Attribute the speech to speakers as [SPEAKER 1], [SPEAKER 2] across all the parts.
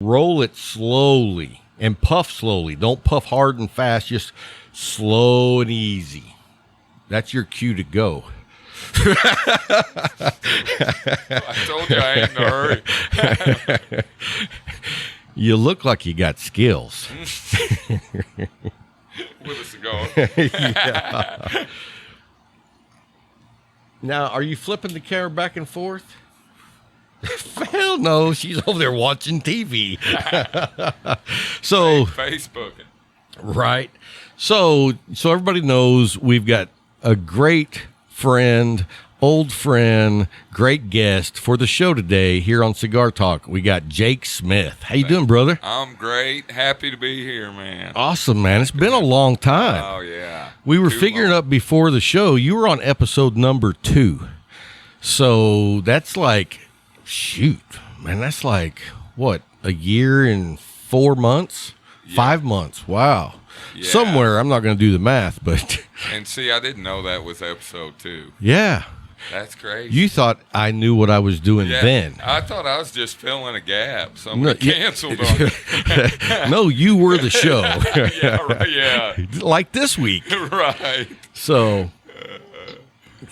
[SPEAKER 1] Roll it slowly and puff slowly. Don't puff hard and fast, just slow and easy. That's your cue to go.
[SPEAKER 2] I told you I ain't in a hurry.
[SPEAKER 1] You look like you got skills.
[SPEAKER 2] With a cigar.
[SPEAKER 1] Yeah. Now, are you flipping the camera back and forth? Hell no, she's over there watching TV. So
[SPEAKER 2] Facebooking.
[SPEAKER 1] right. So everybody knows we've got a great friend, old friend, great guest for the show today here on Cigar Talk. We got Jake Smith. How you doing, brother?
[SPEAKER 2] I'm great. Happy to be here, man.
[SPEAKER 1] Awesome, man. It's been a long time.
[SPEAKER 2] Oh, yeah.
[SPEAKER 1] We were
[SPEAKER 2] Too
[SPEAKER 1] figuring
[SPEAKER 2] long.
[SPEAKER 1] up before the show, you were on episode number 2. So that's like, shoot, man, that's like, what, a year and 4 months?
[SPEAKER 2] Yeah.
[SPEAKER 1] 5 months. Wow.
[SPEAKER 2] Yeah.
[SPEAKER 1] Somewhere, I'm not going to do the math, but
[SPEAKER 2] And see, I didn't know that was episode 2.
[SPEAKER 1] yeah.
[SPEAKER 2] That's crazy.
[SPEAKER 1] You thought I knew what I was doing
[SPEAKER 2] Yeah,
[SPEAKER 1] then.
[SPEAKER 2] I thought I was just filling a gap. Somebody
[SPEAKER 1] No,
[SPEAKER 2] canceled on me.
[SPEAKER 1] No, you were the show.
[SPEAKER 2] Yeah, right, yeah.
[SPEAKER 1] Like this week.
[SPEAKER 2] Right.
[SPEAKER 1] So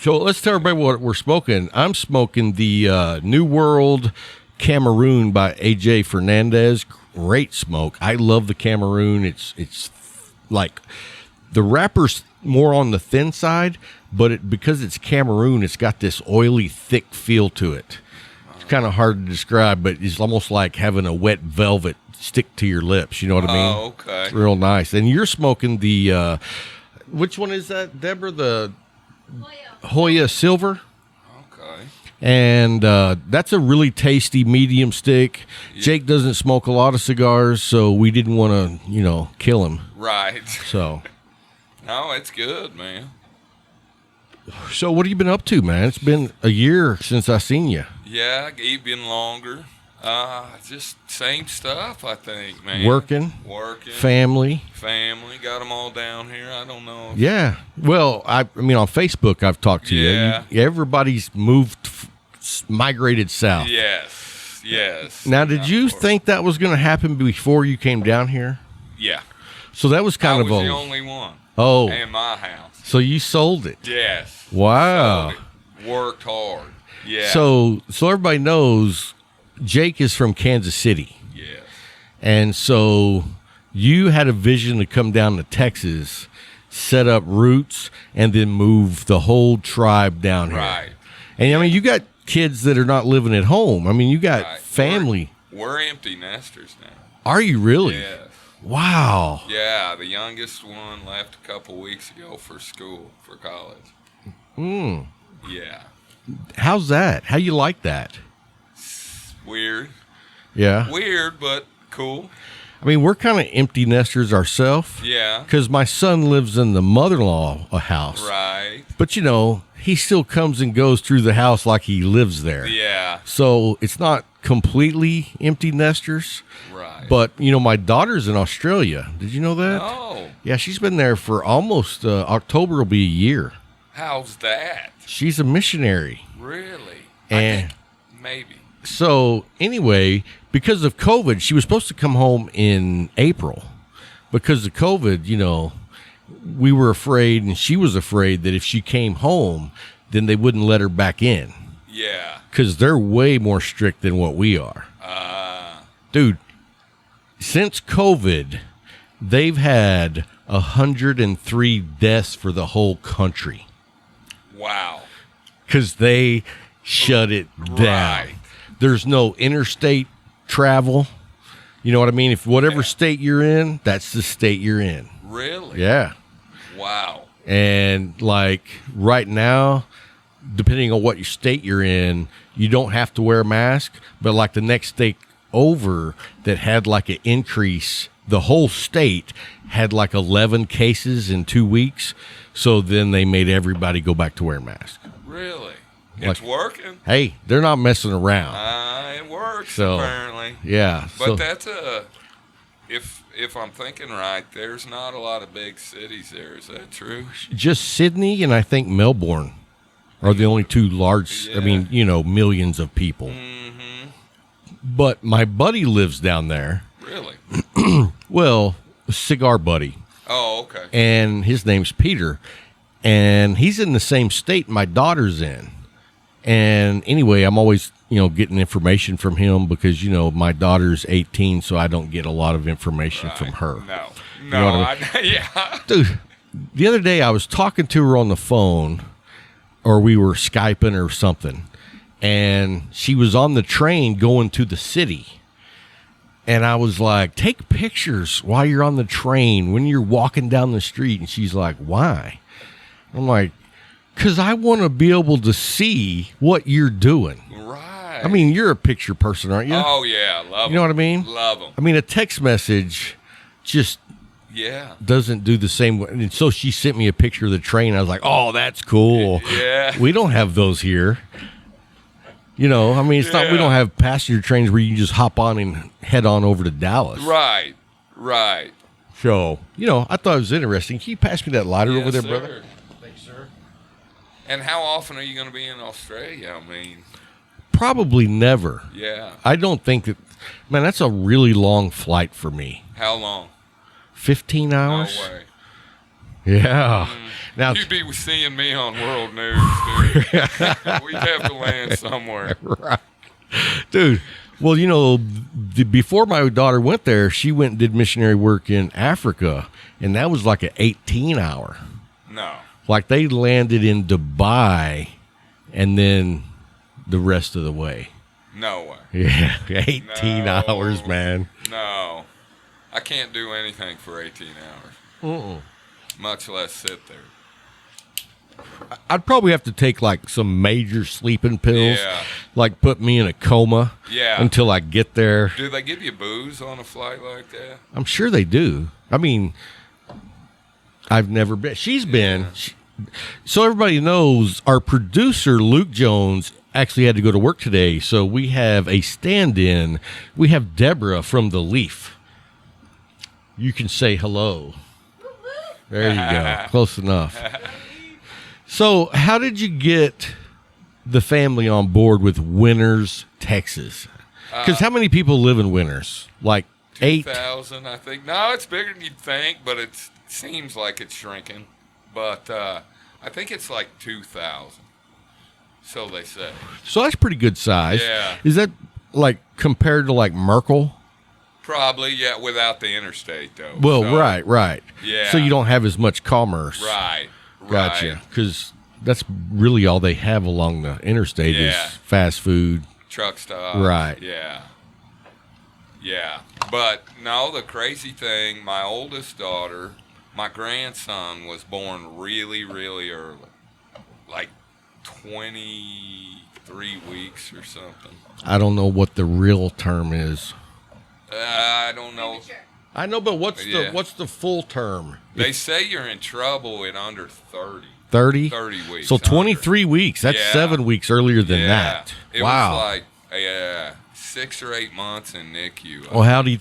[SPEAKER 1] let's tell everybody what we're smoking. I'm smoking the New World Cameroon by AJ Fernandez. Great smoke. I love the Cameroon. It's like the wrapper's more on the thin side, but because it's Cameroon, it's got this oily, thick feel to it. It's kind of hard to describe, but it's almost like having a wet velvet stick to your lips. You know what I mean?
[SPEAKER 2] Oh, okay.
[SPEAKER 1] It's real nice. And you're smoking the, which one is that, Deborah? The Hoya Silver?
[SPEAKER 2] Okay.
[SPEAKER 1] And that's a really tasty medium stick.
[SPEAKER 2] Yeah.
[SPEAKER 1] Jake doesn't smoke a lot of cigars, so we didn't want to, kill him.
[SPEAKER 2] Right.
[SPEAKER 1] So
[SPEAKER 2] It's good, man.
[SPEAKER 1] what have you been up to, man? It's been a year since I seen you.
[SPEAKER 2] Yeah, even longer. Just same stuff, I think, man.
[SPEAKER 1] Working,
[SPEAKER 2] Family,
[SPEAKER 1] family.
[SPEAKER 2] got them all down here. I don't know.
[SPEAKER 1] Yeah. Well, I mean, on Facebook, I've talked to
[SPEAKER 2] Yeah.
[SPEAKER 1] you. Everybody's migrated south.
[SPEAKER 2] Yes.
[SPEAKER 1] Now, did you think that was going to happen before you came down here?
[SPEAKER 2] Yeah.
[SPEAKER 1] So that was kind
[SPEAKER 2] I
[SPEAKER 1] of
[SPEAKER 2] was the only one
[SPEAKER 1] oh,
[SPEAKER 2] in my house.
[SPEAKER 1] so you sold it.
[SPEAKER 2] Yes.
[SPEAKER 1] Wow.
[SPEAKER 2] Sold it. Worked hard. Yeah.
[SPEAKER 1] So everybody knows Jake is from Kansas City.
[SPEAKER 2] Yes.
[SPEAKER 1] And so you had a vision to come down to Texas, set up roots, and then move the whole tribe down here.
[SPEAKER 2] Right.
[SPEAKER 1] And I mean, you got kids that are not living at home. I mean, you got
[SPEAKER 2] Right.
[SPEAKER 1] family.
[SPEAKER 2] We're empty nesters now.
[SPEAKER 1] Are you really?
[SPEAKER 2] Yes.
[SPEAKER 1] Wow.
[SPEAKER 2] Yeah, the youngest one left a couple weeks ago for school, for college.
[SPEAKER 1] Mm.
[SPEAKER 2] Yeah.
[SPEAKER 1] How's that? How you like that?
[SPEAKER 2] Weird.
[SPEAKER 1] Yeah.
[SPEAKER 2] Weird, but cool.
[SPEAKER 1] I mean, we're kind of empty nesters ourselves.
[SPEAKER 2] Yeah.
[SPEAKER 1] Because my son lives in the mother-in-law house.
[SPEAKER 2] Right.
[SPEAKER 1] But, he still comes and goes through the house like he lives there.
[SPEAKER 2] Yeah.
[SPEAKER 1] So it's not completely empty nesters.
[SPEAKER 2] Right.
[SPEAKER 1] But, my daughter's in Australia. Did you know that?
[SPEAKER 2] Oh,
[SPEAKER 1] Yeah, she's been there for almost October will be a year.
[SPEAKER 2] how's that?
[SPEAKER 1] She's a missionary.
[SPEAKER 2] Really?
[SPEAKER 1] And
[SPEAKER 2] I think maybe.
[SPEAKER 1] so anyway, because of COVID, she was supposed to come home in April. Because of COVID, we were afraid, and she was afraid that if she came home, then they wouldn't let her back in.
[SPEAKER 2] Yeah.
[SPEAKER 1] Because they're way more strict than what we are. Dude, since COVID, they've had 103 deaths for the whole country.
[SPEAKER 2] Wow.
[SPEAKER 1] Because they shut it down.
[SPEAKER 2] Right.
[SPEAKER 1] There's no interstate travel. You know what I mean? If whatever state you're in, that's the state you're in.
[SPEAKER 2] Really?
[SPEAKER 1] Yeah.
[SPEAKER 2] Wow.
[SPEAKER 1] And like right now, depending on what your state you're in, you don't have to wear a mask. But like the next state over that had like an increase, the whole state had like 11 cases in 2 weeks. So then they made everybody go back to wear a mask.
[SPEAKER 2] Really? It's working.
[SPEAKER 1] Hey, they're not messing around.
[SPEAKER 2] It works,
[SPEAKER 1] So,
[SPEAKER 2] apparently.
[SPEAKER 1] Yeah.
[SPEAKER 2] But
[SPEAKER 1] so,
[SPEAKER 2] that's if I'm thinking right, there's not a lot of big cities there. Is that true?
[SPEAKER 1] just Sydney and I think Melbourne are the only two large,
[SPEAKER 2] Yeah.
[SPEAKER 1] millions of people.
[SPEAKER 2] Mm-hmm.
[SPEAKER 1] But my buddy lives down there.
[SPEAKER 2] Really?
[SPEAKER 1] Well, a cigar buddy.
[SPEAKER 2] Oh, okay.
[SPEAKER 1] And his name's Peter. And he's in the same state my daughter's in. And anyway, I'm always, getting information from him because, my daughter's 18, so I don't get a lot of information from her.
[SPEAKER 2] No.
[SPEAKER 1] You know what I mean?
[SPEAKER 2] Yeah.
[SPEAKER 1] Dude, the other day I was talking to her on the phone, or we were Skyping or something, and she was on the train going to the city. And I was like, take pictures while you're on the train when you're walking down the street. And she's like, why? I'm like, because I want to be able to see what you're doing.
[SPEAKER 2] Right.
[SPEAKER 1] I mean, you're a picture person, aren't you?
[SPEAKER 2] Oh, yeah. Love them.
[SPEAKER 1] You know what I mean?
[SPEAKER 2] Love them.
[SPEAKER 1] I mean, a text message just doesn't do the same way. And so she sent me a picture of the train. I was like, oh, that's cool.
[SPEAKER 2] Yeah.
[SPEAKER 1] We don't have those here. I mean, it's not, we don't have passenger trains where you can just hop on and head on over to Dallas.
[SPEAKER 2] Right.
[SPEAKER 1] So, I thought it was interesting. Can you pass me that lighter over there,
[SPEAKER 2] sir.
[SPEAKER 1] brother? Thanks, sir.
[SPEAKER 2] And how often are you going to be in Australia? I mean,
[SPEAKER 1] probably never.
[SPEAKER 2] Yeah.
[SPEAKER 1] I don't think that, man, that's a really long flight for me.
[SPEAKER 2] How long?
[SPEAKER 1] 15 hours?
[SPEAKER 2] No way.
[SPEAKER 1] Yeah. Now
[SPEAKER 2] you'd be seeing me on World News, dude. We'd have to land somewhere.
[SPEAKER 1] Right. Dude, well, before my daughter went there, she went and did missionary work in Africa, and that was like an 18-hour.
[SPEAKER 2] No.
[SPEAKER 1] Like they landed in Dubai and then the rest of the way.
[SPEAKER 2] No way.
[SPEAKER 1] Yeah, 18 hours, man.
[SPEAKER 2] No. I can't do anything for 18 hours. Much less sit there.
[SPEAKER 1] I'd probably have to take like some major sleeping pills,
[SPEAKER 2] Yeah.
[SPEAKER 1] like put me in a coma until I get there.
[SPEAKER 2] Do they give you booze on a flight like that?
[SPEAKER 1] I'm sure they do. I mean, I've never been. She's been. So everybody knows our producer, Luke Jones, actually had to go to work today. So we have a stand-in. We have Deborah from The Leaf. You can say hello. There you go. Close enough. So how did you get the family on board with Winners, Texas? Because how many people live in Winners? Like
[SPEAKER 2] 8,000, I think. No, it's bigger than you'd think, but it seems like it's shrinking. But I think it's like 2,000. So they say.
[SPEAKER 1] So that's pretty good size.
[SPEAKER 2] Yeah.
[SPEAKER 1] Is that like compared to like Merkel?
[SPEAKER 2] Probably, yeah, without the interstate, though.
[SPEAKER 1] Well,
[SPEAKER 2] so,
[SPEAKER 1] right.
[SPEAKER 2] Yeah.
[SPEAKER 1] So you don't have as much commerce.
[SPEAKER 2] Right.
[SPEAKER 1] Gotcha. Because that's really all they have along the interstate is fast food.
[SPEAKER 2] Truck stop.
[SPEAKER 1] Right.
[SPEAKER 2] Yeah. Yeah. But, no, the crazy thing, my oldest daughter, my grandson was born really, really early. Like 23 weeks or something.
[SPEAKER 1] I don't know what the real term is.
[SPEAKER 2] I don't know.
[SPEAKER 1] I know, but what's the full term?
[SPEAKER 2] They say you're in trouble in under 30.
[SPEAKER 1] 30?
[SPEAKER 2] 30 weeks.
[SPEAKER 1] So 23 weeks. That's 7 weeks earlier than that.
[SPEAKER 2] It
[SPEAKER 1] wow.
[SPEAKER 2] was like 6 or 8 months in NICU.
[SPEAKER 1] Well, how do you...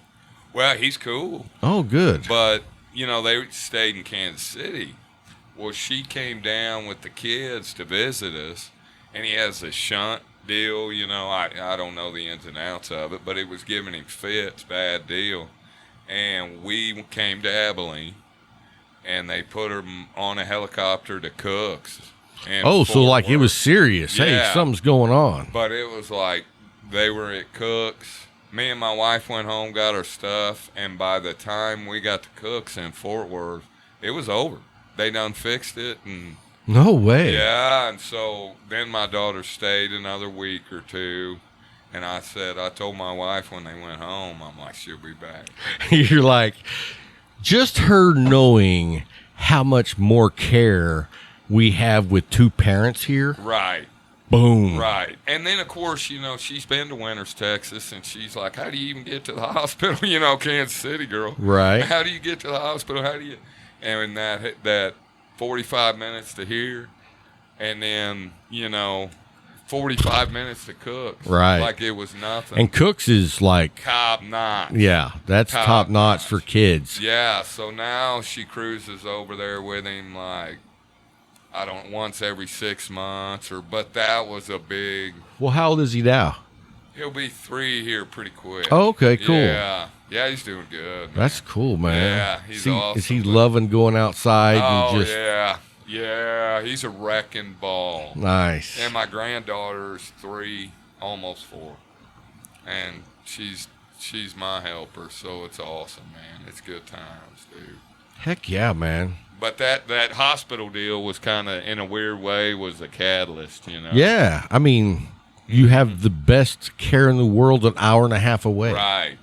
[SPEAKER 2] Well, he's cool.
[SPEAKER 1] Oh, good.
[SPEAKER 2] But, they stayed in Kansas City. Well, she came down with the kids to visit us, and he has a shunt deal. I don't know the ins and outs of it, but it was giving him fits, bad deal. And we came to Abilene, and they put him on a helicopter to Cooks.
[SPEAKER 1] So like it was serious. Yeah. Hey, something's going on.
[SPEAKER 2] But it was like they were at Cooks. Me and my wife went home, got our stuff, and by the time we got to Cooks in Fort Worth, it was over. They done fixed it. And
[SPEAKER 1] no way.
[SPEAKER 2] Yeah, and so then my daughter stayed another week or two. And I told my wife when they went home, I'm like, she'll be back.
[SPEAKER 1] You're like, just her knowing how much more care we have with two parents here.
[SPEAKER 2] Right.
[SPEAKER 1] Boom.
[SPEAKER 2] Right. And then, of course, she's been to Winners, Texas, and she's like, how do you even get to the hospital? Kansas City girl.
[SPEAKER 1] Right.
[SPEAKER 2] How do you get to the hospital? How do you? And that 45 minutes to here, and then, 45 minutes to Cooks.
[SPEAKER 1] Right.
[SPEAKER 2] Like it was nothing.
[SPEAKER 1] And Cooks is like...
[SPEAKER 2] top notch.
[SPEAKER 1] Yeah, that's top notch for kids.
[SPEAKER 2] Yeah, so now she cruises over there with him like, once every 6 months, but that was a big...
[SPEAKER 1] Well, how old is he now?
[SPEAKER 2] He'll be 3 here pretty quick.
[SPEAKER 1] Oh, okay, cool.
[SPEAKER 2] Yeah, he's doing good, man.
[SPEAKER 1] That's cool, man.
[SPEAKER 2] Yeah, he's awesome.
[SPEAKER 1] Is he loving going outside?
[SPEAKER 2] Oh,
[SPEAKER 1] and just...
[SPEAKER 2] yeah, he's a wrecking ball.
[SPEAKER 1] Nice.
[SPEAKER 2] And my granddaughter's 3, almost 4, and she's my helper, so it's awesome, man. It's good times, dude.
[SPEAKER 1] Heck yeah, man.
[SPEAKER 2] But that hospital deal was kind of, in a weird way, was a catalyst, you know?
[SPEAKER 1] Yeah, I mean, you have the best care in the world an hour and a half away.
[SPEAKER 2] Right.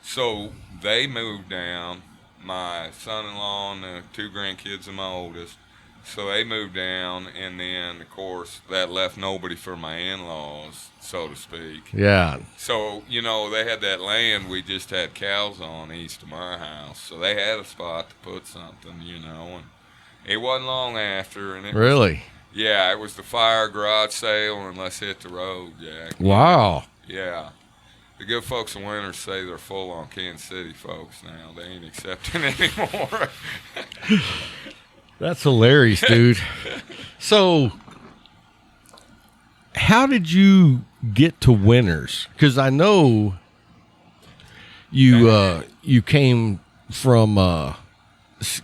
[SPEAKER 2] So they moved down, my son-in-law and the 2 grandkids and my oldest. So they moved down, and then, of course, that left nobody for my in-laws, so to speak.
[SPEAKER 1] Yeah.
[SPEAKER 2] So, you know, they had that land we just had cows on east of my house. So they had a spot to put something, you know. And it wasn't long after. And
[SPEAKER 1] Really?
[SPEAKER 2] Yeah, it was the fire, garage sale, and let's hit the road, Jack.
[SPEAKER 1] Wow.
[SPEAKER 2] Yeah. The good folks in Winters say they're full on Kansas City folks now. They ain't accepting anymore.
[SPEAKER 1] That's hilarious, dude. So, how did you get to Winters? Because I know you came from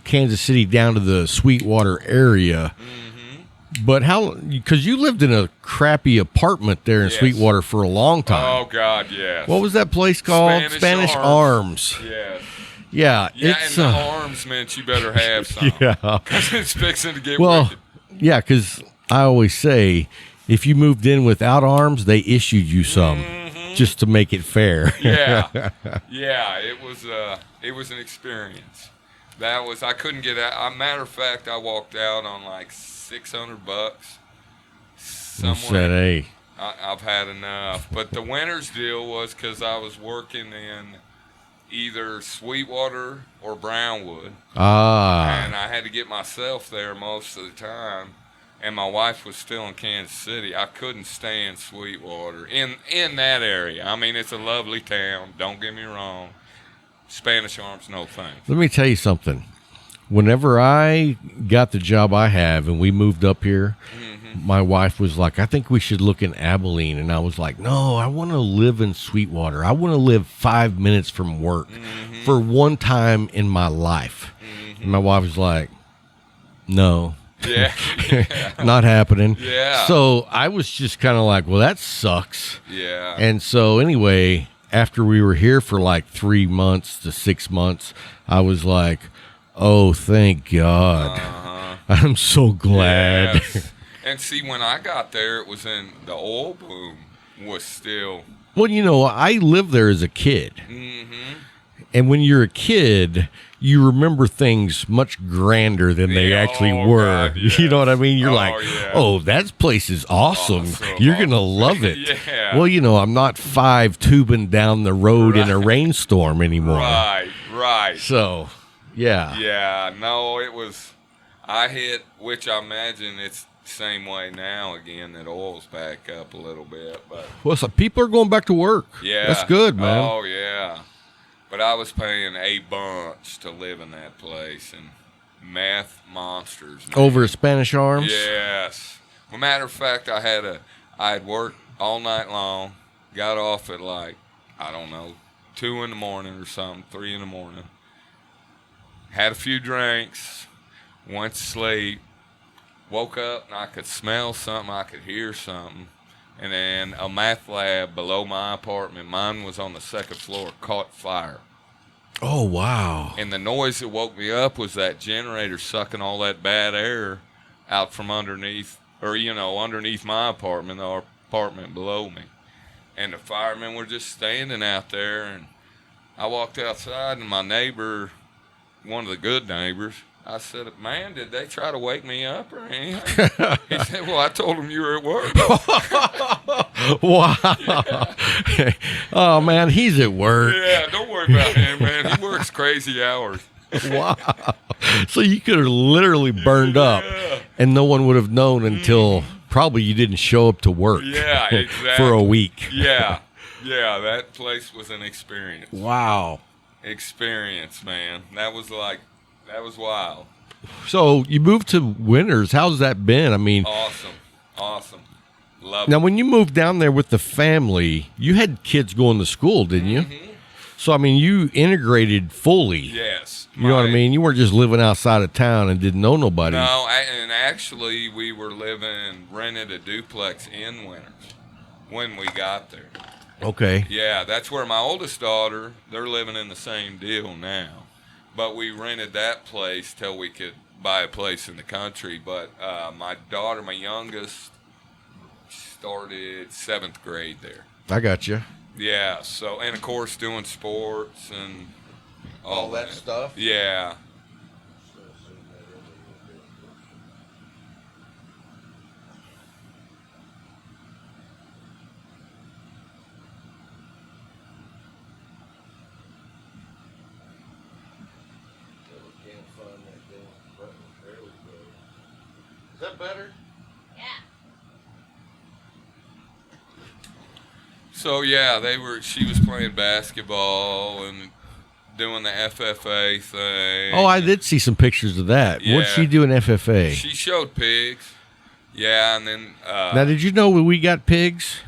[SPEAKER 1] Kansas City down to the Sweetwater area. Mm-hmm. But how? Because you lived in a crappy apartment there in Sweetwater for a long time.
[SPEAKER 2] Oh God, yes.
[SPEAKER 1] What was that place called? Spanish Arms.
[SPEAKER 2] Yes.
[SPEAKER 1] Yeah,
[SPEAKER 2] it's and the arms meant you better have some.
[SPEAKER 1] Yeah,
[SPEAKER 2] because it's fixing to get wicked.
[SPEAKER 1] Yeah, because I always say, if you moved in without arms, they issued you some just to make it fair.
[SPEAKER 2] Yeah, it was an experience. I couldn't get out. Matter of fact, I walked out on like $600.
[SPEAKER 1] Said, hey,
[SPEAKER 2] I've had enough. But the Winters deal was because I was working in either Sweetwater or Brownwood. And I had to get myself there most of the time. And my wife was still in Kansas City. I couldn't stay in Sweetwater, in that area. I mean, it's a lovely town. Don't get me wrong. Spanish Arms, no thanks.
[SPEAKER 1] Let me tell you something. Whenever I got the job I have and we moved up here, my wife was like, I think we should look in Abilene. And I was like, no, I want to live in Sweetwater. I want to live 5 minutes from work for one time in my life. And my wife was like, no.
[SPEAKER 2] Yeah.
[SPEAKER 1] Not happening.
[SPEAKER 2] Yeah.
[SPEAKER 1] So I was just kind of like, well, that sucks.
[SPEAKER 2] Yeah.
[SPEAKER 1] And so anyway, after we were here for like 3 months to 6 months, I was like, oh, thank God. I'm so glad.
[SPEAKER 2] Yes. And see, when I got there, it was in the oil boom was still.
[SPEAKER 1] Well, you know, I lived there as a kid. And when you're a kid, you remember things much grander than they actually were.
[SPEAKER 2] God, yes.
[SPEAKER 1] You know what I mean? You're like,
[SPEAKER 2] yeah.
[SPEAKER 1] oh, that place is awesome. You're going to love it.
[SPEAKER 2] Yeah.
[SPEAKER 1] Well, you know, I'm not 5 tubing down the road in a rainstorm anymore.
[SPEAKER 2] Right.
[SPEAKER 1] So, yeah.
[SPEAKER 2] Yeah, no, it was, I hit, which I imagine it's the same way now again, that oil's back up a little bit. But
[SPEAKER 1] Well, so people are going back to work.
[SPEAKER 2] yeah.
[SPEAKER 1] That's good, man.
[SPEAKER 2] Oh, yeah. But I was paying a bunch to live in that place, and meth monsters. Man.
[SPEAKER 1] Over at Spanish Arms?
[SPEAKER 2] Yes. Well, matter of fact, I'd worked all night long, got off at like, I don't know, 2 in the morning or something, 3 in the morning. Had a few drinks, went to sleep, woke up and I could smell something, I could hear something. And then a meth lab below my apartment, mine was on the 2nd floor, caught fire.
[SPEAKER 1] Oh, wow.
[SPEAKER 2] And the noise that woke me up was that generator sucking all that bad air out from underneath, or, you know, underneath my apartment, the apartment below me. And the firemen were just standing out there, and I walked outside, and my neighbor, one of the good neighbors, I said, man, did they try to wake me up or anything? He said, well, I told them you were at work.
[SPEAKER 1] Wow. Yeah. Oh, man, he's at work.
[SPEAKER 2] Yeah, don't worry about him, man. He works crazy hours.
[SPEAKER 1] Wow. So you could have literally burned up, and no one would have known until probably you didn't show up to work.
[SPEAKER 2] Yeah, exactly.
[SPEAKER 1] For a week.
[SPEAKER 2] Yeah, that place was an experience.
[SPEAKER 1] Wow.
[SPEAKER 2] Experience, man. That was wild.
[SPEAKER 1] So you moved to Winters. How's that been? I mean,
[SPEAKER 2] Awesome. Love
[SPEAKER 1] Now,
[SPEAKER 2] it.
[SPEAKER 1] when you moved down there with the family, you had kids going to school, didn't you? So, I mean, you integrated fully.
[SPEAKER 2] Yes.
[SPEAKER 1] You know what I mean? You weren't just living outside of town and didn't know nobody.
[SPEAKER 2] No, and actually, we were rented a duplex in Winters when we got there.
[SPEAKER 1] Okay.
[SPEAKER 2] Yeah, that's where my oldest daughter, they're living in the same deal now. But we rented that place till we could buy a place in the country. But my daughter, my youngest, started 7th grade there.
[SPEAKER 1] I got you.
[SPEAKER 2] Yeah, so, and of course doing sports and all that
[SPEAKER 1] stuff.
[SPEAKER 2] Yeah.
[SPEAKER 1] Is that better?
[SPEAKER 2] So yeah, she was playing basketball and doing the FFA thing.
[SPEAKER 1] Oh, I did see some pictures of that.
[SPEAKER 2] Yeah.
[SPEAKER 1] What'd she do in FFA?
[SPEAKER 2] She showed pigs. Yeah, and then
[SPEAKER 1] Now, did you know we got pigs?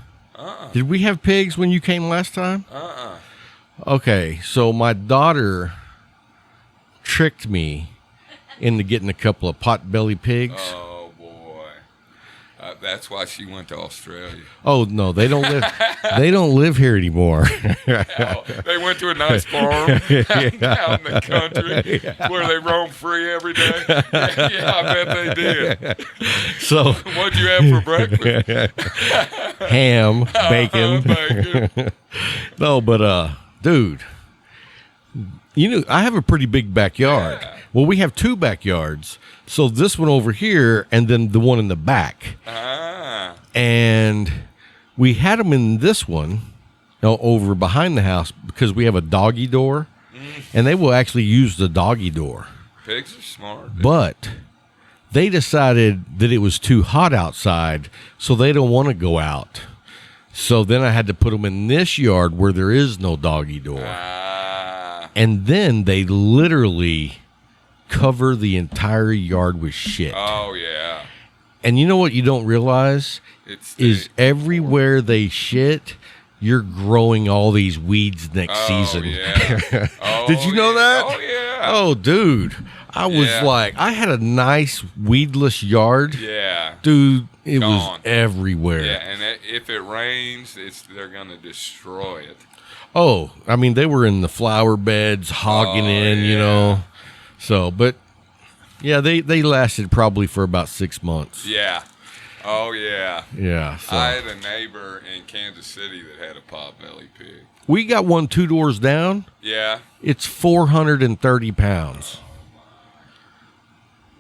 [SPEAKER 1] Did we have pigs when you came last time? Okay, so my daughter tricked me into getting a couple of potbelly pigs.
[SPEAKER 2] Oh boy. That's why she went to Australia.
[SPEAKER 1] Oh no, they don't live. They don't live here anymore.
[SPEAKER 2] They went to a nice farm out in the country where they roam free every day. Yeah, I bet they did.
[SPEAKER 1] So
[SPEAKER 2] What'd you have for breakfast?
[SPEAKER 1] ham, bacon.
[SPEAKER 2] Bacon.
[SPEAKER 1] No, but dude, you know I have a pretty big backyard.
[SPEAKER 2] Yeah.
[SPEAKER 1] Well, we have 2 backyards. So this one over here, and then the one in the back. And we had them in this one, you know, over behind the house because we have a doggy door, and they will actually use the doggy door.
[SPEAKER 2] Pigs are smart. Dude.
[SPEAKER 1] But they decided that it was too hot outside, so they don't want to go out. So then I had to put them in this yard where there is no doggy door. And then they literally cover the entire yard with shit.
[SPEAKER 2] Oh yeah.
[SPEAKER 1] And you know what you don't realize is everywhere they shit, you're growing all these weeds next season.
[SPEAKER 2] Yeah.
[SPEAKER 1] Did you know that?
[SPEAKER 2] Oh yeah.
[SPEAKER 1] Oh, dude. I was like, I had a nice weedless yard.
[SPEAKER 2] Yeah.
[SPEAKER 1] Dude, it was
[SPEAKER 2] Gone.
[SPEAKER 1] everywhere.
[SPEAKER 2] Yeah, and if it rains, they're gonna destroy it.
[SPEAKER 1] Oh, I mean, they were in the flower beds, hogging in, you know. So, but yeah, they lasted probably for about 6 months.
[SPEAKER 2] Yeah. Oh yeah.
[SPEAKER 1] Yeah. So.
[SPEAKER 2] I had a neighbor in Kansas City that had a potbelly pig.
[SPEAKER 1] We got one 2 doors down.
[SPEAKER 2] Yeah.
[SPEAKER 1] It's 430 pounds.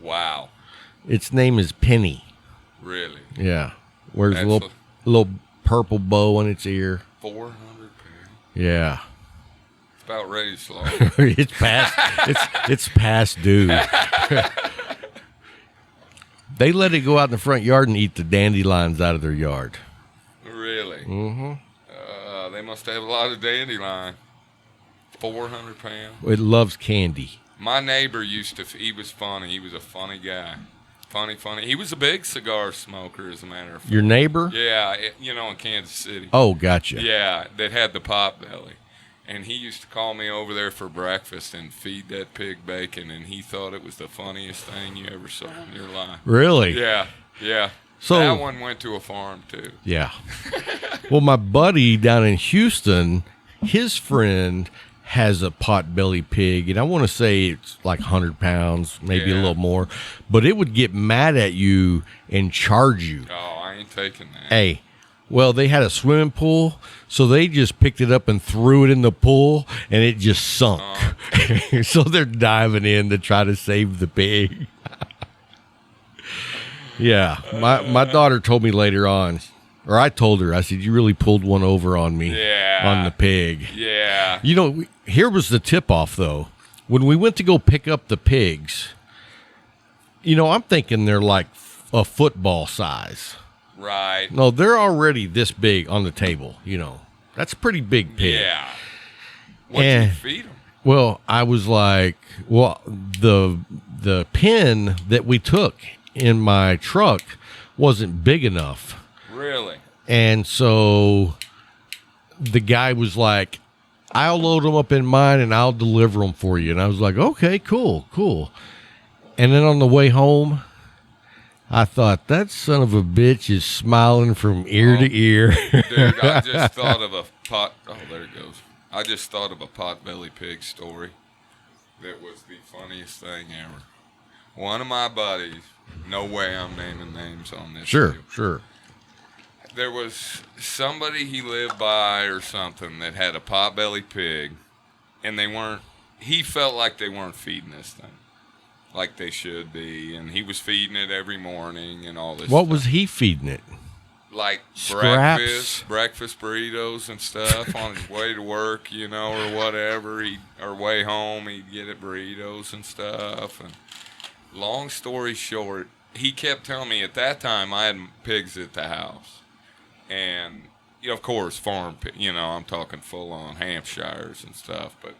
[SPEAKER 2] Wow.
[SPEAKER 1] Its name is Penny.
[SPEAKER 2] Really?
[SPEAKER 1] Yeah. Wears a
[SPEAKER 2] That's
[SPEAKER 1] little purple bow on its ear.
[SPEAKER 2] 400 pounds.
[SPEAKER 1] Yeah.
[SPEAKER 2] It's about ready to slaughter.
[SPEAKER 1] It's past due. They let it go out in the front yard and eat the dandelions out of their yard.
[SPEAKER 2] Really?
[SPEAKER 1] Mm-hmm.
[SPEAKER 2] They must have a lot of dandelion. 400 pounds.
[SPEAKER 1] It loves candy.
[SPEAKER 2] My neighbor he was funny. He was a funny guy. Funny. He was a big cigar smoker, as a matter of fact.
[SPEAKER 1] Your neighbor?
[SPEAKER 2] Yeah, in Kansas City.
[SPEAKER 1] Oh, gotcha.
[SPEAKER 2] Yeah, that had the potbelly. And he used to call me over there for breakfast and feed that pig bacon, and he thought it was the funniest thing you ever saw in your life.
[SPEAKER 1] Really?
[SPEAKER 2] Yeah.
[SPEAKER 1] So
[SPEAKER 2] that one went to a farm, too.
[SPEAKER 1] Yeah. Well, my buddy down in Houston, his friend has a potbelly pig, and I want to say it's like 100 pounds, maybe a little more, but it would get mad at you and charge you.
[SPEAKER 2] Oh, I ain't taking that.
[SPEAKER 1] Hey, well, they had a swimming pool, so they just picked it up and threw it in the pool, and it just sunk. So they're diving in to try to save the pig. Yeah, my daughter told me later on, or I told her, I said, you really pulled one over on me on the pig.
[SPEAKER 2] Yeah.
[SPEAKER 1] You know, here was the tip-off, though. When we went to go pick up the pigs, you know, I'm thinking they're like a football size.
[SPEAKER 2] Right.
[SPEAKER 1] No, they're already this big on the table, you know. That's a pretty big pig.
[SPEAKER 2] Yeah. What do you feed them?
[SPEAKER 1] Well, I was like, well, the pen that we took in my truck wasn't big enough.
[SPEAKER 2] Really?
[SPEAKER 1] And so the guy was like, I'll load them up in mine and I'll deliver them for you. And I was like, okay, cool. And then on the way home, I thought, that son of a bitch is smiling from ear to ear.
[SPEAKER 2] Dude, I just thought of a there it goes. I just thought of a potbelly pig story that was the funniest thing ever. One of my buddies, no way I'm naming names on this.
[SPEAKER 1] Sure.
[SPEAKER 2] There was somebody he lived by or something that had a potbelly pig, and he felt like they weren't feeding this thing like they should be, and he was feeding it every morning and all this
[SPEAKER 1] What
[SPEAKER 2] stuff.
[SPEAKER 1] was he feeding it?
[SPEAKER 2] Like
[SPEAKER 1] Scraps?
[SPEAKER 2] breakfast burritos and stuff on his way to work, or whatever. Or way home, he'd get it burritos and stuff. And long story short, he kept telling me at that time I had pigs at the house. And, of course, farm, I'm talking full-on Hampshires and stuff. But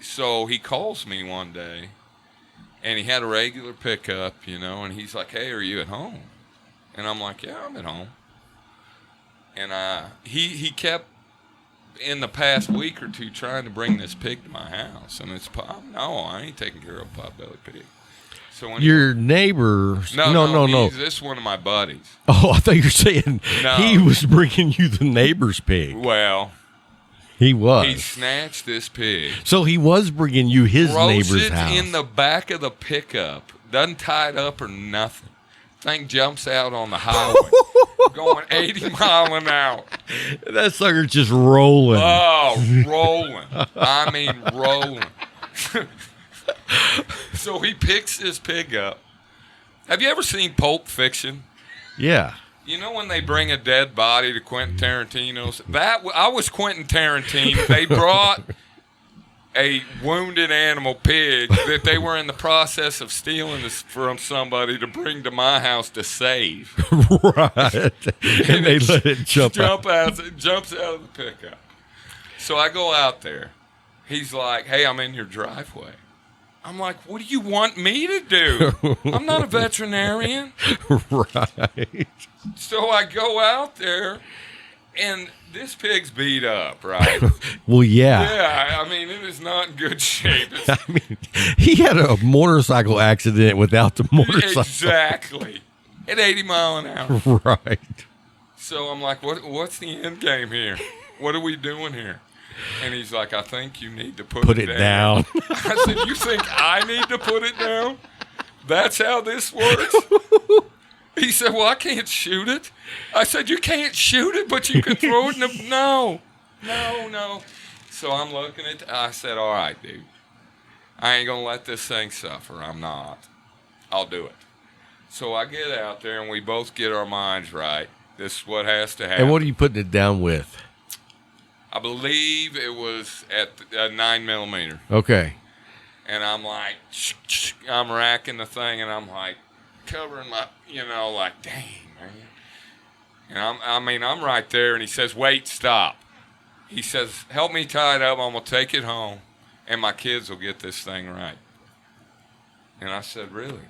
[SPEAKER 2] so he calls me one day, and he had a regular pickup, and he's like, hey, are you at home? And I'm like, yeah, I'm at home. And he kept, in the past week or two, trying to bring this pig to my house. And no, I ain't taking care of a potbelly pig. So when
[SPEAKER 1] Your neighbor? No.
[SPEAKER 2] This is one of my buddies.
[SPEAKER 1] Oh, I thought you were saying
[SPEAKER 2] No.
[SPEAKER 1] he was bringing you the neighbor's pig.
[SPEAKER 2] Well,
[SPEAKER 1] He was.
[SPEAKER 2] he snatched this pig.
[SPEAKER 1] So he was bringing you his neighbor's
[SPEAKER 2] Throws it
[SPEAKER 1] house.
[SPEAKER 2] in the back of the pickup. Doesn't tie it up or nothing. Thing jumps out on the highway, going 80 mile an hour.
[SPEAKER 1] That sucker's just rolling.
[SPEAKER 2] Oh, rolling. I mean, rolling. So he picks this pig up. Have you ever seen Pulp Fiction?
[SPEAKER 1] Yeah.
[SPEAKER 2] You know when they bring a dead body to Quentin Tarantino's? I was Quentin Tarantino. They brought a wounded animal pig that they were in the process of stealing this from somebody to bring to my house to save.
[SPEAKER 1] Right. And they let it jumps out of the pickup. So I go out there. He's like, hey, I'm in your driveway. I'm like, what do you want me to do? I'm not a veterinarian. Right.
[SPEAKER 2] So I go out there, and this pig's beat up, right?
[SPEAKER 1] Well, yeah.
[SPEAKER 2] Yeah, I mean, it is not in good shape.
[SPEAKER 1] I mean, he had a motorcycle accident without the motorcycle.
[SPEAKER 2] Exactly. At 80 mile an hour.
[SPEAKER 1] Right.
[SPEAKER 2] So I'm like, what's the end game here? What are we doing here? And he's like, I think you need to put it down. I said, you think I need to put it down? That's how this works? He said, well, I can't shoot it. I said, you can't shoot it, but you can throw it in the... No. So I'm looking at... I said, all right, dude. I ain't going to let this thing suffer. I'm not. I'll do it. So I get out there, and we both get our minds right. This is what has to happen.
[SPEAKER 1] And what are you putting it down with?
[SPEAKER 2] I believe it was at a 9mm.
[SPEAKER 1] Okay.
[SPEAKER 2] And I'm like, I'm racking the thing, and I'm like, covering my, like, dang, man. And I'm right there, and he says, wait, stop. He says, help me tie it up. I'm going to take it home, and my kids will get this thing right. And I said, really?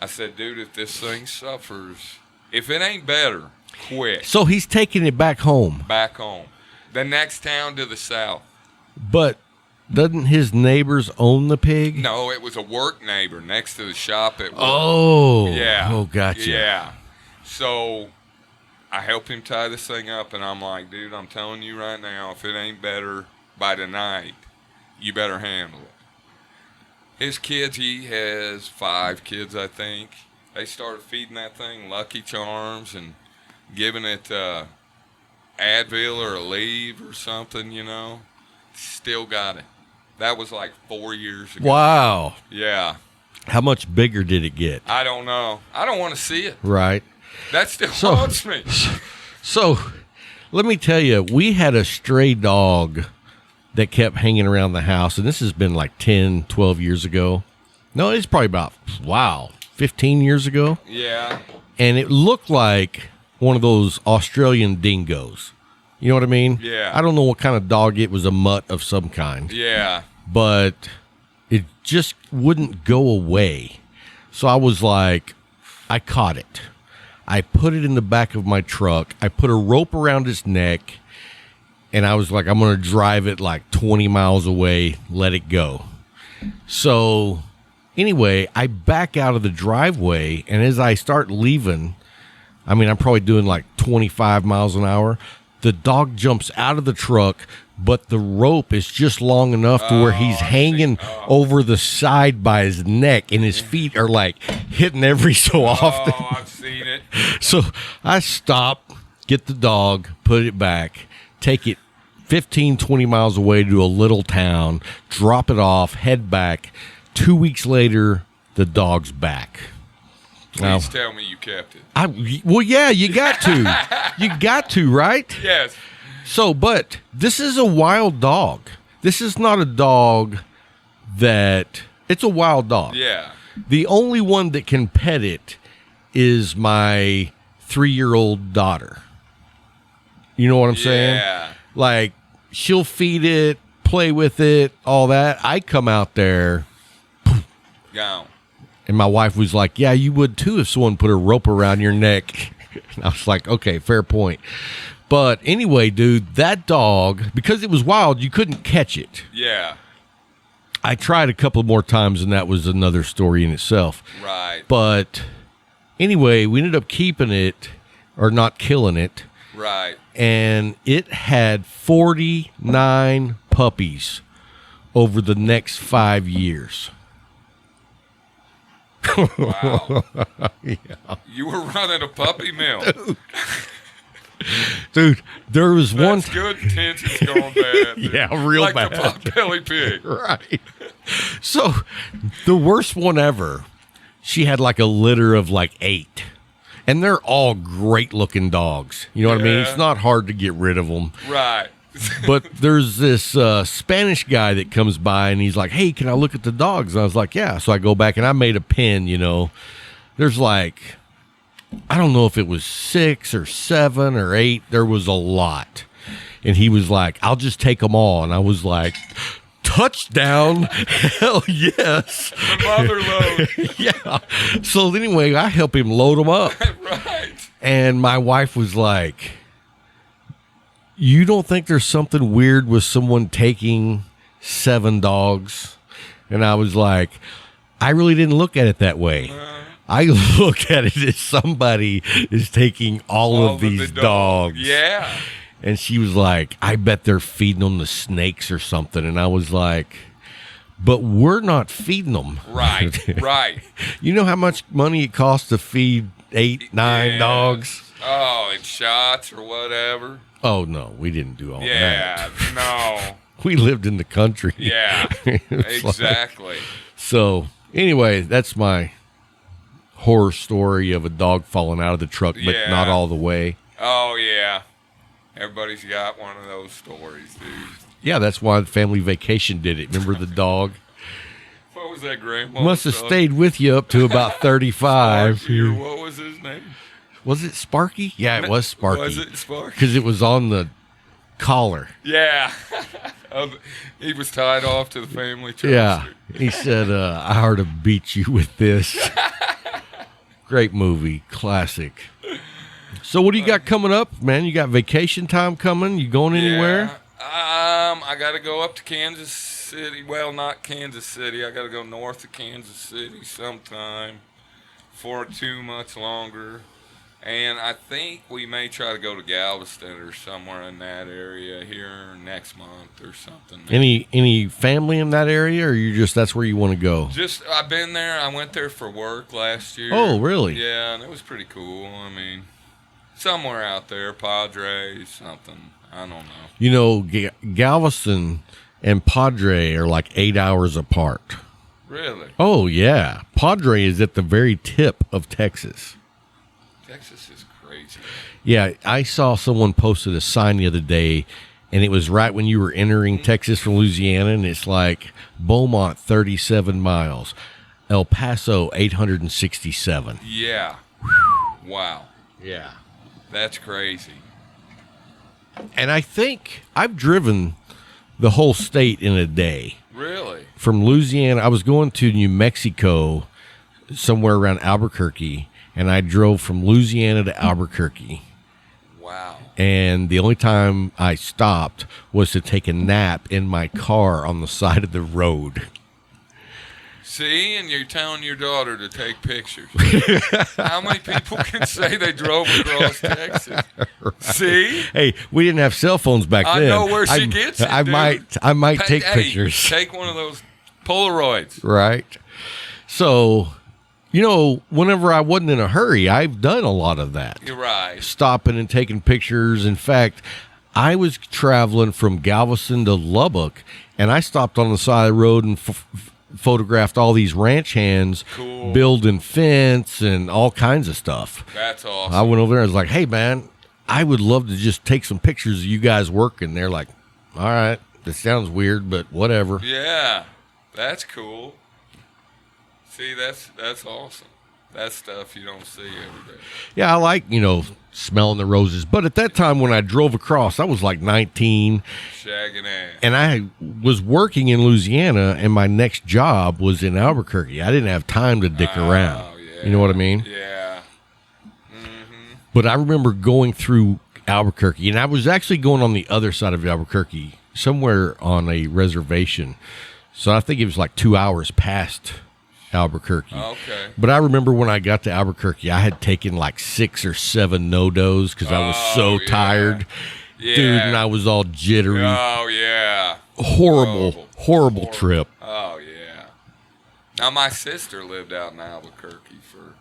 [SPEAKER 2] I said, dude, if this thing suffers, if it ain't better, quit.
[SPEAKER 1] So he's taking it back home.
[SPEAKER 2] Back home. The next town to the south.
[SPEAKER 1] But doesn't his neighbors own the pig?
[SPEAKER 2] No, it was a work neighbor next to the shop at work.
[SPEAKER 1] Oh.
[SPEAKER 2] Yeah.
[SPEAKER 1] Oh, gotcha.
[SPEAKER 2] Yeah. So I helped him tie this thing up, and I'm like, dude, I'm telling you right now, if it ain't better by tonight, you better handle it. His kids, he has 5 kids, I think. They started feeding that thing Lucky Charms and giving it Advil or Aleve or something, Still got it. That was like 4 years ago.
[SPEAKER 1] Wow.
[SPEAKER 2] Yeah.
[SPEAKER 1] How much bigger did it get?
[SPEAKER 2] I don't know. I don't want to see it.
[SPEAKER 1] Right.
[SPEAKER 2] That still haunts me.
[SPEAKER 1] So, let me tell you, we had a stray dog that kept hanging around the house, and this has been like 10, 12 years ago. No, it's probably about, 15 years ago.
[SPEAKER 2] Yeah.
[SPEAKER 1] And it looked like one of those Australian dingoes. You know what I mean?
[SPEAKER 2] Yeah.
[SPEAKER 1] I don't know what kind of dog it was, a mutt of some kind.
[SPEAKER 2] Yeah.
[SPEAKER 1] But it just wouldn't go away. So I was like, I caught it. I put it in the back of my truck. I put a rope around its neck, and I was like, I'm going to drive it like 20 miles away, let it go. So anyway, I back out of the driveway, and as I start leaving, I mean, I'm probably doing like 25 miles an hour. The dog jumps out of the truck, but the rope is just long enough to where he's hanging over the side by his neck, and his feet are like hitting every so often.
[SPEAKER 2] Oh, I've seen it.
[SPEAKER 1] So I stop, get the dog, put it back, take it 15, 20 miles away to a little town, drop it off, head back. 2 weeks later, the dog's back.
[SPEAKER 2] Please tell me you kept it.
[SPEAKER 1] Well, yeah, you got to. You got to, right?
[SPEAKER 2] Yes.
[SPEAKER 1] So, but this is a wild dog. This is not a dog that... It's a wild dog.
[SPEAKER 2] Yeah.
[SPEAKER 1] The only one that can pet it is my 3-year-old daughter. You know what I'm saying?
[SPEAKER 2] Yeah.
[SPEAKER 1] Like, she'll feed it, play with it, all that. I come out there...
[SPEAKER 2] Gone.
[SPEAKER 1] And my wife was like, yeah, you would too if someone put a rope around your neck. And I was like, okay, fair point. But anyway, dude, that dog, because it was wild, you couldn't catch it.
[SPEAKER 2] Yeah.
[SPEAKER 1] I tried a couple more times, and that was another story in itself.
[SPEAKER 2] Right.
[SPEAKER 1] But anyway, we ended up keeping it, or not killing it.
[SPEAKER 2] Right.
[SPEAKER 1] And it had 49 puppies over the next 5 years.
[SPEAKER 2] Wow.
[SPEAKER 1] Yeah.
[SPEAKER 2] You were running a puppy mill.
[SPEAKER 1] Dude, there was one.
[SPEAKER 2] That's good. Tension's going bad. Dude.
[SPEAKER 1] Yeah, real
[SPEAKER 2] like
[SPEAKER 1] bad.
[SPEAKER 2] Like the Potbelly Pig.
[SPEAKER 1] Right. So, the worst one ever, she had like a litter of like 8. And they're all great looking dogs. You know what I mean? It's not hard to get rid of them.
[SPEAKER 2] Right.
[SPEAKER 1] But there's this Spanish guy that comes by, and he's like, hey, can I look at the dogs? And I was like, yeah. So I go back, and I made a pin, you know. There's like, I don't know if it was 6 or 7 or 8. There was a lot. And he was like, I'll just take them all. And I was like, touchdown. Hell yes.
[SPEAKER 2] The mother load.
[SPEAKER 1] Yeah. So anyway, I help him load them up.
[SPEAKER 2] Right.
[SPEAKER 1] And my wife was like, you don't think there's something weird with someone taking 7 dogs? And I was like, I really didn't look at it that way. I look at it as somebody is taking all of these dogs.
[SPEAKER 2] Yeah.
[SPEAKER 1] And she was like, I bet they're feeding them the snakes or something. And I was like, but we're not feeding them.
[SPEAKER 2] Right, right.
[SPEAKER 1] You know how much money it costs to feed 8, 9 dogs?
[SPEAKER 2] Oh, and shots or whatever.
[SPEAKER 1] Oh, no, we didn't do all that.
[SPEAKER 2] Yeah, no.
[SPEAKER 1] We lived in the country.
[SPEAKER 2] Yeah, exactly.
[SPEAKER 1] So, anyway, that's my horror story of a dog falling out of the truck, but not all the way.
[SPEAKER 2] Oh, yeah. Everybody's got one of those stories, dude.
[SPEAKER 1] Yeah, that's why the family vacation did it. Remember the dog?
[SPEAKER 2] What was that, Grandma?
[SPEAKER 1] Must have stayed with you up to about 35.
[SPEAKER 2] What was his name?
[SPEAKER 1] Was it Sparky? Yeah, it was Sparky.
[SPEAKER 2] Was it Sparky?
[SPEAKER 1] Because it was on the collar.
[SPEAKER 2] Yeah. He was tied off to the family trust.
[SPEAKER 1] Yeah. He said, I ought to beat you with this. Great movie. Classic. So what do you got coming up, man? You got vacation time coming? You going anywhere?
[SPEAKER 2] I got to go up to Kansas City. Well, not Kansas City. I got to go north of Kansas City sometime for 2 months longer. And I think we may try to go to Galveston or somewhere in that area here next month or something.
[SPEAKER 1] Any family in that area, or that's where you want to go?
[SPEAKER 2] Just, I've been there. I went there for work last year.
[SPEAKER 1] Oh, really?
[SPEAKER 2] Yeah, and it was pretty cool. I mean, somewhere out there, Padres, something. I don't know.
[SPEAKER 1] You know, Galveston and Padre are like 8 hours apart.
[SPEAKER 2] Really?
[SPEAKER 1] Oh, yeah. Padre is at the very tip of Texas.
[SPEAKER 2] Texas is crazy.
[SPEAKER 1] Yeah, I saw someone posted a sign the other day, and it was right when you were entering Texas from Louisiana, and it's like Beaumont, 37 miles, El Paso, 867.
[SPEAKER 2] Yeah. Wow.
[SPEAKER 1] Yeah.
[SPEAKER 2] That's crazy.
[SPEAKER 1] And I think I've driven the whole state in a day.
[SPEAKER 2] Really? From
[SPEAKER 1] Louisiana, I was going to New Mexico, somewhere around Albuquerque, and I drove from Louisiana to Albuquerque.
[SPEAKER 2] Wow.
[SPEAKER 1] And the only time I stopped was to take a nap in my car on the side of the road.
[SPEAKER 2] See, and you're telling your daughter to take pictures. How many people can say they drove across Texas? Right. See?
[SPEAKER 1] Hey, we didn't have cell phones back then.
[SPEAKER 2] I know where she gets it,
[SPEAKER 1] I might take pictures.
[SPEAKER 2] Take one of those Polaroids.
[SPEAKER 1] Right. So, whenever I wasn't in a hurry, I've done a lot of that.
[SPEAKER 2] You're right.
[SPEAKER 1] Stopping and taking pictures. In fact, I was traveling from Galveston to Lubbock, and I stopped on the side of the road and photographed all these ranch hands building fence and all kinds of stuff.
[SPEAKER 2] That's awesome.
[SPEAKER 1] I went over there and was like, hey, man, I would love to just take some pictures of you guys working. They're like, all right, this sounds weird, but whatever.
[SPEAKER 2] Yeah, that's cool. See, that's awesome. That's stuff you don't see every day.
[SPEAKER 1] Yeah, I like, smelling the roses. But at that time when I drove across, I was like 19.
[SPEAKER 2] Shagging ass.
[SPEAKER 1] And I was working in Louisiana, and my next job was in Albuquerque. I didn't have time to dick around.
[SPEAKER 2] Yeah.
[SPEAKER 1] You know what I mean?
[SPEAKER 2] Yeah. Mm-hmm.
[SPEAKER 1] But I remember going through Albuquerque, and I was actually going on the other side of Albuquerque, somewhere on a reservation. So I think it was like 2 hours past Albuquerque.
[SPEAKER 2] Okay.
[SPEAKER 1] But I remember when I got to Albuquerque, I had taken like 6 or 7 no-dos because I was so tired.
[SPEAKER 2] Yeah.
[SPEAKER 1] Dude, and I was all jittery.
[SPEAKER 2] Oh, yeah.
[SPEAKER 1] Horrible trip.
[SPEAKER 2] Oh, yeah. Now, my sister lived out in Albuquerque for,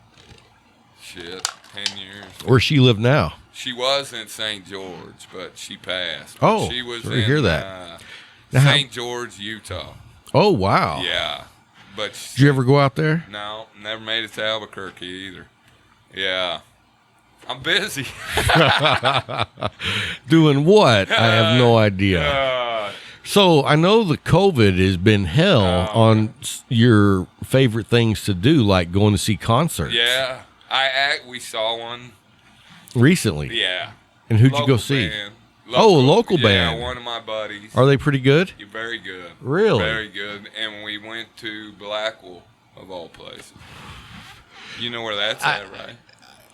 [SPEAKER 2] 10 years.
[SPEAKER 1] Where she live now?
[SPEAKER 2] She was in St. George, but she passed.
[SPEAKER 1] Oh,
[SPEAKER 2] she was
[SPEAKER 1] sorry to hear that.
[SPEAKER 2] St. George, Utah.
[SPEAKER 1] Oh, wow.
[SPEAKER 2] Yeah. But
[SPEAKER 1] did you ever go out there?
[SPEAKER 2] No, never made it to Albuquerque either. Yeah. I'm busy.
[SPEAKER 1] Doing what? I have no idea. So I know the COVID has been hell on your favorite things to do, like going to see concerts.
[SPEAKER 2] Yeah. We saw one.
[SPEAKER 1] Recently?
[SPEAKER 2] Yeah.
[SPEAKER 1] And who'd you go see?
[SPEAKER 2] Band.
[SPEAKER 1] Local band.
[SPEAKER 2] Yeah, one of my buddies.
[SPEAKER 1] Are they pretty good?
[SPEAKER 2] You're very good.
[SPEAKER 1] Really?
[SPEAKER 2] Very good. And we went to Blackwell, of all places. You know where that's at, right?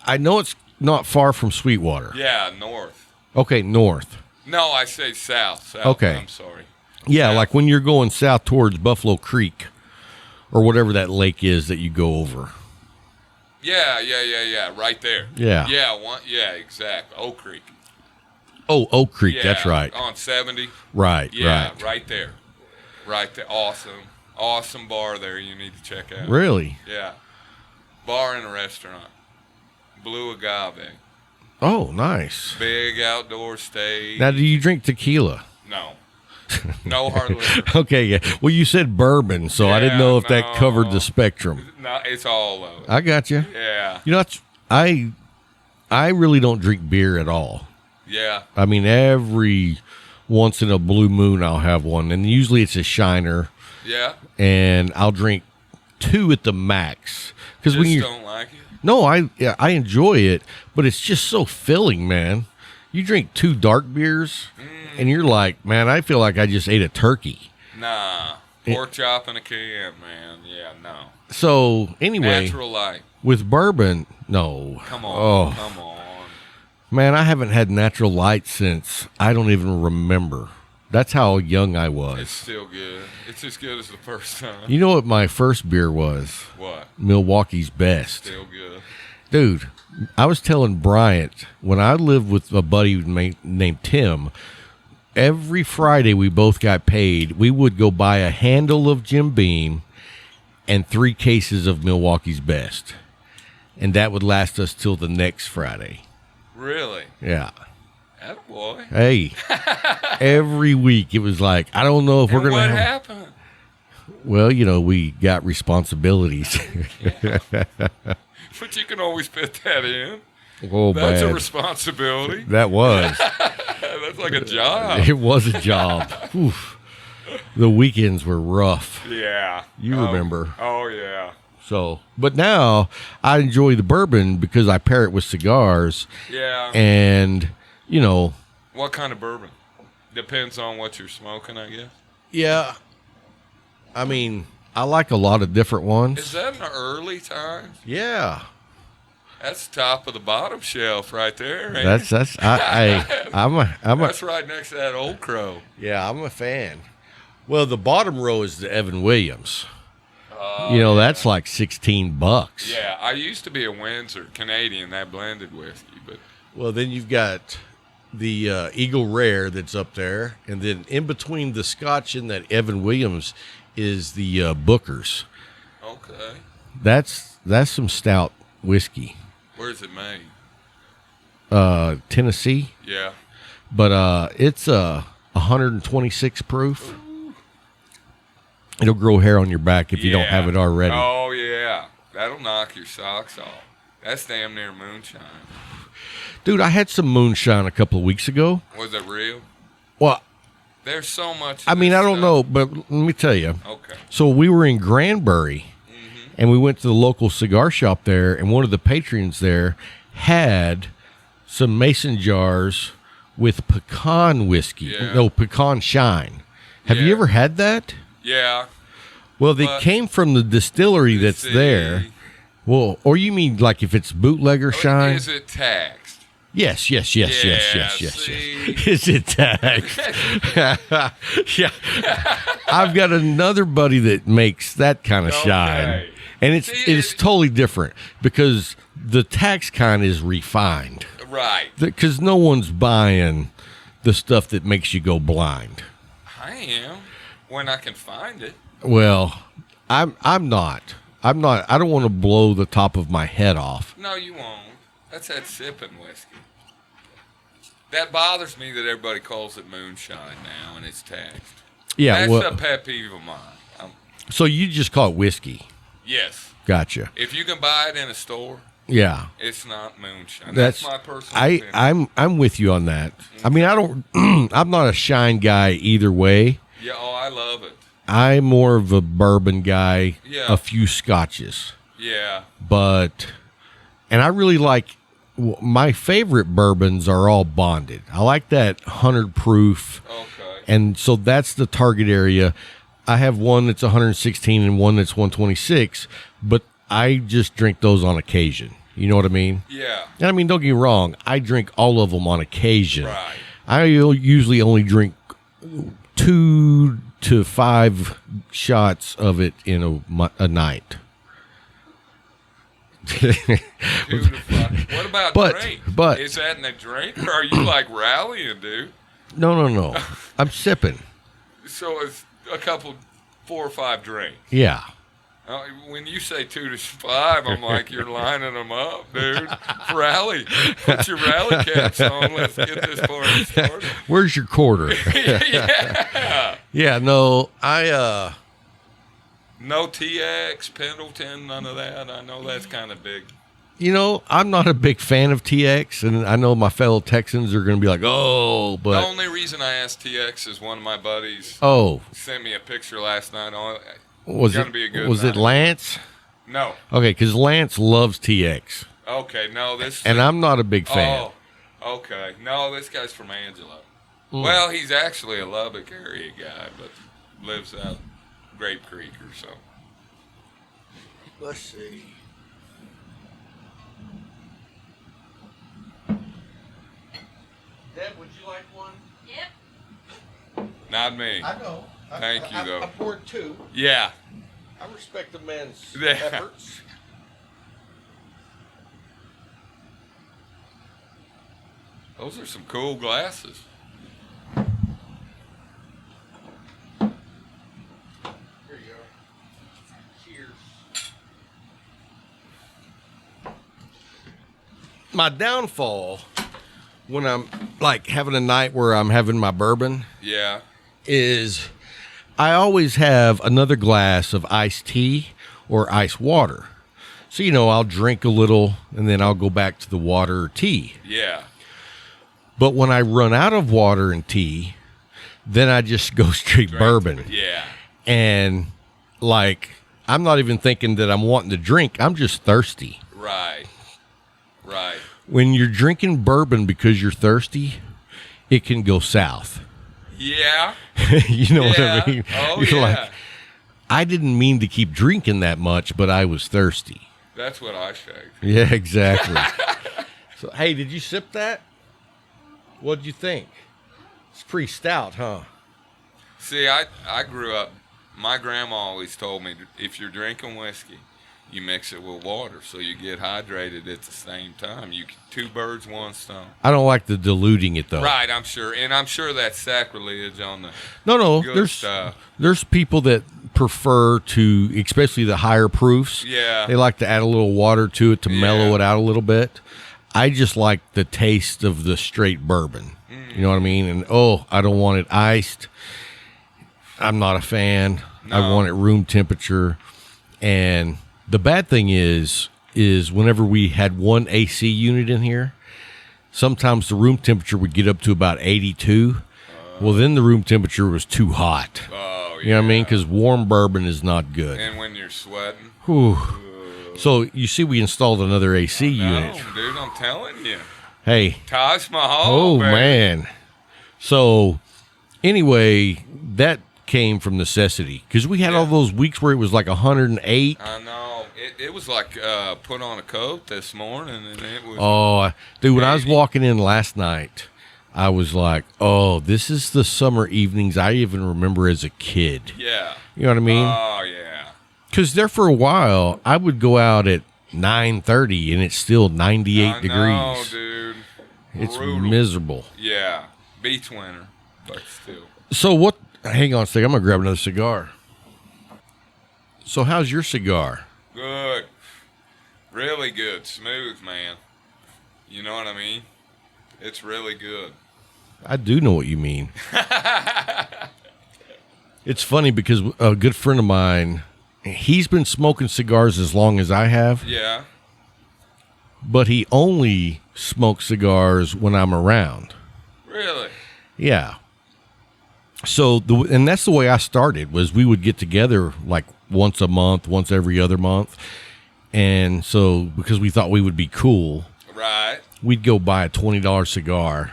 [SPEAKER 1] I know it's not far from Sweetwater.
[SPEAKER 2] Yeah, north.
[SPEAKER 1] Okay, north.
[SPEAKER 2] No, I say south.
[SPEAKER 1] Okay.
[SPEAKER 2] I'm sorry.
[SPEAKER 1] Yeah,
[SPEAKER 2] south.
[SPEAKER 1] like when you're going south towards Buffalo Creek or whatever that lake is that you go over.
[SPEAKER 2] Yeah. Right there.
[SPEAKER 1] Yeah.
[SPEAKER 2] Yeah, exactly. Oak Creek.
[SPEAKER 1] Oh, Oak Creek, that's right.
[SPEAKER 2] On 70.
[SPEAKER 1] Right,
[SPEAKER 2] yeah,
[SPEAKER 1] right.
[SPEAKER 2] Right there. Right there. Awesome bar there you need to check out.
[SPEAKER 1] Really?
[SPEAKER 2] Yeah. Bar and a restaurant. Blue Agave.
[SPEAKER 1] Oh, nice.
[SPEAKER 2] Big outdoor stage.
[SPEAKER 1] Now, do you drink tequila?
[SPEAKER 2] No. No hard liquor.
[SPEAKER 1] Okay, yeah. Well, you said bourbon, so I didn't know if that covered the spectrum.
[SPEAKER 2] No, it's all of it.
[SPEAKER 1] I got you.
[SPEAKER 2] Yeah.
[SPEAKER 1] I really don't drink beer at all.
[SPEAKER 2] Yeah.
[SPEAKER 1] I mean, every once in a blue moon, I'll have one, and usually it's a Shiner.
[SPEAKER 2] Yeah.
[SPEAKER 1] And I'll drink 2 at the max. Because when you
[SPEAKER 2] don't like it.
[SPEAKER 1] No, I enjoy it, but it's just so filling, man. You drink 2 dark beers, and you're like, man, I feel like I just ate a turkey.
[SPEAKER 2] Nah. Pork chop in a can, man. Yeah, no.
[SPEAKER 1] So, anyway.
[SPEAKER 2] Natural light.
[SPEAKER 1] With bourbon, no.
[SPEAKER 2] Come on. Come on.
[SPEAKER 1] Man, I haven't had Natural Light since I don't even remember. That's how young I was.
[SPEAKER 2] It's still good. It's as good as the first time.
[SPEAKER 1] You know what my first beer was?
[SPEAKER 2] What?
[SPEAKER 1] Milwaukee's Best.
[SPEAKER 2] Still good.
[SPEAKER 1] Dude, I was telling Bryant, when I lived with a buddy named Tim, every Friday we both got paid, we would go buy a handle of Jim Beam and 3 cases of Milwaukee's Best. And that would last us till the next Friday.
[SPEAKER 2] Really?
[SPEAKER 1] Yeah.
[SPEAKER 2] Attaboy.
[SPEAKER 1] Hey, every week it was like, I don't know if we're going to
[SPEAKER 2] What
[SPEAKER 1] have...
[SPEAKER 2] happened?
[SPEAKER 1] Well, we got responsibilities.
[SPEAKER 2] But you can always fit that in.
[SPEAKER 1] Oh,
[SPEAKER 2] That's
[SPEAKER 1] bad.
[SPEAKER 2] a responsibility.
[SPEAKER 1] That was.
[SPEAKER 2] That's like a job.
[SPEAKER 1] It was a job. Oof. The weekends were rough.
[SPEAKER 2] Yeah.
[SPEAKER 1] You remember.
[SPEAKER 2] Oh, yeah.
[SPEAKER 1] So, but now I enjoy the bourbon because I pair it with cigars.
[SPEAKER 2] Yeah.
[SPEAKER 1] And,
[SPEAKER 2] What kind of bourbon? Depends on what you're smoking, I guess.
[SPEAKER 1] Yeah. I mean, I like a lot of different ones.
[SPEAKER 2] Is that in the early times?
[SPEAKER 1] Yeah.
[SPEAKER 2] That's top of the bottom shelf right there. Man.
[SPEAKER 1] That's I'm a
[SPEAKER 2] That's right next to that Old Crow.
[SPEAKER 1] yeah, I'm a fan. Well, the bottom row is the Evan Williams.
[SPEAKER 2] Yeah.
[SPEAKER 1] That's like $16.
[SPEAKER 2] Yeah, I used to be a Windsor Canadian, that blended whiskey, but
[SPEAKER 1] Well, then you've got the Eagle Rare that's up there, and then in between the Scotch and that Evan Williams is the Booker's.
[SPEAKER 2] okay.
[SPEAKER 1] That's some stout whiskey.
[SPEAKER 2] Where's it made?
[SPEAKER 1] Tennessee,
[SPEAKER 2] Yeah.
[SPEAKER 1] but it's 126 proof. It'll grow hair on your back if you don't have it already.
[SPEAKER 2] Oh, yeah. That'll knock your socks off. That's damn near moonshine.
[SPEAKER 1] Dude, I had some moonshine a couple of weeks ago.
[SPEAKER 2] Was it real?
[SPEAKER 1] Well,
[SPEAKER 2] There's so much.
[SPEAKER 1] I mean, I don't know, but let me tell you.
[SPEAKER 2] Okay.
[SPEAKER 1] So we were in Granbury, and we went to the local cigar shop there, and one of the patrons there had some mason jars with pecan whiskey.
[SPEAKER 2] Yeah.
[SPEAKER 1] No, pecan shine. Have you
[SPEAKER 2] Yeah.
[SPEAKER 1] ever had that?
[SPEAKER 2] Yeah.
[SPEAKER 1] Well, they
[SPEAKER 2] But-
[SPEAKER 1] came from the distillery that's
[SPEAKER 2] See,
[SPEAKER 1] there. Well, or you mean like if it's bootlegger shine?
[SPEAKER 2] Is it taxed?
[SPEAKER 1] Yes.
[SPEAKER 2] Yeah,
[SPEAKER 1] Yes.
[SPEAKER 2] see?
[SPEAKER 1] Is it taxed? Yeah. I've got another buddy that makes that kind of shine.
[SPEAKER 2] Okay.
[SPEAKER 1] And it's
[SPEAKER 2] See,
[SPEAKER 1] totally different because the tax kind is refined.
[SPEAKER 2] Right.
[SPEAKER 1] Because no one's buying the stuff that makes you go blind.
[SPEAKER 2] I am. When I can find it.
[SPEAKER 1] Well, I'm not. I don't want to blow the top of my head off.
[SPEAKER 2] No, you won't. That's that sipping whiskey. That bothers me that everybody calls it moonshine now and it's taxed.
[SPEAKER 1] Yeah,
[SPEAKER 2] That's a pet peeve of mine.
[SPEAKER 1] So you just call it whiskey.
[SPEAKER 2] Yes.
[SPEAKER 1] Gotcha.
[SPEAKER 2] If you can buy it in a store,
[SPEAKER 1] Yeah.
[SPEAKER 2] it's not moonshine. That's my personal
[SPEAKER 1] I
[SPEAKER 2] opinion.
[SPEAKER 1] I'm with you on that. I mean, I don't I'm not a shine guy either way.
[SPEAKER 2] Yeah, I love it.
[SPEAKER 1] I'm more of a bourbon guy,
[SPEAKER 2] Yeah.
[SPEAKER 1] a few scotches.
[SPEAKER 2] Yeah.
[SPEAKER 1] And I really like my favorite bourbons are all bonded. I like that 100 proof.
[SPEAKER 2] Okay.
[SPEAKER 1] And so that's the target area. I have one that's 116 and one that's 126, but I just drink those on occasion. You know what I mean?
[SPEAKER 2] Yeah.
[SPEAKER 1] And I mean, don't get me wrong. I drink all of them on occasion.
[SPEAKER 2] Right.
[SPEAKER 1] I usually only drink 2 to 5 shots of it in a night.
[SPEAKER 2] 2 to 5. What about drink?
[SPEAKER 1] But
[SPEAKER 2] is that in a drink or are you like rallying, dude?
[SPEAKER 1] no. I'm sipping.
[SPEAKER 2] So it's a couple, 4 or 5 drinks.
[SPEAKER 1] Yeah.
[SPEAKER 2] When you say 2 to 5, I'm like, you're lining them up, dude. Rally. Put your rally caps on. Let's get this party started.
[SPEAKER 1] Where's your quarter?
[SPEAKER 2] Yeah.
[SPEAKER 1] Yeah, no, I
[SPEAKER 2] No TX, Pendleton, none of that. I know that's kind of big.
[SPEAKER 1] I'm not a big fan of TX, and I know my fellow Texans are going to be like, "Oh," but
[SPEAKER 2] The only reason I asked TX is one of my buddies
[SPEAKER 1] oh,
[SPEAKER 2] sent me a picture last night on
[SPEAKER 1] was
[SPEAKER 2] gonna
[SPEAKER 1] it
[SPEAKER 2] be a good
[SPEAKER 1] was it
[SPEAKER 2] night.
[SPEAKER 1] Lance?
[SPEAKER 2] No.
[SPEAKER 1] Okay, because Lance loves TX,
[SPEAKER 2] Okay, no, this
[SPEAKER 1] and I'm not a big fan.
[SPEAKER 2] Oh, okay. No, this guy's from Angelo. Well, he's actually a Lubbock area guy, but lives out Grape Creek or so.
[SPEAKER 1] Let's see. Deb, would you like one?
[SPEAKER 3] Yep.
[SPEAKER 2] Not me.
[SPEAKER 1] I know.
[SPEAKER 2] Thank you, though.
[SPEAKER 1] I poured 2.
[SPEAKER 2] Yeah.
[SPEAKER 1] I respect the man's
[SPEAKER 2] Yeah.
[SPEAKER 1] efforts.
[SPEAKER 2] Those are some cool glasses.
[SPEAKER 1] Here you go. Cheers. My downfall when I'm like having a night where I'm having my bourbon
[SPEAKER 2] Yeah.
[SPEAKER 1] is I always have another glass of iced tea or ice water. So, I'll drink a little and then I'll go back to the water or tea.
[SPEAKER 2] Yeah.
[SPEAKER 1] But when I run out of water and tea, then I just go straight bourbon.
[SPEAKER 2] Yeah.
[SPEAKER 1] And like, I'm not even thinking that I'm wanting to drink. I'm just thirsty.
[SPEAKER 2] Right. Right.
[SPEAKER 1] When you're drinking bourbon because you're thirsty, it can go south.
[SPEAKER 2] Yeah.
[SPEAKER 1] You know what I
[SPEAKER 2] Yeah.
[SPEAKER 1] mean?
[SPEAKER 2] Oh,
[SPEAKER 1] You're
[SPEAKER 2] yeah.
[SPEAKER 1] like, I didn't mean to keep drinking that much, but I was thirsty.
[SPEAKER 2] That's what I shake.
[SPEAKER 1] Yeah, exactly. So, hey, did you sip that? What'd you think? It's pretty stout, huh?
[SPEAKER 2] See, I grew up, my grandma always told me, if you're drinking whiskey, you mix it with water so you get hydrated at the same time. You two birds, one stone.
[SPEAKER 1] I don't like the diluting it, though.
[SPEAKER 2] Right, I'm sure. And I'm sure that's sacrilege on the
[SPEAKER 1] No,
[SPEAKER 2] good stuff.
[SPEAKER 1] There's people that prefer to, especially the higher proofs.
[SPEAKER 2] Yeah.
[SPEAKER 1] They like to add a little water to it to mellow it out a little bit. I just like the taste of the straight bourbon. You know what I mean? And, I don't want it iced. I'm not a fan.
[SPEAKER 2] No.
[SPEAKER 1] I want it room temperature. And the bad thing is whenever we had one AC unit in here, sometimes the room temperature would get up to about 82. Well, then the room temperature was too hot.
[SPEAKER 2] Oh, yeah.
[SPEAKER 1] You know what I mean? Because warm bourbon is not good.
[SPEAKER 2] And when you're sweating.
[SPEAKER 1] Whew. So you see, we installed another AC unit.
[SPEAKER 2] No, dude, I'm telling you.
[SPEAKER 1] Hey.
[SPEAKER 2] Taj Mahal.
[SPEAKER 1] Oh,
[SPEAKER 2] baby.
[SPEAKER 1] man. So anyway, that came from necessity because we had all those weeks where it was like 108.
[SPEAKER 2] I know. It was like put on a coat this morning, and it was.
[SPEAKER 1] Oh, dude, when I was walking in last night, I was like, oh, this is the summer evenings I even remember as a kid.
[SPEAKER 2] Yeah.
[SPEAKER 1] You know what I mean?
[SPEAKER 2] Oh, yeah.
[SPEAKER 1] Because there for a while, I would go out at 9:30 and it's still 98 degrees.
[SPEAKER 2] No, dude.
[SPEAKER 1] It's
[SPEAKER 2] Brutal.
[SPEAKER 1] miserable.
[SPEAKER 2] Yeah. Beach winter, but still.
[SPEAKER 1] So what? Hang on a second. I'm going to grab another cigar. So how's your cigar?
[SPEAKER 2] Good. Really good. Smooth, man. You know what I mean? It's really good.
[SPEAKER 1] I do know what you mean. It's funny because a good friend of mine, he's been smoking cigars as long as I have.
[SPEAKER 2] Yeah.
[SPEAKER 1] But he only smokes cigars when I'm around.
[SPEAKER 2] Really?
[SPEAKER 1] Yeah. So, and that's the way I started, was we would get together like once a month, once every other month. And so, because we thought we would be cool,
[SPEAKER 2] Right.
[SPEAKER 1] we'd go buy a $20 cigar,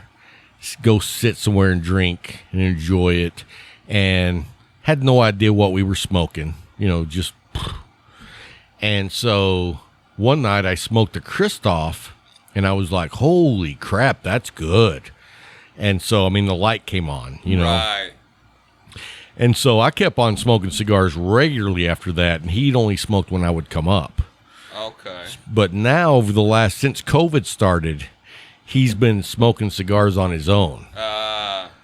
[SPEAKER 1] go sit somewhere and drink and enjoy it, and had no idea what we were smoking, just. And so one night I smoked a Christoph, and I was like, holy crap, that's good. And so, the light came on,
[SPEAKER 2] Right.
[SPEAKER 1] And so I kept on smoking cigars regularly after that, and he'd only smoked when I would come up.
[SPEAKER 2] Okay.
[SPEAKER 1] But now, since COVID started, he's been smoking cigars on his own.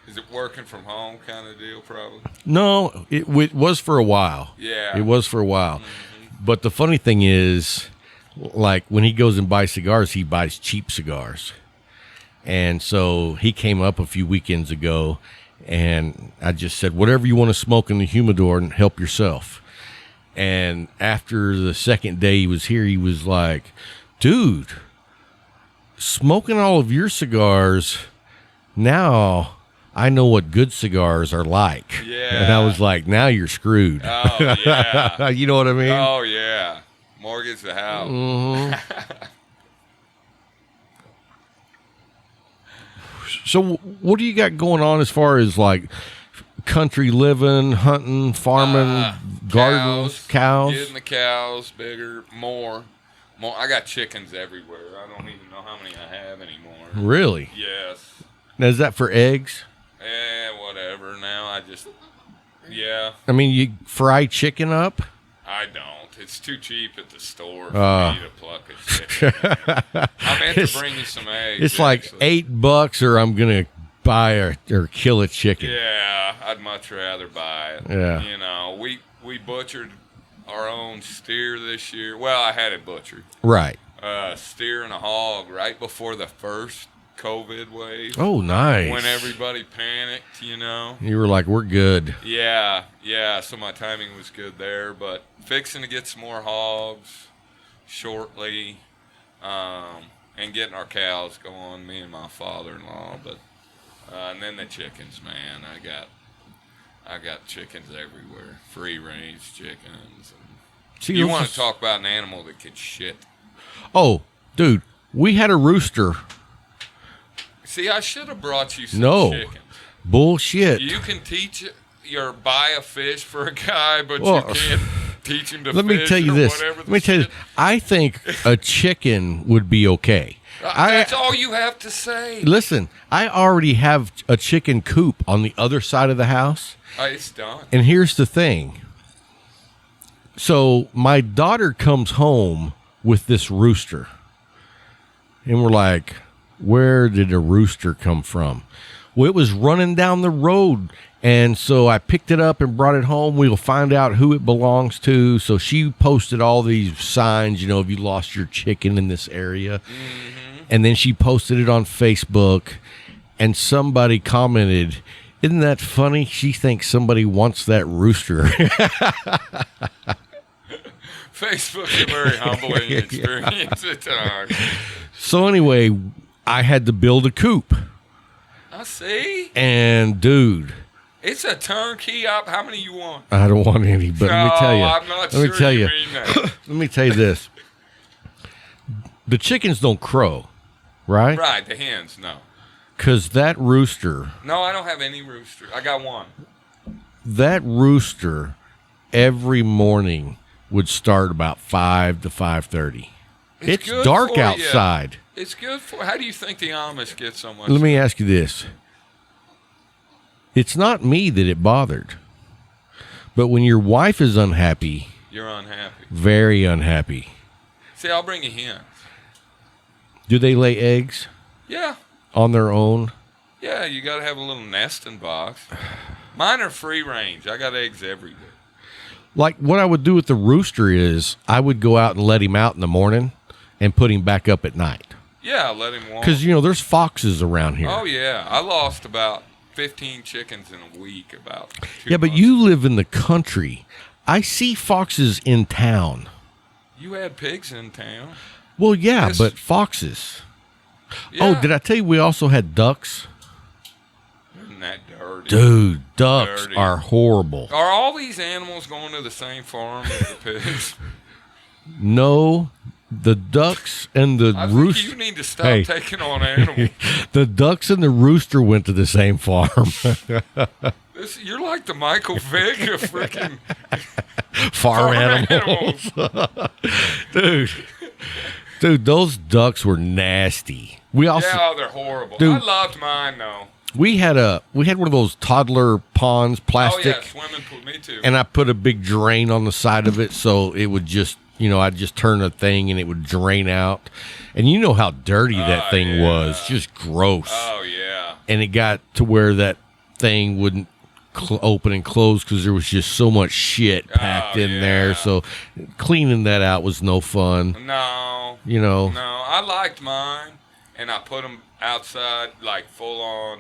[SPEAKER 2] Is it working from home kind of deal, probably?
[SPEAKER 1] No, it was for a while.
[SPEAKER 2] Yeah.
[SPEAKER 1] It was for a while. Mm-hmm. But the funny thing is, like, when he goes and buys cigars, he buys cheap cigars. And so he came up a few weekends ago, and I just said, whatever you want to smoke in the humidor and help yourself. And after the second day he was here, he was like, dude, smoking all of your cigars, now I know what good cigars are like.
[SPEAKER 2] Yeah.
[SPEAKER 1] And I was like, now you're screwed.
[SPEAKER 2] Oh, yeah.
[SPEAKER 1] You know what I mean?
[SPEAKER 2] Oh, yeah. Mortgage the house.
[SPEAKER 1] Mm-hmm. So what do you got going on as far as like country living, hunting, farming, gardens, cows?
[SPEAKER 2] Getting the cows bigger, more. I got chickens everywhere. I don't even know how many I have anymore.
[SPEAKER 1] Really?
[SPEAKER 2] Yes.
[SPEAKER 1] Now, is that for eggs?
[SPEAKER 2] Whatever. Now I just, yeah.
[SPEAKER 1] You fry chicken up?
[SPEAKER 2] I don't. It's too cheap at the store for me to pluck a chicken. I meant to bring you some eggs.
[SPEAKER 1] It's like $8 or I'm going to buy or kill a chicken.
[SPEAKER 2] Yeah, I'd much rather buy it.
[SPEAKER 1] Yeah.
[SPEAKER 2] We butchered our own steer this year. Well, I had it butchered.
[SPEAKER 1] Right.
[SPEAKER 2] Steer and a hog right before the first COVID wave.
[SPEAKER 1] Oh, nice.
[SPEAKER 2] When everybody panicked,
[SPEAKER 1] You were like, we're good.
[SPEAKER 2] Yeah. So my timing was good there, but fixing to get some more hogs shortly, and getting our cows going, me and my father-in-law, but and then the chickens, man. I got chickens everywhere, free-range chickens.
[SPEAKER 1] See,
[SPEAKER 2] you want to talk about an animal that can shit?
[SPEAKER 1] Oh, dude, we had a rooster.
[SPEAKER 2] See, I should have brought you some chickens. Bullshit. You can buy a fish for a guy, but you can't teach him to
[SPEAKER 1] Let me
[SPEAKER 2] fish
[SPEAKER 1] tell you
[SPEAKER 2] or
[SPEAKER 1] this.
[SPEAKER 2] whatever
[SPEAKER 1] Let
[SPEAKER 2] the
[SPEAKER 1] me tell you
[SPEAKER 2] shit.
[SPEAKER 1] this. I think a chicken would be okay.
[SPEAKER 2] That's all you have to say.
[SPEAKER 1] Listen, I already have a chicken coop on the other side of the house.
[SPEAKER 2] It's done.
[SPEAKER 1] And here's the thing. So my daughter comes home with this rooster. And we're like, where did a rooster come from? Well, it was running down the road. And so I picked it up and brought it home. We'll find out who it belongs to. So she posted all these signs, if you lost your chicken in this area. Mm-hmm. And then she posted it on Facebook. And somebody commented, isn't that funny? She thinks somebody wants that rooster.
[SPEAKER 2] Facebook's a very humbling experience at times.
[SPEAKER 1] So anyway, I had to build a coop.
[SPEAKER 2] I see.
[SPEAKER 1] And dude,
[SPEAKER 2] it's a turnkey op. How many you want?
[SPEAKER 1] I don't want any, but let me tell you.
[SPEAKER 2] I'm not sure you mean that.
[SPEAKER 1] Let me tell you this. The chickens don't crow, right?
[SPEAKER 2] Right, the hens, no.
[SPEAKER 1] Because that rooster.
[SPEAKER 2] No, I don't have any rooster. I got one.
[SPEAKER 1] That rooster every morning would start about 5 to 5:30. It's dark outside.
[SPEAKER 2] It's good for. How do you think the Amish get so much?
[SPEAKER 1] Let me ask you this. It's not me that it bothered. But when your wife is unhappy.
[SPEAKER 2] You're unhappy.
[SPEAKER 1] Very unhappy.
[SPEAKER 2] See, I'll bring you hens.
[SPEAKER 1] Do they lay eggs?
[SPEAKER 2] Yeah.
[SPEAKER 1] On their own?
[SPEAKER 2] Yeah, you got to have a little nesting box. Mine are free range. I got eggs every day.
[SPEAKER 1] Like what I would do with the rooster is I would go out and let him out in the morning and put him back up at night.
[SPEAKER 2] Yeah, let him walk.
[SPEAKER 1] Because, there's foxes around here.
[SPEAKER 2] Oh, yeah. I lost about 15 chickens in a week about 2
[SPEAKER 1] Yeah, but
[SPEAKER 2] months.
[SPEAKER 1] you live in the country. I see foxes in town.
[SPEAKER 2] You had pigs in town.
[SPEAKER 1] Well, yeah,
[SPEAKER 2] Yes.
[SPEAKER 1] but foxes.
[SPEAKER 2] Yeah.
[SPEAKER 1] Oh, did I tell you we also had ducks?
[SPEAKER 2] Isn't that dirty?
[SPEAKER 1] Dude, ducks
[SPEAKER 2] Dirty.
[SPEAKER 1] are horrible.
[SPEAKER 2] Are all these animals going to the same farm as the pigs?
[SPEAKER 1] No, the ducks and the
[SPEAKER 2] I think
[SPEAKER 1] rooster.
[SPEAKER 2] you need to stop
[SPEAKER 1] Hey.
[SPEAKER 2] taking on animals.
[SPEAKER 1] The ducks and the rooster went to the same farm.
[SPEAKER 2] You're like the Michael Vick of freaking
[SPEAKER 1] farm animals. Dude, those ducks were nasty. We also
[SPEAKER 2] Yeah, they're horrible.
[SPEAKER 1] Dude.
[SPEAKER 2] I loved mine though.
[SPEAKER 1] we had one of those toddler ponds, plastic,
[SPEAKER 2] Oh yeah, swimming pool. Me too.
[SPEAKER 1] and I put a big drain on the side of it so it would just, I'd just turn a thing and it would drain out. And you know how dirty that thing was, just gross.
[SPEAKER 2] Oh yeah.
[SPEAKER 1] And it got to where that thing wouldn't open and close because there was just so much shit packed in there. So cleaning that out was no fun.
[SPEAKER 2] No.
[SPEAKER 1] No,
[SPEAKER 2] I liked mine, and I put them outside like full on.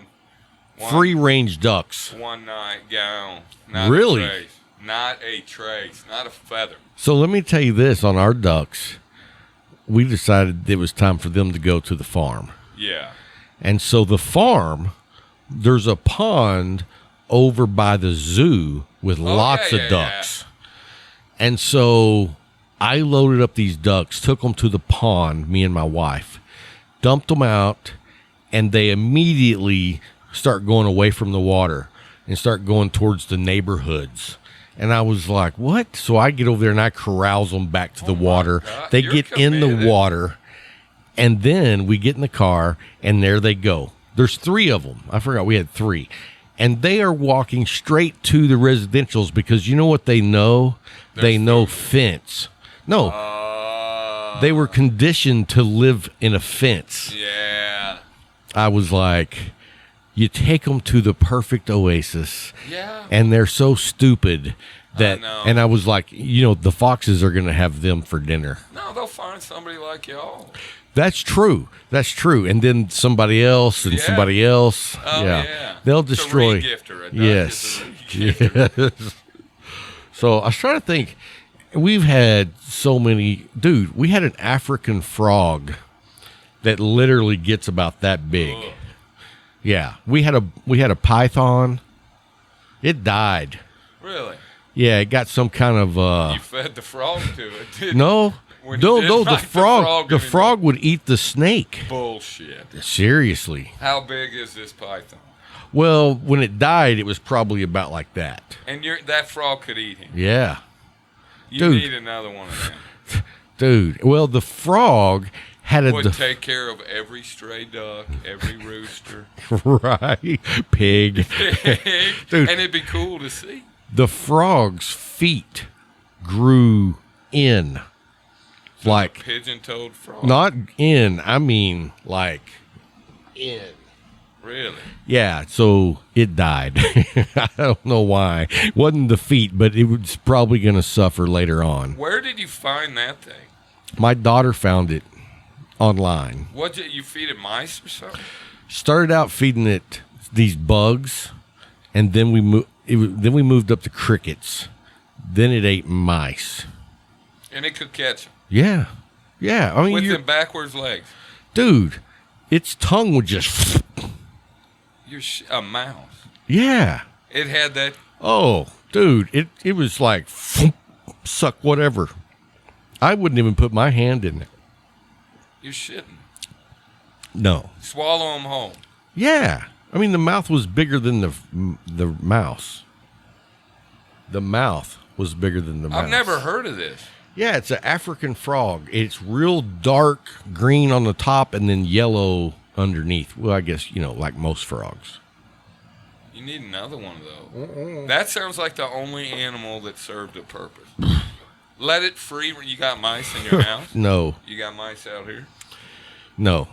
[SPEAKER 1] free range ducks.
[SPEAKER 2] One night gone. Not
[SPEAKER 1] Really?
[SPEAKER 2] A trace. Not a trace. Not a feather.
[SPEAKER 1] So let me tell you this, on our ducks, we decided it was time for them to go to the farm.
[SPEAKER 2] Yeah.
[SPEAKER 1] And so the farm, there's a pond over by the zoo with lots of ducks. And so I loaded up these ducks, took them to the pond, me and my wife, dumped them out, and they immediately start going away from the water and start going towards the neighborhoods. And I was like, what? So I get over there and I corrals them back to the water.
[SPEAKER 2] God,
[SPEAKER 1] They
[SPEAKER 2] you're
[SPEAKER 1] get in the
[SPEAKER 2] committed.
[SPEAKER 1] water, and then we get in the car, and there they go. There's 3 of them. I forgot we had 3. And they are walking straight to the residentials because you know what they know? They know fence. No, they were conditioned to live in a fence.
[SPEAKER 2] Yeah.
[SPEAKER 1] I was like, you take them to the perfect oasis.
[SPEAKER 2] Yeah.
[SPEAKER 1] And they're so stupid that,
[SPEAKER 2] I know.
[SPEAKER 1] and I was like, the foxes are going to have them for dinner.
[SPEAKER 2] No, they'll find somebody like y'all.
[SPEAKER 1] That's true. That's true. And then somebody else and somebody else.
[SPEAKER 2] Oh, yeah.
[SPEAKER 1] They'll
[SPEAKER 2] It's a
[SPEAKER 1] destroy.
[SPEAKER 2] re-gifter. A duck
[SPEAKER 1] Yes.
[SPEAKER 2] is a re-gifter.
[SPEAKER 1] Yes. So I was trying to think. We've had so many. Dude, we had an African frog that literally gets about that big.
[SPEAKER 2] Ugh.
[SPEAKER 1] Yeah. We had a python. It died.
[SPEAKER 2] Really?
[SPEAKER 1] Yeah, it got some kind of
[SPEAKER 2] You fed the frog to it, didn't
[SPEAKER 1] no.
[SPEAKER 2] When you
[SPEAKER 1] No,
[SPEAKER 2] didn't
[SPEAKER 1] no,
[SPEAKER 2] like
[SPEAKER 1] the frog
[SPEAKER 2] anymore.
[SPEAKER 1] the frog would eat the snake.
[SPEAKER 2] Bullshit.
[SPEAKER 1] Seriously.
[SPEAKER 2] How big is this python?
[SPEAKER 1] Well, when it died, it was probably about like that.
[SPEAKER 2] And that frog could eat him.
[SPEAKER 1] Yeah.
[SPEAKER 2] You
[SPEAKER 1] Dude.
[SPEAKER 2] need another one of them.
[SPEAKER 1] Dude, well, the frog had a
[SPEAKER 2] Would take care of every stray duck, every rooster.
[SPEAKER 1] right pig. Dude.
[SPEAKER 2] And it'd be cool to see.
[SPEAKER 1] The frog's feet grew in, like
[SPEAKER 2] Pigeon-toed frog.
[SPEAKER 1] not in. I mean, like in.
[SPEAKER 2] Really?
[SPEAKER 1] Yeah, so it died. I don't know why. It wasn't the feet, but it was probably going to suffer later on.
[SPEAKER 2] Where did you find that thing?
[SPEAKER 1] My daughter found it online.
[SPEAKER 2] What did you feed it, mice or something?
[SPEAKER 1] Started out feeding it these bugs, and then we moved up to crickets. Then it ate mice.
[SPEAKER 2] And it could catch them.
[SPEAKER 1] Yeah, yeah. I mean,
[SPEAKER 2] With them backwards legs.
[SPEAKER 1] dude, its tongue would just.
[SPEAKER 2] You're a mouse.
[SPEAKER 1] Yeah.
[SPEAKER 2] It had that.
[SPEAKER 1] Oh, dude, it was like suck whatever. I wouldn't even put my hand in it.
[SPEAKER 2] You're shitting.
[SPEAKER 1] No.
[SPEAKER 2] Swallow them whole.
[SPEAKER 1] Yeah. I mean, the mouth was bigger than the mouse. The mouth was bigger than the mouse.
[SPEAKER 2] I've never heard of this.
[SPEAKER 1] Yeah, it's an African frog. It's real dark green on the top and then yellow underneath. Well, I guess, like most frogs.
[SPEAKER 2] You need another one of those. That sounds like the only animal that served a purpose. Let it free. You got mice in your house?
[SPEAKER 1] No.
[SPEAKER 2] You got mice out here?
[SPEAKER 1] No.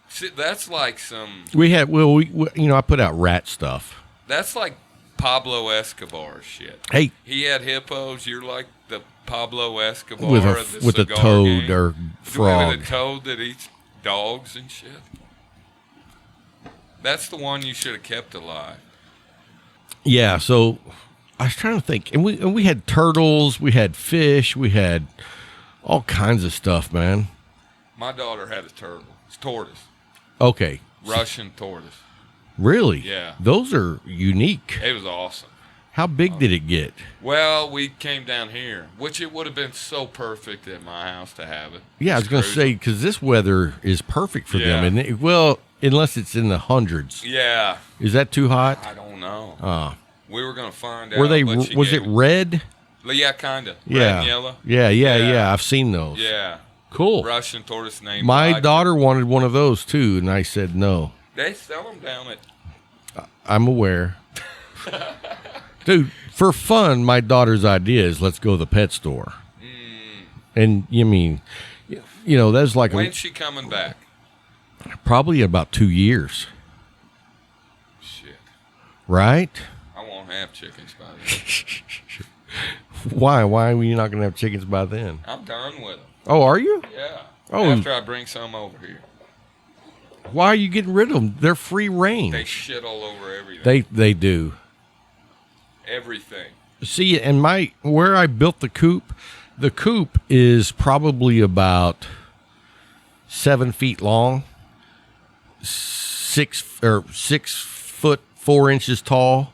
[SPEAKER 2] See, that's like some.
[SPEAKER 1] We had, I put out rat stuff.
[SPEAKER 2] That's like Pablo Escobar shit.
[SPEAKER 1] Hey.
[SPEAKER 2] He had hippos. You're like the Pablo Escobar
[SPEAKER 1] With
[SPEAKER 2] of the
[SPEAKER 1] a
[SPEAKER 2] cigar
[SPEAKER 1] toad
[SPEAKER 2] game.
[SPEAKER 1] or frog.
[SPEAKER 2] With a toad that eats dogs and shit. That's the one you should have kept alive.
[SPEAKER 1] Yeah, so I was trying to think. And we had turtles, we had fish, we had all kinds of stuff, man.
[SPEAKER 2] My daughter had a turtle. It's tortoise.
[SPEAKER 1] Okay.
[SPEAKER 2] Russian tortoise.
[SPEAKER 1] Really?
[SPEAKER 2] Yeah.
[SPEAKER 1] Those are unique.
[SPEAKER 2] It was awesome.
[SPEAKER 1] How big did it get?
[SPEAKER 2] Well, we came down here, which it would have been so perfect at my house to have it.
[SPEAKER 1] Yeah, I was going to say, because this weather is perfect for them.
[SPEAKER 2] Yeah.
[SPEAKER 1] And well, unless it's in the hundreds.
[SPEAKER 2] Yeah.
[SPEAKER 1] Is that too hot?
[SPEAKER 2] I don't know. We were going to find out.
[SPEAKER 1] Were they?
[SPEAKER 2] but she
[SPEAKER 1] Was it
[SPEAKER 2] gave-
[SPEAKER 1] red?
[SPEAKER 2] Yeah, kind of.
[SPEAKER 1] Yeah.
[SPEAKER 2] Red and yellow.
[SPEAKER 1] Yeah. I've seen those.
[SPEAKER 2] Yeah.
[SPEAKER 1] Cool.
[SPEAKER 2] Russian tortoise named.
[SPEAKER 1] My
[SPEAKER 2] Vodka.
[SPEAKER 1] daughter wanted one of those too, and I said no.
[SPEAKER 2] They sell them down at.
[SPEAKER 1] I'm aware. Dude, for fun, my daughter's idea is let's go to the pet store. And that's like
[SPEAKER 2] When's she coming back?
[SPEAKER 1] probably about 2 years,
[SPEAKER 2] Shit.
[SPEAKER 1] right?
[SPEAKER 2] I won't have chickens by then.
[SPEAKER 1] Why? Why are you not going to have chickens by then?
[SPEAKER 2] I'm done with them.
[SPEAKER 1] Oh, are you?
[SPEAKER 2] Yeah.
[SPEAKER 1] Oh.
[SPEAKER 2] After I bring some over here.
[SPEAKER 1] Why are you getting rid of them? They're free range.
[SPEAKER 2] They shit all over everything.
[SPEAKER 1] They do.
[SPEAKER 2] Everything.
[SPEAKER 1] See, and where I built the coop is probably about 7 feet long, 6 foot 4 inches tall,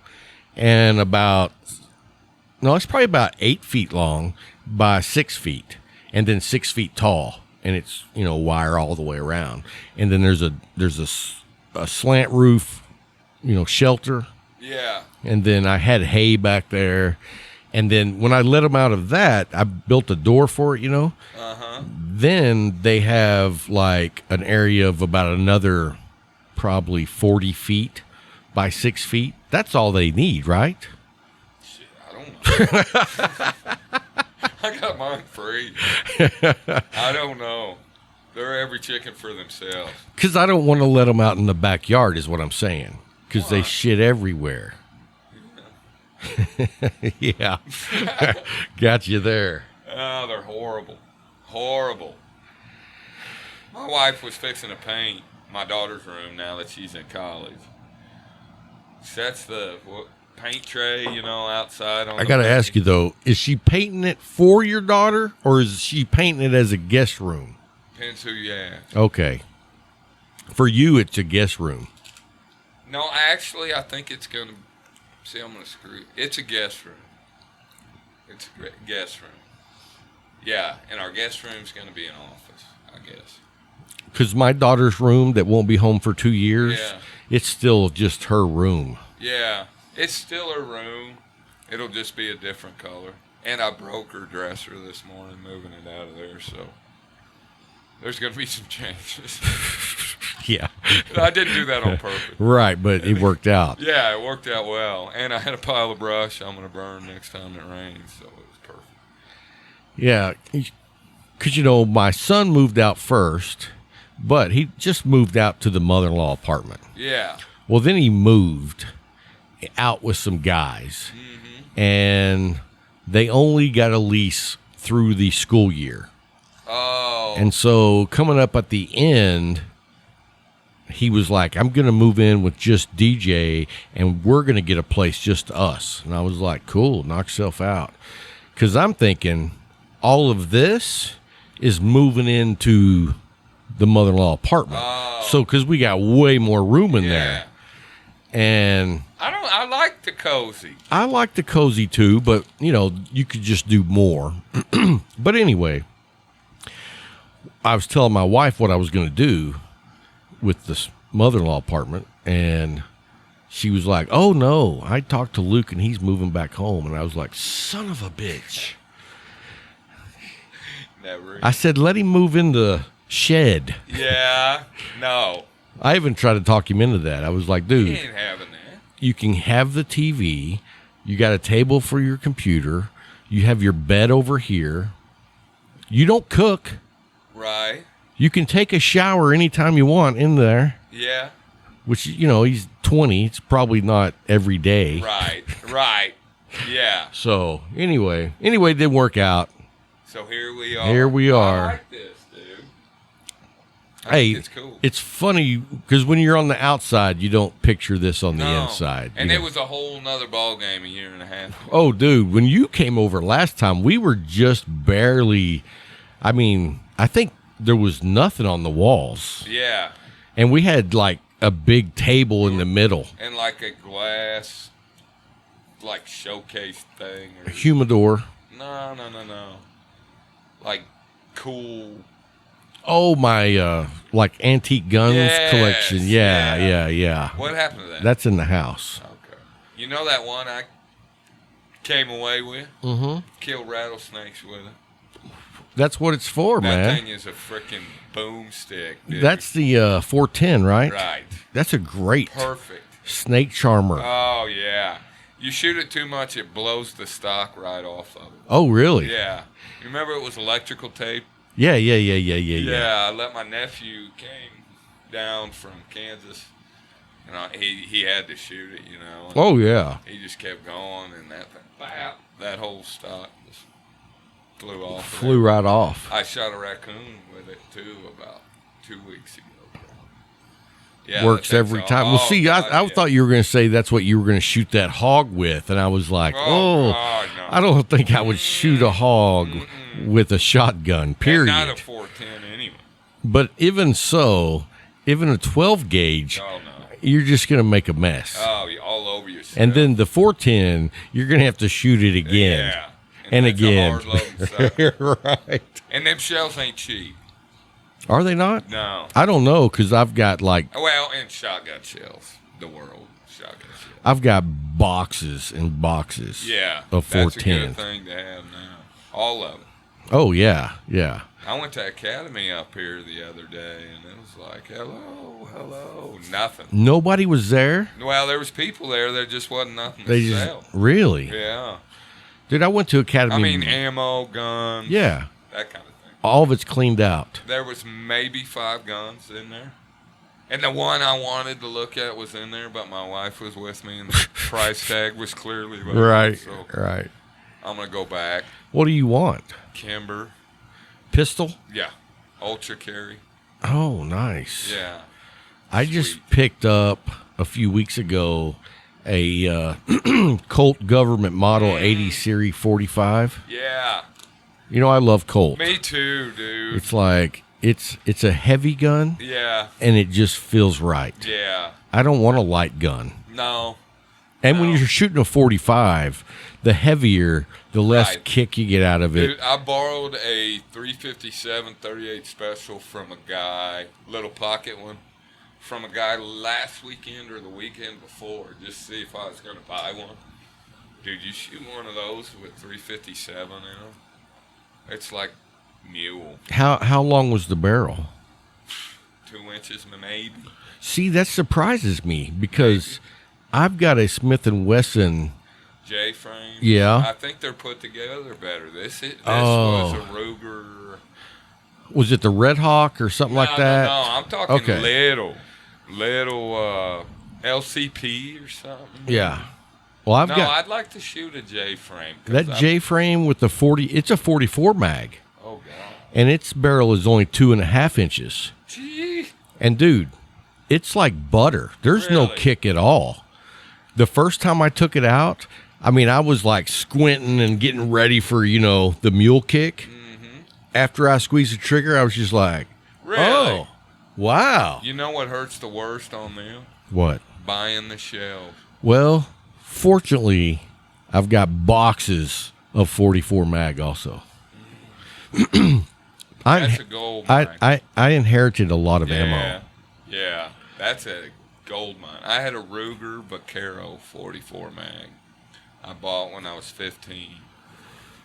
[SPEAKER 1] and it's probably about 8 feet long by 6 feet, and then 6 feet tall, and it's wire all the way around, and then there's a slant roof, shelter.
[SPEAKER 2] Yeah.
[SPEAKER 1] And then I had hay back there. And then when I let them out of that, I built a door for it,
[SPEAKER 2] Uh-huh.
[SPEAKER 1] Then they have like an area of about another probably 40 feet by 6 feet. That's all they need, right?
[SPEAKER 2] Shit, I don't know. I got mine free. I don't know. They're every chicken for themselves.
[SPEAKER 1] Because I don't want to let them out in the backyard is what I'm saying. Because they
[SPEAKER 2] Why?
[SPEAKER 1] shit everywhere. Yeah. Got you there.
[SPEAKER 2] Oh, they're horrible. Horrible. My wife was fixing to paint my daughter's room now that she's in college. Sets the paint tray, outside on
[SPEAKER 1] I got to ask you, though, is she painting it for your daughter or is she painting it as a guest room?
[SPEAKER 2] Depends who you ask.
[SPEAKER 1] Okay. For you, it's a guest room.
[SPEAKER 2] No, actually, I think it's going to... See, I'm going to screw it. It's a guest room. It's a guest room. Yeah, and our guest room's going to be an office, I guess.
[SPEAKER 1] Because my daughter's room that won't be home for 2 years,
[SPEAKER 2] Yeah.
[SPEAKER 1] it's still just her room.
[SPEAKER 2] Yeah, it's still her room, It'll just be a different color. And I broke her dresser this morning, moving it out of there, so there's going to be some changes.
[SPEAKER 1] Yeah.
[SPEAKER 2] I didn't do that on purpose.
[SPEAKER 1] Right, but it worked out.
[SPEAKER 2] Yeah, it worked out well. And I had a pile of brush I'm going to burn next time it rains, so it was perfect.
[SPEAKER 1] Yeah, because, my son moved out first, but he just moved out to the mother-in-law apartment.
[SPEAKER 2] Yeah.
[SPEAKER 1] Well, then he moved out with some guys, and they only got a lease through the school year.
[SPEAKER 2] Oh.
[SPEAKER 1] And so coming up at the end, he was like, I'm going to move in with just DJ, and we're going to get a place just us. And I was like, cool, knock yourself out. Because I'm thinking all of this is moving into the mother-in-law apartment.
[SPEAKER 2] Oh.
[SPEAKER 1] So because we got way more room in there. And
[SPEAKER 2] I like the cozy.
[SPEAKER 1] I like the cozy too, but you could just do more. But anyway, I was telling my wife what I was going to do with this mother-in-law apartment, and she was like, oh no, I talked to Luke and he's moving back home. And I was like, son of a bitch.
[SPEAKER 2] Never.
[SPEAKER 1] I said, let him move in the shed.
[SPEAKER 2] Yeah. No.
[SPEAKER 1] I even tried to talk him into that. I was like, dude,
[SPEAKER 2] He ain't having that.
[SPEAKER 1] you can have the TV. You got a table for your computer. You have your bed over here. You don't cook.
[SPEAKER 2] Right.
[SPEAKER 1] You can take a shower anytime you want in there,
[SPEAKER 2] Yeah.
[SPEAKER 1] which, he's 20. It's probably not every day.
[SPEAKER 2] Right. Yeah.
[SPEAKER 1] So anyway, it didn't work out.
[SPEAKER 2] So here we are.
[SPEAKER 1] Here we are.
[SPEAKER 2] I like this, dude. I
[SPEAKER 1] Hey,
[SPEAKER 2] think it's cool.
[SPEAKER 1] It's funny because when you're on the outside, you don't picture this on the inside.
[SPEAKER 2] And it was a whole nother ball game a year and a half ago.
[SPEAKER 1] Oh, dude, when you came over last time, we were just barely, I think there was nothing on the walls.
[SPEAKER 2] Yeah.
[SPEAKER 1] And we had like a big table in the middle.
[SPEAKER 2] And like a glass, like showcase thing.
[SPEAKER 1] A humidor.
[SPEAKER 2] No. Like cool.
[SPEAKER 1] Oh, my, like antique guns
[SPEAKER 2] Yes,
[SPEAKER 1] collection. Yeah.
[SPEAKER 2] What happened to that?
[SPEAKER 1] That's in the house.
[SPEAKER 2] Okay. You know that one I came away with?
[SPEAKER 1] Mm-hmm.
[SPEAKER 2] Killed rattlesnakes with it.
[SPEAKER 1] That's what it's for,
[SPEAKER 2] That
[SPEAKER 1] man.
[SPEAKER 2] thing is a freaking boomstick, dude.
[SPEAKER 1] That's the 410, right?
[SPEAKER 2] Right.
[SPEAKER 1] That's a great
[SPEAKER 2] Perfect.
[SPEAKER 1] snake charmer.
[SPEAKER 2] Oh, yeah. You shoot it too much, it blows the stock right off of it.
[SPEAKER 1] Oh, really?
[SPEAKER 2] Yeah. You remember it was electrical tape?
[SPEAKER 1] Yeah.
[SPEAKER 2] Yeah, I let my nephew came down from Kansas, and he had to shoot it, and
[SPEAKER 1] Oh, yeah.
[SPEAKER 2] he just kept going, and that thing, bap, that whole stock just flew off.
[SPEAKER 1] Flew right off.
[SPEAKER 2] I shot a raccoon with it too about 2 weeks ago. Yeah,
[SPEAKER 1] Works every time. Well, see, I thought you were going to say that's what you were going to shoot that hog with, and I was like,
[SPEAKER 2] God, no.
[SPEAKER 1] I don't think I would shoot a hog with a shotgun, period.
[SPEAKER 2] And not a 410 anyway.
[SPEAKER 1] But even so, even a 12 gauge,
[SPEAKER 2] Oh, no.
[SPEAKER 1] you're just going to make a mess.
[SPEAKER 2] Oh, you're all over yourself.
[SPEAKER 1] And then the 410, you're going to have to shoot it again.
[SPEAKER 2] Yeah.
[SPEAKER 1] And
[SPEAKER 2] that's
[SPEAKER 1] again.
[SPEAKER 2] A hard-loading sucker.
[SPEAKER 1] Right.
[SPEAKER 2] And them shells ain't cheap.
[SPEAKER 1] Are they not?
[SPEAKER 2] No.
[SPEAKER 1] I don't know, because I've got
[SPEAKER 2] Well, and shotgun shells. The world shotgun shells.
[SPEAKER 1] I've got boxes and boxes
[SPEAKER 2] Yeah.
[SPEAKER 1] of
[SPEAKER 2] That's a
[SPEAKER 1] 410s.
[SPEAKER 2] good thing to have now. All of it.
[SPEAKER 1] Oh, yeah.
[SPEAKER 2] I went to Academy up here the other day, and it was like, hello, nothing.
[SPEAKER 1] Nobody was there?
[SPEAKER 2] Well, there was people there. There just wasn't nothing
[SPEAKER 1] They
[SPEAKER 2] to
[SPEAKER 1] just
[SPEAKER 2] sell.
[SPEAKER 1] really?
[SPEAKER 2] Yeah.
[SPEAKER 1] Dude, I went to Academy.
[SPEAKER 2] I mean, ammo, guns.
[SPEAKER 1] Yeah.
[SPEAKER 2] That kind of thing.
[SPEAKER 1] All of it's cleaned out.
[SPEAKER 2] There was maybe 5 guns in there. And the one I wanted to look at was in there, but my wife was with me, and the price tag was clearly low.
[SPEAKER 1] Right.
[SPEAKER 2] So
[SPEAKER 1] Right.
[SPEAKER 2] I'm going to go back.
[SPEAKER 1] What do you want?
[SPEAKER 2] Kimber.
[SPEAKER 1] Pistol?
[SPEAKER 2] Yeah. Ultra carry.
[SPEAKER 1] Oh, nice.
[SPEAKER 2] Yeah.
[SPEAKER 1] I just
[SPEAKER 2] Sweet.
[SPEAKER 1] picked up a few weeks ago a Colt Government Model 80 Series 45.
[SPEAKER 2] Yeah.
[SPEAKER 1] I love Colt.
[SPEAKER 2] Me too, dude.
[SPEAKER 1] It's like it's a heavy gun
[SPEAKER 2] Yeah.
[SPEAKER 1] and it just feels right.
[SPEAKER 2] Yeah.
[SPEAKER 1] I don't want a light gun.
[SPEAKER 2] No.
[SPEAKER 1] And when
[SPEAKER 2] No.
[SPEAKER 1] you're shooting a 45, the heavier, the less
[SPEAKER 2] Right.
[SPEAKER 1] kick you get out of it.
[SPEAKER 2] Dude, I borrowed a 357 38 special from a guy, little pocket one, from a guy last weekend or the weekend before, just to see if I was going to buy one. Dude, you shoot one of those with 357 in them. It's like mule.
[SPEAKER 1] How long was the barrel?
[SPEAKER 2] 2 inches, maybe.
[SPEAKER 1] See, that surprises me because I've got a Smith & Wesson
[SPEAKER 2] J-frame.
[SPEAKER 1] Yeah.
[SPEAKER 2] I think they're put together better. This was a Ruger.
[SPEAKER 1] Was it the Red Hawk or something like that?
[SPEAKER 2] No, I'm talking little LCP or something.
[SPEAKER 1] Yeah. Well,
[SPEAKER 2] I'd like to shoot a J-frame.
[SPEAKER 1] That J-frame with the 40, it's a 44 mag.
[SPEAKER 2] Oh, God.
[SPEAKER 1] And its barrel is only 2.5 inches.
[SPEAKER 2] Gee.
[SPEAKER 1] And, dude, it's like butter. There's no
[SPEAKER 2] Really?
[SPEAKER 1] kick at all. The first time I took it out, I mean, I was like squinting and getting ready for, the mule kick.
[SPEAKER 2] Mm-hmm.
[SPEAKER 1] After I squeezed the trigger, I was just like,
[SPEAKER 2] Really?
[SPEAKER 1] oh, wow.
[SPEAKER 2] You know what hurts the worst on them?
[SPEAKER 1] What?
[SPEAKER 2] Buying the shells.
[SPEAKER 1] Well, fortunately, I've got boxes of 44 mag also.
[SPEAKER 2] That's a gold mine.
[SPEAKER 1] I inherited a lot of ammo.
[SPEAKER 2] Yeah, that's a gold mine. I had a Ruger Vaquero 44 mag. I bought when I was 15.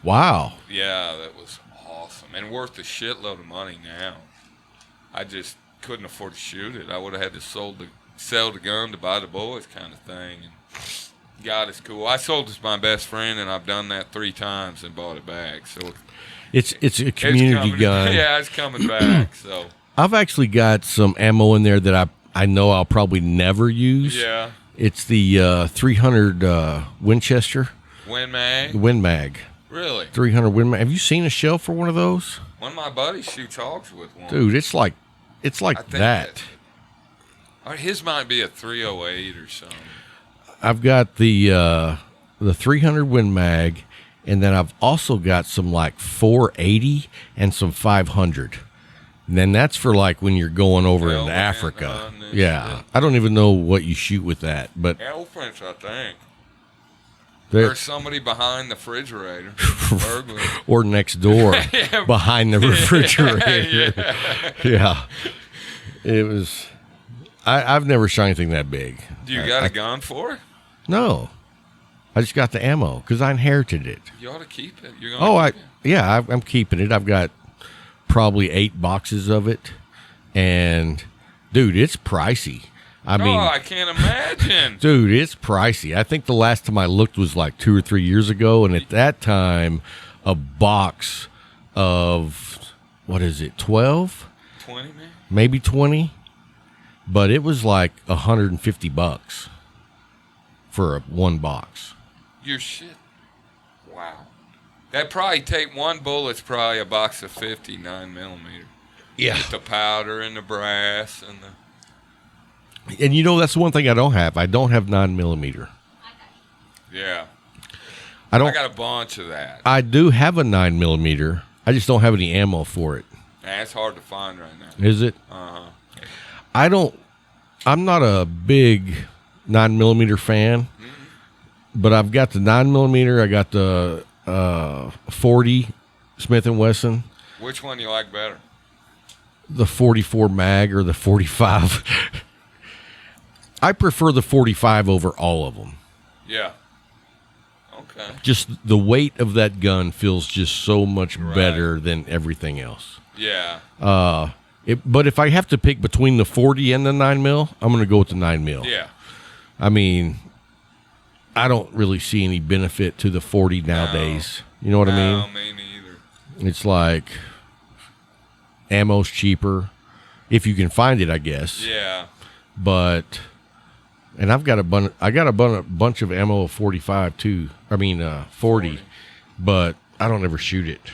[SPEAKER 1] Wow.
[SPEAKER 2] Yeah, that was awesome and worth a shitload of money now. I just couldn't afford to shoot it. I would have had to sell the gun to buy the bullets kind of thing. And God, it's cool. I sold it to my best friend, and I've done that 3 times and bought it back. So
[SPEAKER 1] it's a community gun.
[SPEAKER 2] Yeah, it's coming back. So
[SPEAKER 1] I've actually got some ammo in there that I know I'll probably never use.
[SPEAKER 2] yeah,
[SPEAKER 1] It's the 300 Winchester.
[SPEAKER 2] Win mag.
[SPEAKER 1] Win mag.
[SPEAKER 2] Really?
[SPEAKER 1] 300 Win mag. Have you seen a shell for one of those?
[SPEAKER 2] One of my buddies shoots hogs with one.
[SPEAKER 1] Dude, it's like
[SPEAKER 2] I think
[SPEAKER 1] that.
[SPEAKER 2] His might be a 308 or something.
[SPEAKER 1] I've got the 300 Win mag, and then I've also got some like 480 and some 500. And then that's for like when you're going over into Africa. Yeah. I don't even know what you shoot with that, but
[SPEAKER 2] Elephants, I think. There's somebody behind the refrigerator. Burglar.
[SPEAKER 1] Or next door
[SPEAKER 2] Yeah.
[SPEAKER 1] behind the refrigerator. Yeah. It was. I've never shot anything that big.
[SPEAKER 2] Do you got a gun for it?
[SPEAKER 1] No. I just got the ammo because I inherited it.
[SPEAKER 2] You ought to keep it. You're gonna keep it?
[SPEAKER 1] Yeah, I'm keeping it. I've got probably 8 boxes of it. And, dude, it's pricey. I mean,
[SPEAKER 2] I can't imagine.
[SPEAKER 1] Dude, it's pricey. I think the last time I looked was like 2 or 3 years ago. And at that time, a box of, 12?
[SPEAKER 2] 20, man?
[SPEAKER 1] Maybe 20. But it was like $150 for one box.
[SPEAKER 2] Your shit. Wow. That probably take one bullet's probably a box of 50 9mm.
[SPEAKER 1] Yeah.
[SPEAKER 2] With the powder and the brass and the.
[SPEAKER 1] And that's the one thing I don't have. I don't have 9mm.
[SPEAKER 2] Yeah.
[SPEAKER 1] I
[SPEAKER 2] got a bunch of that.
[SPEAKER 1] I do have a 9mm. I just don't have any ammo for it.
[SPEAKER 2] That's hard to find right now.
[SPEAKER 1] Is it?
[SPEAKER 2] Uh-huh.
[SPEAKER 1] I'm not a big 9mm fan, but I've got the 9mm. I got the 40 Smith & Wesson.
[SPEAKER 2] Which one do you like better?
[SPEAKER 1] The 44 mag or the 45. I prefer the 45 over all of them.
[SPEAKER 2] Yeah. Okay.
[SPEAKER 1] Just the weight of that gun feels just so much better than everything else.
[SPEAKER 2] Yeah.
[SPEAKER 1] But if I have to pick between the 40 and the 9mm, I'm going to go with the 9mm.
[SPEAKER 2] Yeah.
[SPEAKER 1] I mean, I don't really see any benefit to the 40 nowadays. You know what I mean?
[SPEAKER 2] No, me neither.
[SPEAKER 1] It's like ammo's cheaper if you can find it, I guess.
[SPEAKER 2] Yeah.
[SPEAKER 1] But and I've got a bunch of ammo of 45 too. I mean 40, but I don't ever shoot it.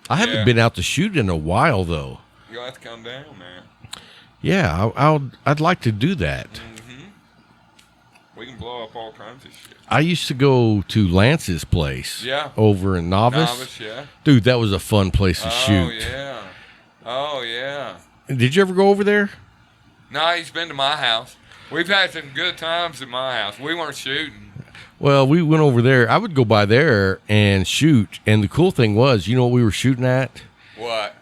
[SPEAKER 1] I haven't been out to shoot in a while though.
[SPEAKER 2] You'll have to come down, man.
[SPEAKER 1] Yeah, I'd like to do that.
[SPEAKER 2] Mm-hmm. We can blow up all kinds of shit.
[SPEAKER 1] I used to go to Lance's place.
[SPEAKER 2] Yeah.
[SPEAKER 1] Over in Novice.
[SPEAKER 2] Yeah.
[SPEAKER 1] Dude, that was a fun place to shoot.
[SPEAKER 2] Oh, yeah.
[SPEAKER 1] Did you ever go over there?
[SPEAKER 2] No, he's been to my house. We've had some good times at my house. We weren't shooting.
[SPEAKER 1] Well, we went over there. I would go by there and shoot. And the cool thing was, you know what we were shooting at?
[SPEAKER 2] What?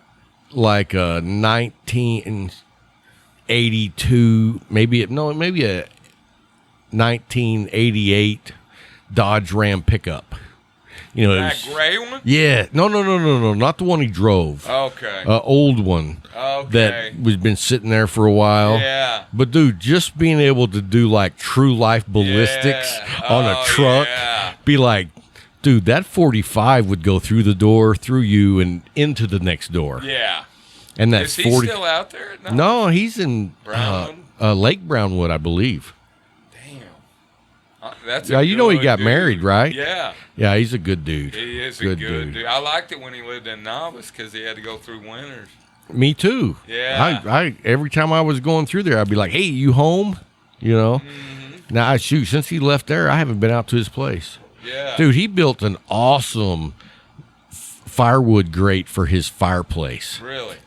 [SPEAKER 1] Like a 1982, maybe a 1988 Dodge Ram pickup. You know,
[SPEAKER 2] That gray one?
[SPEAKER 1] yeah, no, not the one he drove.
[SPEAKER 2] Okay.
[SPEAKER 1] Old one
[SPEAKER 2] Okay.
[SPEAKER 1] that was been sitting there for a while.
[SPEAKER 2] Yeah.
[SPEAKER 1] But dude, just being able to do like true life ballistics
[SPEAKER 2] Yeah.
[SPEAKER 1] on a truck,
[SPEAKER 2] Yeah.
[SPEAKER 1] be like, dude, that 45 would go through the door, through you, and into the next door.
[SPEAKER 2] Yeah.
[SPEAKER 1] And that
[SPEAKER 2] Is he
[SPEAKER 1] 40.
[SPEAKER 2] still out there?
[SPEAKER 1] No, he's in
[SPEAKER 2] Brownwood?
[SPEAKER 1] Lake Brownwood, I believe.
[SPEAKER 2] Damn. That's
[SPEAKER 1] Yeah,
[SPEAKER 2] a
[SPEAKER 1] you know he
[SPEAKER 2] good
[SPEAKER 1] got
[SPEAKER 2] dude.
[SPEAKER 1] married, right?
[SPEAKER 2] Yeah.
[SPEAKER 1] Yeah, he's a good dude.
[SPEAKER 2] He is a good dude. I liked it when he lived in Novice because he had to go through winters.
[SPEAKER 1] Me too.
[SPEAKER 2] Yeah.
[SPEAKER 1] I every time I was going through there, I'd be like, "Hey, you home?" You know.
[SPEAKER 2] Mm-hmm.
[SPEAKER 1] Now, since he left there, I haven't been out to his place.
[SPEAKER 2] Yeah.
[SPEAKER 1] Dude, he built an awesome firewood grate for his fireplace.
[SPEAKER 2] Really?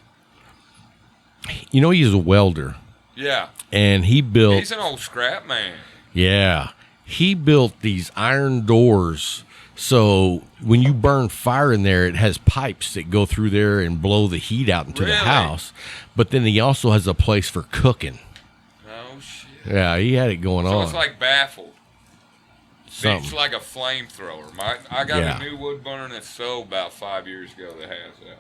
[SPEAKER 1] You know, he's a welder,
[SPEAKER 2] Yeah.
[SPEAKER 1] and he built.
[SPEAKER 2] He's an old scrap man.
[SPEAKER 1] Yeah, he built these iron doors. So when you burn fire in there, it has pipes that go through there and blow the heat out into the
[SPEAKER 2] Really?
[SPEAKER 1] house. But then he also has a place for cooking.
[SPEAKER 2] Oh, shit.
[SPEAKER 1] Yeah, he had it going
[SPEAKER 2] So
[SPEAKER 1] on.
[SPEAKER 2] it's like baffled. It's
[SPEAKER 1] Something.
[SPEAKER 2] like a flamethrower. I got
[SPEAKER 1] Yeah.
[SPEAKER 2] a new wood burner that's sold about 5 years ago that has that.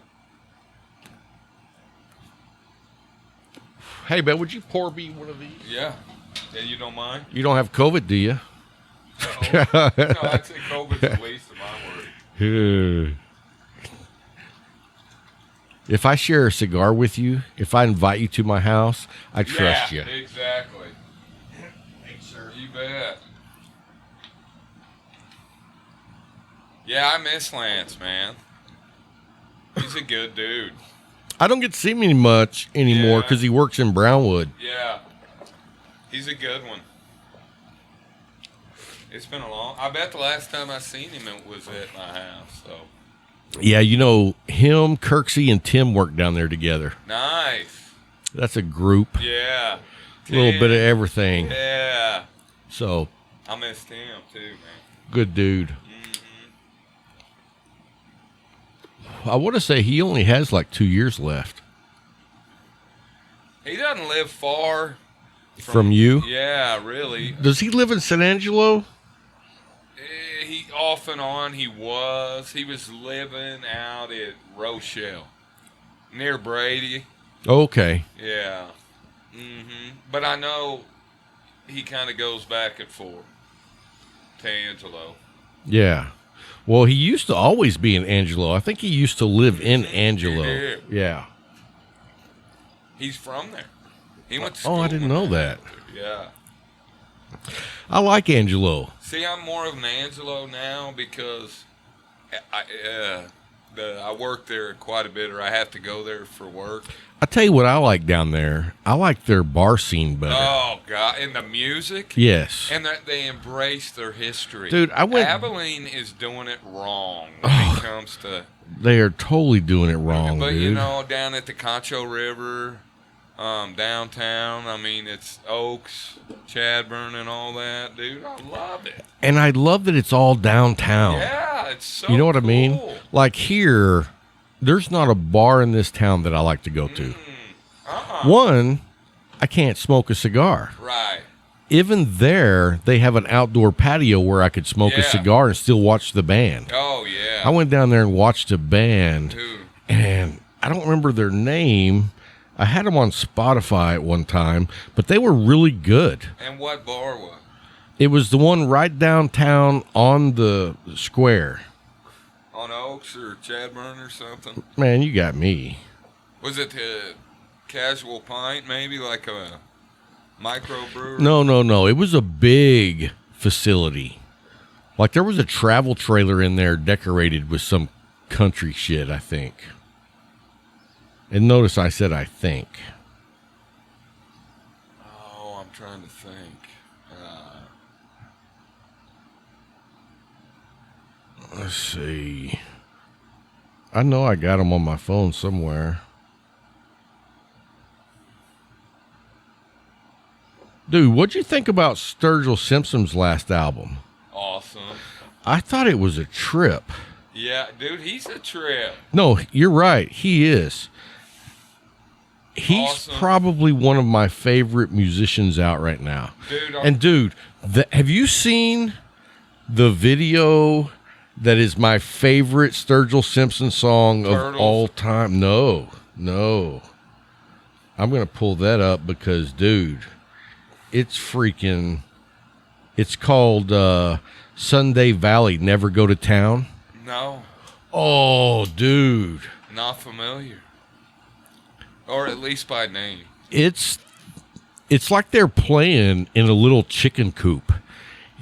[SPEAKER 1] Hey, man, would you pour me one of these?
[SPEAKER 2] Yeah. Yeah, you don't mind?
[SPEAKER 1] You don't have COVID, do you?
[SPEAKER 2] No, I'd say COVID's the least of my worries.
[SPEAKER 1] If I share a cigar with you, if I invite you to my house, I trust
[SPEAKER 2] Yeah,
[SPEAKER 1] you.
[SPEAKER 2] exactly. Thanks, sir. You bet. Yeah, I miss Lance, man. He's a good dude.
[SPEAKER 1] I don't get to see him much anymore
[SPEAKER 2] Yeah.
[SPEAKER 1] because he works in Brownwood.
[SPEAKER 2] Yeah. He's a good one. It's been a long. I bet the last time I seen him it was at my house. So
[SPEAKER 1] Yeah, you know, him, Kirksey, and Tim work down there together.
[SPEAKER 2] nice.
[SPEAKER 1] That's a group.
[SPEAKER 2] Yeah.
[SPEAKER 1] A little bit of everything.
[SPEAKER 2] Yeah.
[SPEAKER 1] So,
[SPEAKER 2] I missed him too, man.
[SPEAKER 1] good dude. I want to say he only has like 2 years left.
[SPEAKER 2] He doesn't live far
[SPEAKER 1] From you?
[SPEAKER 2] Yeah, really.
[SPEAKER 1] Does he live in San Angelo?
[SPEAKER 2] He off and on. He was living out at Rochelle, near Brady.
[SPEAKER 1] Okay.
[SPEAKER 2] Yeah. But I know he kind of goes back and forth to Angelo.
[SPEAKER 1] Yeah. Well, he used to always be in Angelo. I think he used to live in Angelo.
[SPEAKER 2] He did.
[SPEAKER 1] Yeah.
[SPEAKER 2] He's from there. He went to school.
[SPEAKER 1] Oh, I didn't know that.
[SPEAKER 2] Yeah.
[SPEAKER 1] I like Angelo.
[SPEAKER 2] See, I'm more of an Angelo now because I work there quite a bit, or I have to go there for work.
[SPEAKER 1] I tell you what I like down there. I like their bar scene better.
[SPEAKER 2] Oh God! And the music.
[SPEAKER 1] Yes.
[SPEAKER 2] And that they embrace their history.
[SPEAKER 1] Dude, I went-
[SPEAKER 2] Abilene is doing it wrong when it comes to.
[SPEAKER 1] They are totally doing it wrong,
[SPEAKER 2] But
[SPEAKER 1] dude.
[SPEAKER 2] you know, down at the Concho River, downtown. I mean, it's Oaks, Chadburn, and all that, dude. I love it.
[SPEAKER 1] And I love that it's all downtown.
[SPEAKER 2] Yeah, it's so.
[SPEAKER 1] You know what I mean?
[SPEAKER 2] cool.
[SPEAKER 1] Like here, there's not a bar in this town that I like to go to. One, I can't smoke a cigar.
[SPEAKER 2] Right.
[SPEAKER 1] Even there, they have an outdoor patio where I could smoke a
[SPEAKER 2] Yeah.
[SPEAKER 1] cigar and still watch the band.
[SPEAKER 2] Oh yeah.
[SPEAKER 1] I went down there and watched a band,
[SPEAKER 2] Dude.
[SPEAKER 1] and I don't remember their name. I had them on Spotify at one time, but they were really good.
[SPEAKER 2] And what bar was?
[SPEAKER 1] It was the one right downtown on the square.
[SPEAKER 2] On Oaks or Chadburn or something?
[SPEAKER 1] Man, you got me.
[SPEAKER 2] Was it the Casual Pint, maybe like a microbrewery?
[SPEAKER 1] No. It was a big facility. Like there was a travel trailer in there decorated with some country shit, I think. And notice I said I think.
[SPEAKER 2] Oh, I'm trying to think.
[SPEAKER 1] Let's see. I know I got them on my phone somewhere. Dude, what'd you think about Sturgill Simpson's last album?
[SPEAKER 2] Awesome.
[SPEAKER 1] I thought it was a trip.
[SPEAKER 2] Yeah, dude, he's a trip.
[SPEAKER 1] No, you're right. He is. He's
[SPEAKER 2] Awesome.
[SPEAKER 1] probably one of my favorite musicians out right now.
[SPEAKER 2] Dude,
[SPEAKER 1] And dude, have you seen the video that is my favorite Sturgill Simpson song
[SPEAKER 2] Turtles?
[SPEAKER 1] of all time. No. I'm going to pull that up because, dude, it's called Sunday Valley, Never Go to Town.
[SPEAKER 2] No.
[SPEAKER 1] Oh, dude.
[SPEAKER 2] Not familiar. Or at least by name.
[SPEAKER 1] It's like they're playing in a little chicken coop.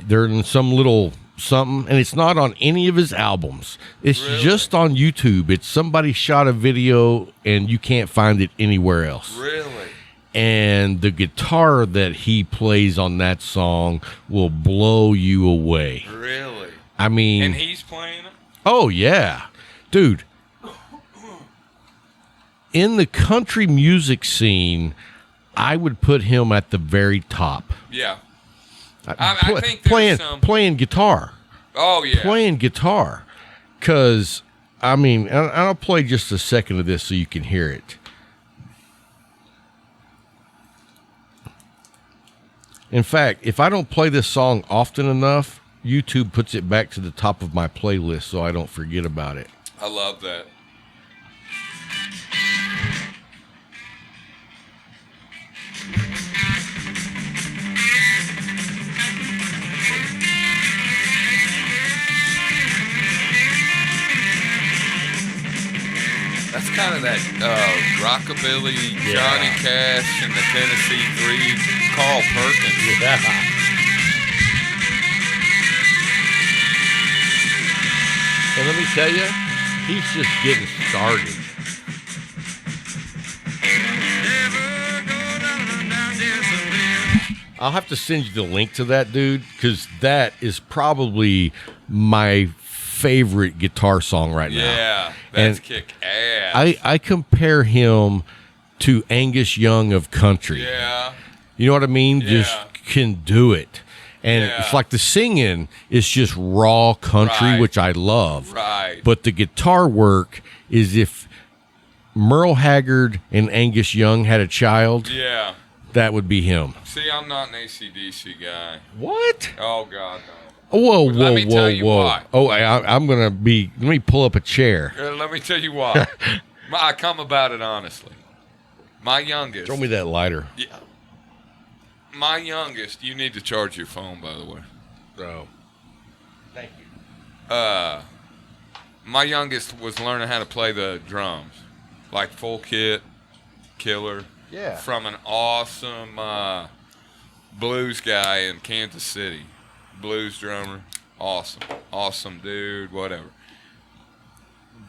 [SPEAKER 1] They're in some little something, and it's not on any of his albums. It's
[SPEAKER 2] Really?
[SPEAKER 1] just on YouTube. It's somebody shot a video, and you can't find it anywhere else.
[SPEAKER 2] Really?
[SPEAKER 1] And the guitar that he plays on that song will blow you away.
[SPEAKER 2] Really?
[SPEAKER 1] I mean...
[SPEAKER 2] And he's playing it?
[SPEAKER 1] Oh, yeah. Dude, in the country music scene, I would put him at the very top.
[SPEAKER 2] Yeah. I think there's
[SPEAKER 1] playing guitar.
[SPEAKER 2] Oh, yeah.
[SPEAKER 1] Playing guitar. Because, I mean, I'll play just a second of this so you can hear it. In fact, if I don't play this song often enough, YouTube puts it back to the top of my playlist so I don't forget about it.
[SPEAKER 2] I love that. That's kind of that rockabilly Johnny Cash and the Tennessee Three, Carl Perkins.
[SPEAKER 1] Yeah. And let me tell you, he's just getting started. I'll have to send you the link to that, dude, because that is probably my favorite guitar song right now.
[SPEAKER 2] Yeah, that's
[SPEAKER 1] And
[SPEAKER 2] kick ass.
[SPEAKER 1] I compare him to Angus Young of country.
[SPEAKER 2] Yeah.
[SPEAKER 1] You know what I mean?
[SPEAKER 2] Yeah.
[SPEAKER 1] Just can do it. And
[SPEAKER 2] Yeah.
[SPEAKER 1] it's like the singing is just raw country,
[SPEAKER 2] Right.
[SPEAKER 1] which I love.
[SPEAKER 2] Right.
[SPEAKER 1] But the guitar work is if Merle Haggard and Angus Young had a child,
[SPEAKER 2] Yeah.
[SPEAKER 1] that would be him.
[SPEAKER 2] See, I'm not an AC/DC guy.
[SPEAKER 1] What?
[SPEAKER 2] Oh, God, no.
[SPEAKER 1] Whoa,
[SPEAKER 2] Let me tell you why.
[SPEAKER 1] Oh, I'm going to be, let me pull up a chair.
[SPEAKER 2] Let me tell you why. I come about it honestly. My youngest.
[SPEAKER 1] Throw me that lighter.
[SPEAKER 2] Yeah. My youngest, you need to charge your phone, by the way.
[SPEAKER 1] Oh. Thank you.
[SPEAKER 2] My youngest was learning how to play the drums. Like full kit, killer.
[SPEAKER 1] Yeah.
[SPEAKER 2] From an awesome blues guy in Kansas City. Blues drummer. Awesome. Awesome dude, whatever.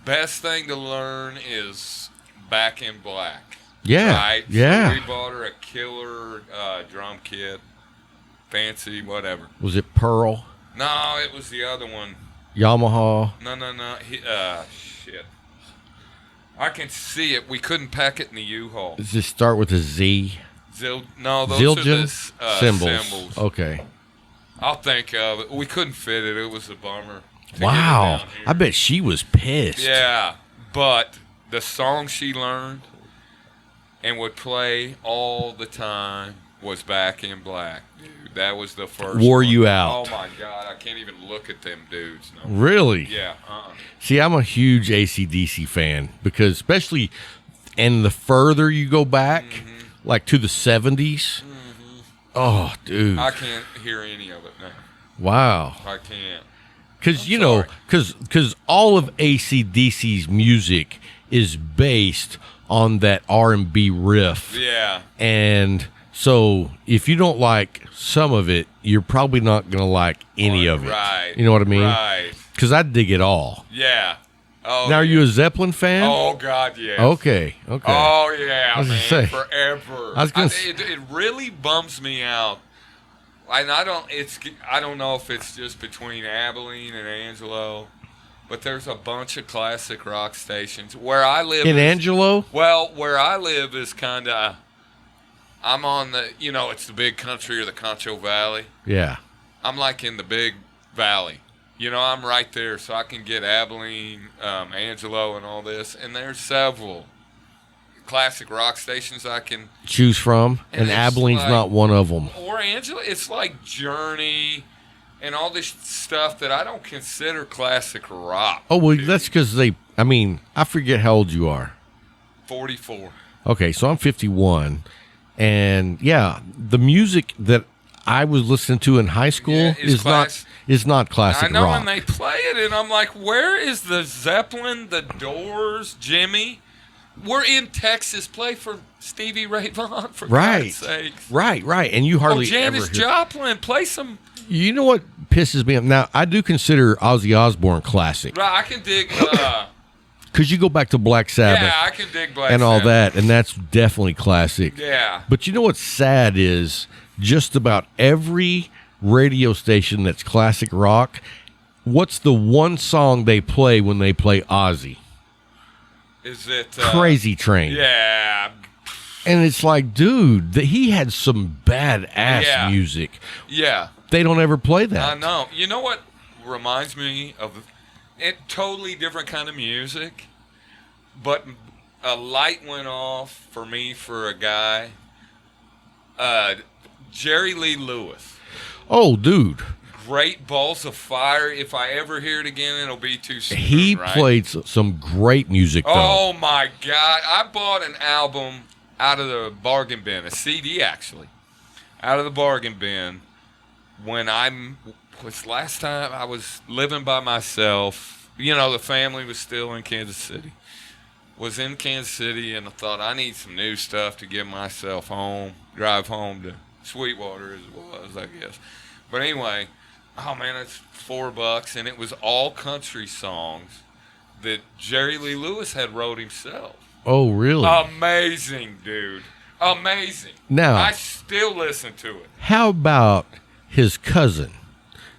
[SPEAKER 2] Best thing to learn is Back in Black.
[SPEAKER 1] Yeah.
[SPEAKER 2] Right?
[SPEAKER 1] Yeah.
[SPEAKER 2] So we bought her a killer drum kit. Fancy, whatever.
[SPEAKER 1] Was it Pearl?
[SPEAKER 2] No, it was the other one.
[SPEAKER 1] Yamaha?
[SPEAKER 2] No. Shit. I can see it. We couldn't pack it in the U-Haul.
[SPEAKER 1] Does it start with a Z?
[SPEAKER 2] No, those
[SPEAKER 1] Zildjian?
[SPEAKER 2] are the symbols.
[SPEAKER 1] Okay.
[SPEAKER 2] I'll think of it. We couldn't fit it. It was a bummer. to get it
[SPEAKER 1] Wow.
[SPEAKER 2] down here.
[SPEAKER 1] I bet she was pissed.
[SPEAKER 2] Yeah, but the song she learned and would play all the time was Back in Black. Dude, that was the first
[SPEAKER 1] Wore
[SPEAKER 2] one.
[SPEAKER 1] you out.
[SPEAKER 2] Oh, my God. I can't even look at them dudes. No.
[SPEAKER 1] Really?
[SPEAKER 2] Yeah.
[SPEAKER 1] See, I'm a huge AC/DC fan because especially, and the further you go back, like to the 70s, oh, dude.
[SPEAKER 2] I can't hear any of it now.
[SPEAKER 1] Wow.
[SPEAKER 2] I can't.
[SPEAKER 1] Because,
[SPEAKER 2] I'm
[SPEAKER 1] you know,
[SPEAKER 2] sorry.
[SPEAKER 1] because all of AC/DC's music is based on that R&B riff.
[SPEAKER 2] Yeah.
[SPEAKER 1] And so if you don't like some of it, you're probably not going to like any of it.
[SPEAKER 2] Right.
[SPEAKER 1] You know what I mean?
[SPEAKER 2] Right.
[SPEAKER 1] Because I dig it all.
[SPEAKER 2] Yeah. Oh,
[SPEAKER 1] Now, are
[SPEAKER 2] yeah.
[SPEAKER 1] you a Zeppelin fan?
[SPEAKER 2] Oh, God, yes.
[SPEAKER 1] Okay.
[SPEAKER 2] Oh, yeah,
[SPEAKER 1] I was gonna
[SPEAKER 2] man.
[SPEAKER 1] say.
[SPEAKER 2] Forever.
[SPEAKER 1] I was gonna
[SPEAKER 2] it really bums me out. And I don't know if it's just between Abilene and Angelo, but there's a bunch of classic rock stations. Where I live
[SPEAKER 1] In Angelo?
[SPEAKER 2] Well, where I live is kind of, I'm on the, it's the big country or the Concho Valley.
[SPEAKER 1] Yeah.
[SPEAKER 2] I'm like in the big valley. I'm right there, so I can get Abilene, Angelo, and all this. And there's several classic rock stations I can
[SPEAKER 1] Choose from. And
[SPEAKER 2] it's
[SPEAKER 1] Abilene's
[SPEAKER 2] like-
[SPEAKER 1] not one of them.
[SPEAKER 2] Or Angelo. It's like Journey, and all this stuff that I don't consider classic rock.
[SPEAKER 1] Oh, well,
[SPEAKER 2] dude.
[SPEAKER 1] that's because I forget how old you are.
[SPEAKER 2] 44.
[SPEAKER 1] Okay, so I'm 51. And yeah, the music that I was listening to in high school is not classic
[SPEAKER 2] I know,
[SPEAKER 1] rock.
[SPEAKER 2] and they play it, and I'm like, where is the Zeppelin, the Doors, Jimmy? We're in Texas. Play for Stevie Ray Vaughan, for God's sakes.
[SPEAKER 1] Right. And you hardly
[SPEAKER 2] Janis
[SPEAKER 1] ever hear.
[SPEAKER 2] Joplin, play some.
[SPEAKER 1] You know what pisses me off? Now, I do consider Ozzy Osbourne classic.
[SPEAKER 2] Right, I can dig.
[SPEAKER 1] Because you go back to Black Sabbath.
[SPEAKER 2] Yeah, I can dig Black
[SPEAKER 1] and all
[SPEAKER 2] Sabbath.
[SPEAKER 1] that, and that's definitely classic.
[SPEAKER 2] Yeah.
[SPEAKER 1] But you know what's sad is just about every radio station that's classic rock, what's the one song they play when they play Ozzy?
[SPEAKER 2] Is it
[SPEAKER 1] Crazy Train.
[SPEAKER 2] Yeah.
[SPEAKER 1] And it's like, dude, he had some badass music.
[SPEAKER 2] Yeah.
[SPEAKER 1] They don't ever play that.
[SPEAKER 2] I know. You know what reminds me of it? Totally different kind of music, but a light went off for me for a guy. Jerry Lee Lewis.
[SPEAKER 1] Oh, dude.
[SPEAKER 2] Great Balls of Fire. If I ever hear it again, it'll be too soon.
[SPEAKER 1] He
[SPEAKER 2] right?
[SPEAKER 1] played some great music, though.
[SPEAKER 2] Oh, my God. I bought an album out of the bargain bin, a CD, actually, out of the bargain bin when last time I was living by myself. You know, the family was still in Kansas City. Was in Kansas City, and I thought, I need some new stuff to get myself home, drive home to Sweetwater as it was, I guess. But anyway, oh man, it's $4, and it was all country songs that Jerry Lee Lewis had wrote himself.
[SPEAKER 1] Oh, really?
[SPEAKER 2] Amazing, dude. Amazing.
[SPEAKER 1] Now,
[SPEAKER 2] I still listen to it.
[SPEAKER 1] How about his cousin,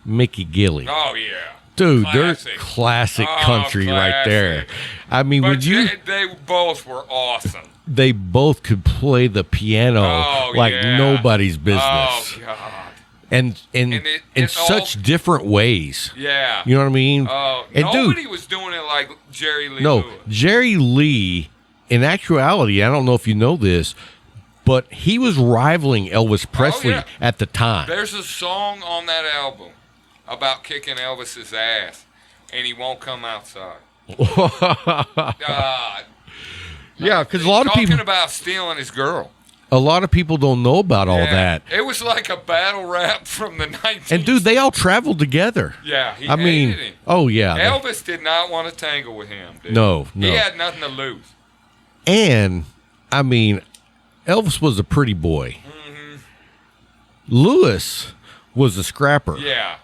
[SPEAKER 1] Mickey Gilley?
[SPEAKER 2] Oh, yeah.
[SPEAKER 1] Dude,
[SPEAKER 2] Classic.
[SPEAKER 1] they're classic country right there. I mean,
[SPEAKER 2] but they both were awesome.
[SPEAKER 1] They both could play the piano like nobody's business.
[SPEAKER 2] Oh, God.
[SPEAKER 1] And in such different ways.
[SPEAKER 2] Yeah.
[SPEAKER 1] You know what I mean?
[SPEAKER 2] Oh,
[SPEAKER 1] and
[SPEAKER 2] nobody was doing it like Jerry Lee
[SPEAKER 1] No,
[SPEAKER 2] Lewis.
[SPEAKER 1] Jerry Lee, in actuality, I don't know if you know this, but he was rivaling Elvis Presley at the time.
[SPEAKER 2] There's a song on that album about kicking Elvis's ass, and he won't come outside.
[SPEAKER 1] Yeah, because a lot of people
[SPEAKER 2] talking about stealing his girl.
[SPEAKER 1] A lot of people don't know about all that.
[SPEAKER 2] It was like a battle rap from the 19th.
[SPEAKER 1] And dude, they all traveled together.
[SPEAKER 2] Yeah, he hated him.
[SPEAKER 1] Oh yeah.
[SPEAKER 2] Elvis did not want to tangle with him, dude.
[SPEAKER 1] No.
[SPEAKER 2] He had nothing to lose.
[SPEAKER 1] And I mean, Elvis was a pretty boy.
[SPEAKER 2] Mm-hmm.
[SPEAKER 1] Lewis was a scrapper.
[SPEAKER 2] Yeah.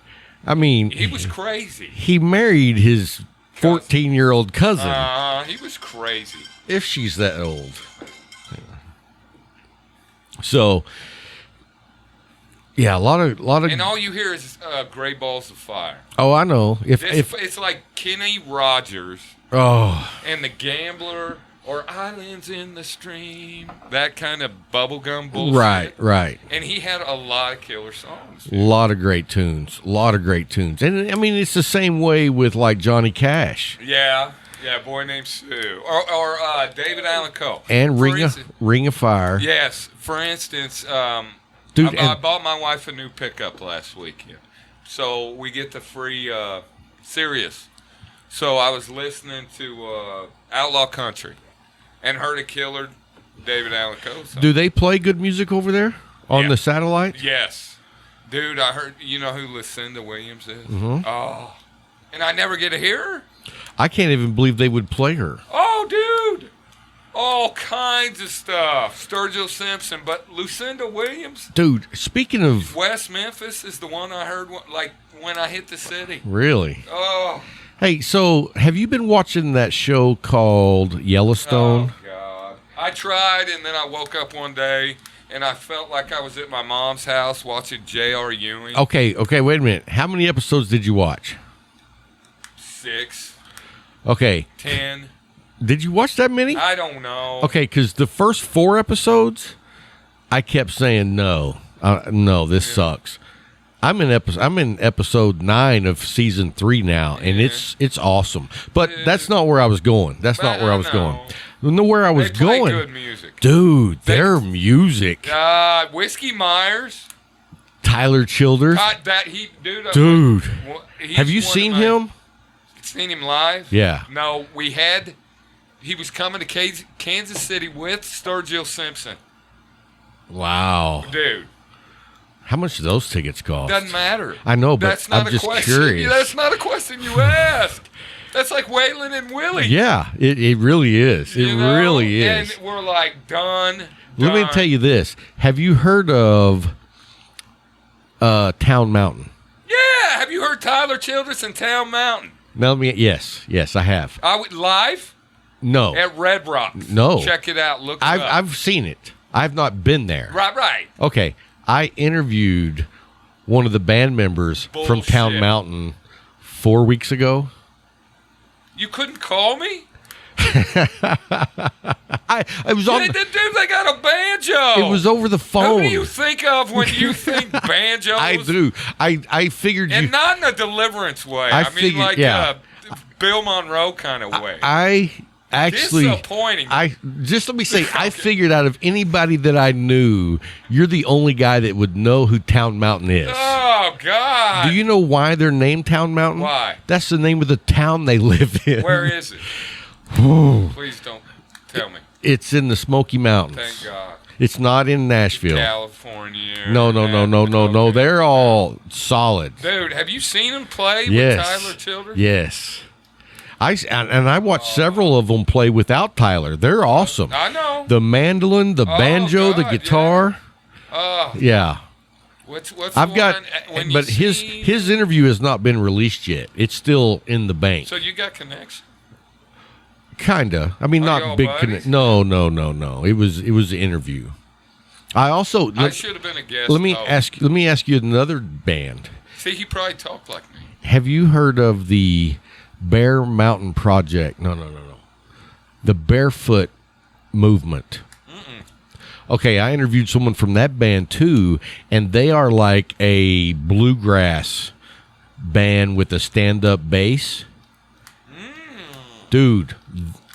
[SPEAKER 1] I mean,
[SPEAKER 2] he was crazy.
[SPEAKER 1] He married his 14-year-old cousin.
[SPEAKER 2] He was crazy.
[SPEAKER 1] If she's that old. So, yeah, a lot of,
[SPEAKER 2] and all you hear is Gray Balls of Fire.
[SPEAKER 1] Oh, I know. If
[SPEAKER 2] it's like Kenny Rogers, and The Gambler, or Islands in the Stream, that kind of bubblegum bullshit.
[SPEAKER 1] Right.
[SPEAKER 2] And he had a lot of killer songs.
[SPEAKER 1] A lot of great tunes. And I mean, it's the same way with like Johnny Cash.
[SPEAKER 2] Yeah, Boy Named Sue, or David Allan Coe,
[SPEAKER 1] and Ring of Fire.
[SPEAKER 2] Yes, for instance,
[SPEAKER 1] dude,
[SPEAKER 2] I bought my wife a new pickup last weekend, so we get the free Sirius. So I was listening to Outlaw Country, and heard a killer David Allan Coe song.
[SPEAKER 1] Do they play good music over there on the satellite?
[SPEAKER 2] Yes, dude. I heard. You know who Lucinda Williams is?
[SPEAKER 1] Mm-hmm.
[SPEAKER 2] Oh, and I never get to hear her.
[SPEAKER 1] I can't even believe they would play her.
[SPEAKER 2] Oh, dude. All kinds of stuff. Sturgill Simpson, but Lucinda Williams.
[SPEAKER 1] Dude, speaking of...
[SPEAKER 2] West Memphis is the one I heard, like, when I hit the city.
[SPEAKER 1] Really?
[SPEAKER 2] Oh.
[SPEAKER 1] Hey, so have you been watching that show called Yellowstone?
[SPEAKER 2] Oh, God. I tried, and then I woke up one day, and I felt like I was at my mom's house watching J.R. Ewing.
[SPEAKER 1] Okay, wait a minute. How many episodes did you watch?
[SPEAKER 2] 6.
[SPEAKER 1] Okay.
[SPEAKER 2] 10.
[SPEAKER 1] Did you watch that many?
[SPEAKER 2] I don't know.
[SPEAKER 1] Okay, because the first 4 episodes, I kept saying no. This sucks. I'm in episode 9 of season 3 now, and it's awesome. But that's not where I was going. You know where I was
[SPEAKER 2] play
[SPEAKER 1] going?
[SPEAKER 2] Good music,
[SPEAKER 1] dude. Their music.
[SPEAKER 2] Whiskey Myers.
[SPEAKER 1] Tyler Childers. Dude.
[SPEAKER 2] He's
[SPEAKER 1] Have you seen him?
[SPEAKER 2] Seen him live?
[SPEAKER 1] Yeah.
[SPEAKER 2] No, he was coming to Kansas City with Sturgill Simpson.
[SPEAKER 1] Wow.
[SPEAKER 2] Dude.
[SPEAKER 1] How much do those tickets cost?
[SPEAKER 2] Doesn't matter.
[SPEAKER 1] I know, but
[SPEAKER 2] That's not
[SPEAKER 1] I'm just
[SPEAKER 2] question.
[SPEAKER 1] curious.
[SPEAKER 2] That's not a question you asked. That's like Waylon and Willie.
[SPEAKER 1] Yeah, it really is. It really is.
[SPEAKER 2] And we're like, done.
[SPEAKER 1] Let me tell you this. Have you heard of Town Mountain?
[SPEAKER 2] Yeah. Have you heard Tyler Childers and Town Mountain?
[SPEAKER 1] Yes, I have.
[SPEAKER 2] Live?
[SPEAKER 1] No.
[SPEAKER 2] At Red Rocks.
[SPEAKER 1] No.
[SPEAKER 2] Check it out. Look it up.
[SPEAKER 1] I've seen it. I've not been there.
[SPEAKER 2] Right.
[SPEAKER 1] Okay. I interviewed one of the band members from Town Mountain 4 weeks ago.
[SPEAKER 2] You couldn't call me?
[SPEAKER 1] I was on.
[SPEAKER 2] Dude, they got a banjo.
[SPEAKER 1] It was over the phone.
[SPEAKER 2] Who do you think of when you think banjos?
[SPEAKER 1] I do. I figured you.
[SPEAKER 2] And not in a deliverance way. I mean,
[SPEAKER 1] figured,
[SPEAKER 2] like
[SPEAKER 1] yeah.
[SPEAKER 2] Bill Monroe kind of way.
[SPEAKER 1] I actually.
[SPEAKER 2] Disappointing.
[SPEAKER 1] Just let me say, I figured out of anybody that I knew, you're the only guy that would know who Town Mountain is.
[SPEAKER 2] Oh God!
[SPEAKER 1] Do you know why they're named Town Mountain?
[SPEAKER 2] Why?
[SPEAKER 1] That's the name of the town they live in.
[SPEAKER 2] Where is it? Please don't tell me.
[SPEAKER 1] It's in the Smoky Mountains.
[SPEAKER 2] Thank God.
[SPEAKER 1] It's not in Nashville.
[SPEAKER 2] California.
[SPEAKER 1] No. They're all solid.
[SPEAKER 2] Dude, have you seen them play
[SPEAKER 1] Yes.
[SPEAKER 2] with Tyler Childers?
[SPEAKER 1] Yes. I watched several of them play without Tyler. They're awesome.
[SPEAKER 2] I know.
[SPEAKER 1] The mandolin, the banjo, the
[SPEAKER 2] God,
[SPEAKER 1] guitar. Yeah.
[SPEAKER 2] What's
[SPEAKER 1] I've
[SPEAKER 2] the
[SPEAKER 1] got,
[SPEAKER 2] one, when
[SPEAKER 1] but
[SPEAKER 2] you
[SPEAKER 1] his interview has not been released yet. It's still in the bank.
[SPEAKER 2] So you got connection?
[SPEAKER 1] Kinda. I mean,
[SPEAKER 2] Are
[SPEAKER 1] not
[SPEAKER 2] y'all
[SPEAKER 1] big.
[SPEAKER 2] buddies?
[SPEAKER 1] No. It was an interview.
[SPEAKER 2] I should have been a guest.
[SPEAKER 1] Let me ask you another band.
[SPEAKER 2] See, he probably talked like me.
[SPEAKER 1] Have you heard of the Bear Mountain Project? No. The Barefoot Movement. Okay, I interviewed someone from that band too, and they are like a bluegrass band with a stand-up bass. Dude,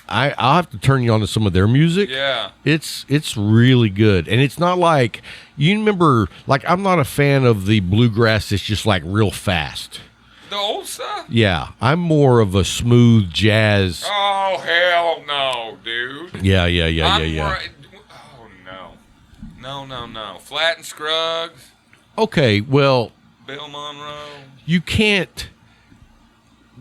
[SPEAKER 1] I'll have to turn you on to some of their music.
[SPEAKER 2] Yeah.
[SPEAKER 1] It's really good. And it's not like, you remember, like, I'm not a fan of the bluegrass that's just like real fast.
[SPEAKER 2] The old stuff?
[SPEAKER 1] Yeah, I'm more of a smooth jazz.
[SPEAKER 2] Oh, hell no, dude.
[SPEAKER 1] Yeah.
[SPEAKER 2] Oh, no. Flat and Scruggs,
[SPEAKER 1] Okay, well,
[SPEAKER 2] Bill Monroe.
[SPEAKER 1] you can't.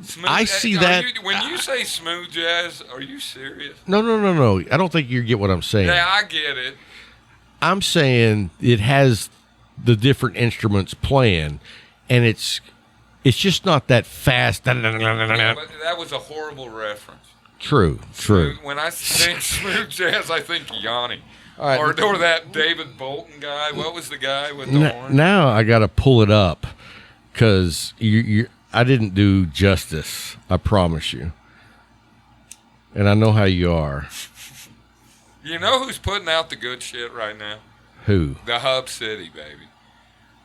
[SPEAKER 2] Smooth,
[SPEAKER 1] I see that.
[SPEAKER 2] When you say smooth jazz, are you serious?
[SPEAKER 1] No. I don't think you get what I'm saying.
[SPEAKER 2] Yeah, I get it.
[SPEAKER 1] I'm saying it has the different instruments playing, and it's just not that fast.
[SPEAKER 2] Yeah, but that was a horrible reference.
[SPEAKER 1] True.
[SPEAKER 2] When I think smooth jazz, I think Yanni.
[SPEAKER 1] All right.
[SPEAKER 2] Or that David Bolton guy. What was the guy with the horn?
[SPEAKER 1] Now I got to pull it up because I didn't do justice. I promise you. And I know how you are.
[SPEAKER 2] You know who's putting out the good shit right now?
[SPEAKER 1] Who?
[SPEAKER 2] The Hub City, baby.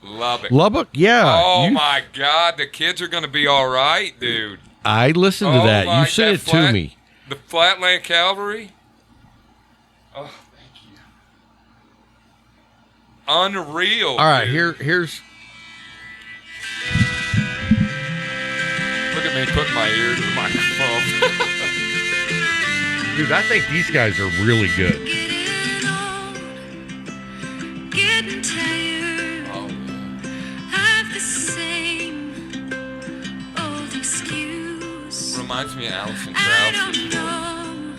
[SPEAKER 2] Lubbock.
[SPEAKER 1] Lubbock? Yeah.
[SPEAKER 2] Oh, my God. The kids are going to be all right, dude.
[SPEAKER 1] I listened to that. You sent it to me.
[SPEAKER 2] The Flatland Cavalry? Oh, thank you. Unreal.
[SPEAKER 1] All right,
[SPEAKER 2] dude.
[SPEAKER 1] here's.
[SPEAKER 2] Look at me putting my ear to the microphone.
[SPEAKER 1] Dude, I think these guys are really good.
[SPEAKER 4] Getting tired
[SPEAKER 2] Oh,
[SPEAKER 4] of the same old excuse.
[SPEAKER 2] reminds me of Alison
[SPEAKER 4] I
[SPEAKER 2] Krauss.
[SPEAKER 4] don't know